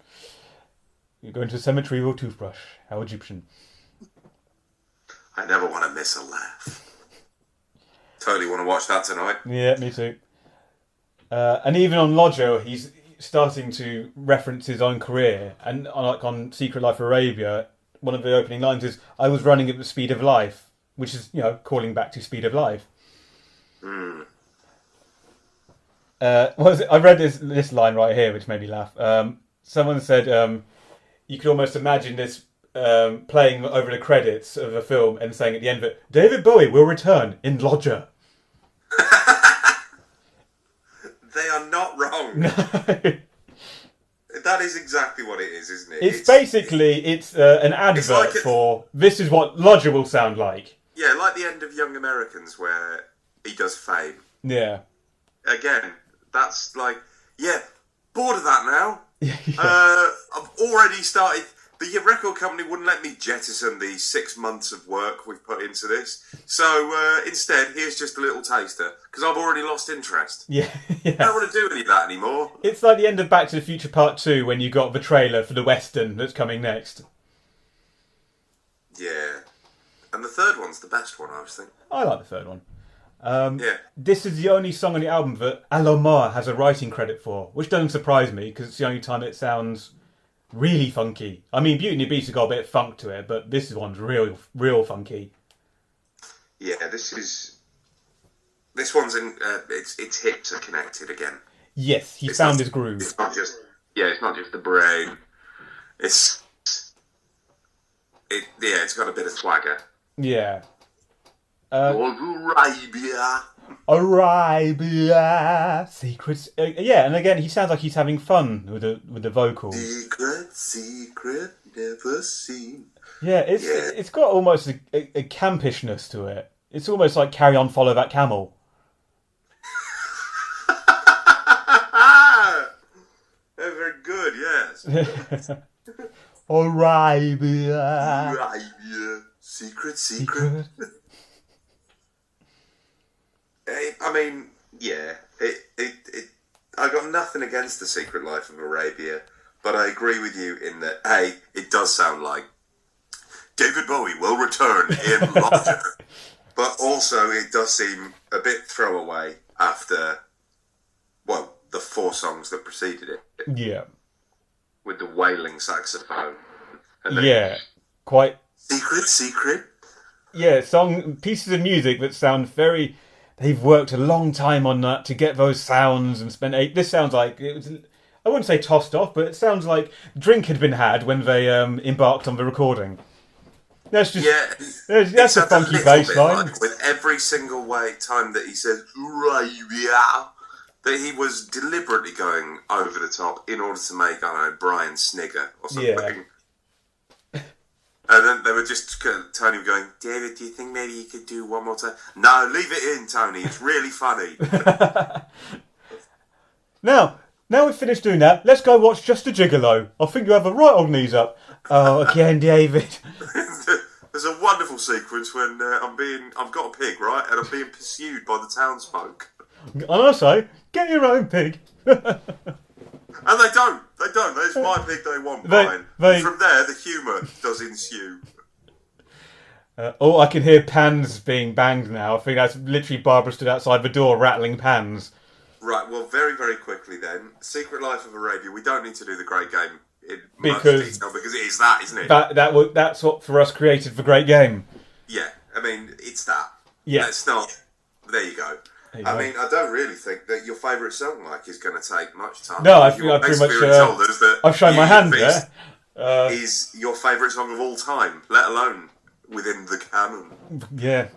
You're going to a cemetery with a toothbrush. How Egyptian. I never want to miss a laugh. Totally want to watch that tonight. Yeah, me too. And even on Lodger, he's starting to reference his own career. And on Secret Life of Arabia, one of the opening lines is, I was running at the speed of life, which is, calling back to Speed of Life. I read this line right here, which made me laugh. Someone said you could almost imagine this playing over the credits of a film and saying at the end of it, David Bowie will return in Lodger. They are not wrong. No. That is exactly what it is, isn't it? It's basically an advert like for this is what Lodger will sound like. Yeah, like the end of Young Americans where he does Fame. Yeah. Again, that's like, bored of that now. Yeah. I've already started. The record company wouldn't let me jettison the 6 months of work we've put into this. So instead, here's just a little taster, because I've already lost interest. Yeah. I don't want to do any of that anymore. It's like the end of Back to the Future Part 2 when you got the trailer for the Western that's coming next. Yeah. And the third one's the best one, I was thinking. I like the third one. Yeah. This is the only song on the album that Alomar has a writing credit for, which doesn't surprise me because it's the only time it sounds really funky. I mean, Beauty and the Beast has got a bit of funk to it, but this one's real funky. Yeah, this one's in. Its hips are connected again. Yes, he found his groove. It's not just the brain. It's got a bit of swagger. Yeah. Arabia. Secrets. Yeah, and again, he sounds like he's having fun with the vocals. Secret, never seen. Yeah, it's got almost a campishness to it. It's almost like Carry On, Follow That Camel. Arabia. Arabia. Secret. I mean, yeah. I got nothing against The Secret Life of Arabia, but I agree with you in that, A, it does sound like David Bowie will return in Lodger. But also, it does seem a bit throwaway after, well, the 4 songs that preceded it. Yeah. With the wailing saxophone. And yeah. Quite... Secret. Yeah, pieces of music that sound very... They've worked a long time on that to get those sounds and spent... This sounds like... It was, I wouldn't say tossed off, but it sounds like drink had been had when they embarked on the recording. That's just... Yeah. That's a funky bass line. Like, with every single time that he says, Arabia, that he was deliberately going over the top in order to make, I don't know, Brian snigger or something. Yeah. And then they were just Tony going, David, do you think maybe you could do one more time? No, leave it in, Tony. It's really funny. Now we've finished doing that, let's go watch Just a Gigolo. I think you have a right old knees up. Oh, again, David. There's a wonderful sequence when I've got a pig, right? And I'm being pursued by the townsfolk. And I say, get your own pig. And they don't. It's my pig they want, Brian. From there, the humour does ensue. I can hear pans being banged now. I think that's literally Barbara stood outside the door rattling pans. Right, well, very, very quickly then. Secret Life of Arabia, we don't need to do the Great Game in much detail because it is that, isn't it? That's what, for us, created the Great Game. Yeah, I mean, it's that. Yeah. Let's not... There you go. I mean, I don't really think that your favourite song, Mike, is going to take much time. No, I think I pretty much... told us that I've shown my hand there. Is your favourite song of all time, let alone within the canon. Yeah.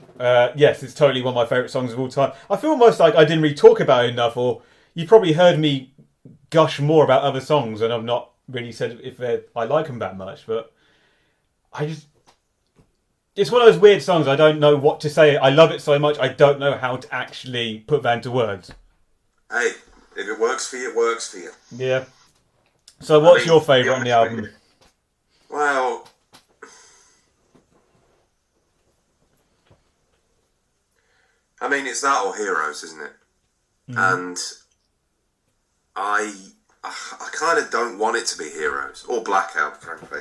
Yes, it's totally one of my favourite songs of all time. I feel almost like I didn't really talk about it enough, or you probably heard me gush more about other songs, and I've not really said if I like them that much, but it's one of those weird songs. I don't know what to say. I love it so much, I don't know how to actually put that into words. Hey, if it works for you, it works for you. Yeah. So what's your favourite on the album? Well, I mean, it's that or Heroes, isn't it? And I kind of don't want it to be Heroes or Blackout, frankly.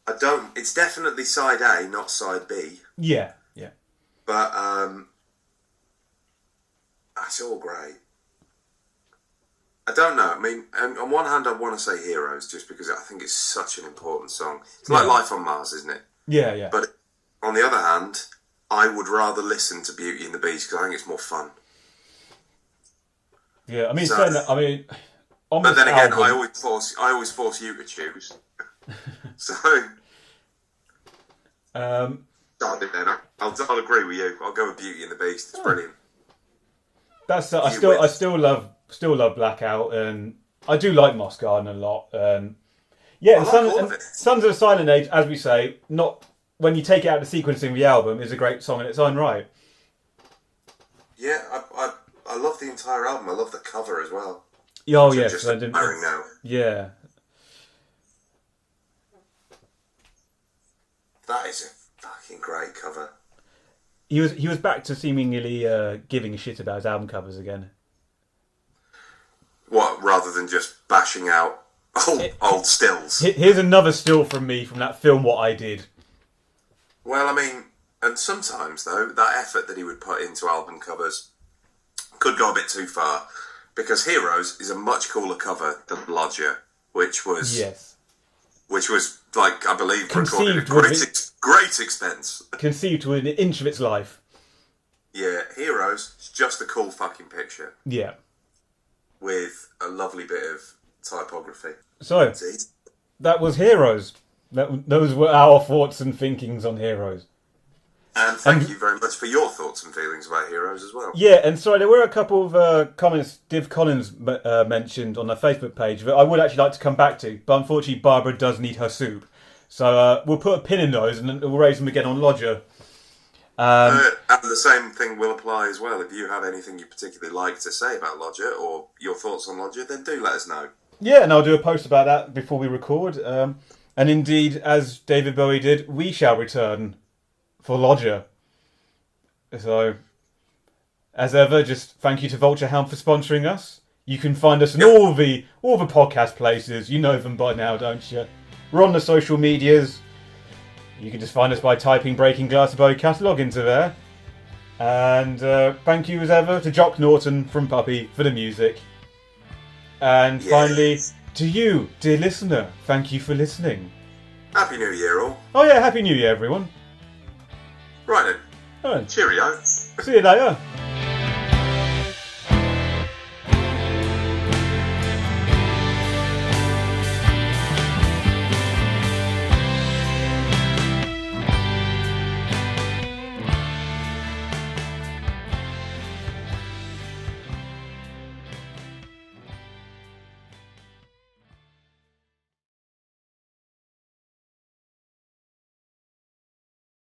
I don't. It's definitely side A, not side B. Yeah. But it's all great. I don't know. I mean, on one hand, I want to say Heroes just because I think it's such an important song. It's like Life on Mars, isn't it? Yeah. But on the other hand, I would rather listen to Beauty and the Beast because I think it's more fun. Yeah, I mean, So- saying that, I mean, on But this then again, album, I always force you to choose. So I'll agree with you. I'll go with Beauty and the Beast. It's brilliant. that's I You still love Blackout, and I do like Moss Garden a lot. Yeah, I like all of it. Sons of the Silent Age, as we say, not when you take it out of the sequencing of the album, is a great song in its own right. Yeah, I love the entire album. I love the cover as well. Oh Which I'm yes, just I didn't. admiring now. Yeah, That is a fucking great cover. he was back to seemingly giving a shit about his album covers again. What, rather than just bashing out old stills? Here's another still from me from that film What I Did. Well, I mean, and sometimes, though, that effort that he would put into album covers could go a bit too far, because Heroes is a much cooler cover than Lodger, which was like, I believe, recorded at great expense. Conceived to an inch of its life. Yeah, Heroes is just a cool fucking picture Yeah. with a lovely bit of typography. So, See? that was Heroes. Those were our thoughts and thinkings on Heroes. And thank you very much for your thoughts and feelings about Heroes as well. Yeah, and sorry, there were a couple of comments Div Collins mentioned on their Facebook page that I would actually like to come back to, but unfortunately Barbara does need her soup. So we'll put a pin in those and then we'll raise them again on Lodger. And the same thing will apply as well. If you have anything you particularly like to say about Lodger or your thoughts on Lodger, then do let us know. Yeah, and I'll do a post about that before we record. And indeed, as David Bowie did, we shall return for Lodger. So, as ever, just thank you to Vulture Hound for sponsoring us. You can find us in all the podcast places. You know them by now, don't you? We're on the social medias. You can just find us by typing Breaking Glass Bowie catalogue into there. And thank you as ever to Jock Norton from Puppy for the music. And finally, to you, dear listener, thank you for listening. Happy New Year, all. Oh yeah, Happy New Year, everyone. Right then. All right. Cheerio. See you later.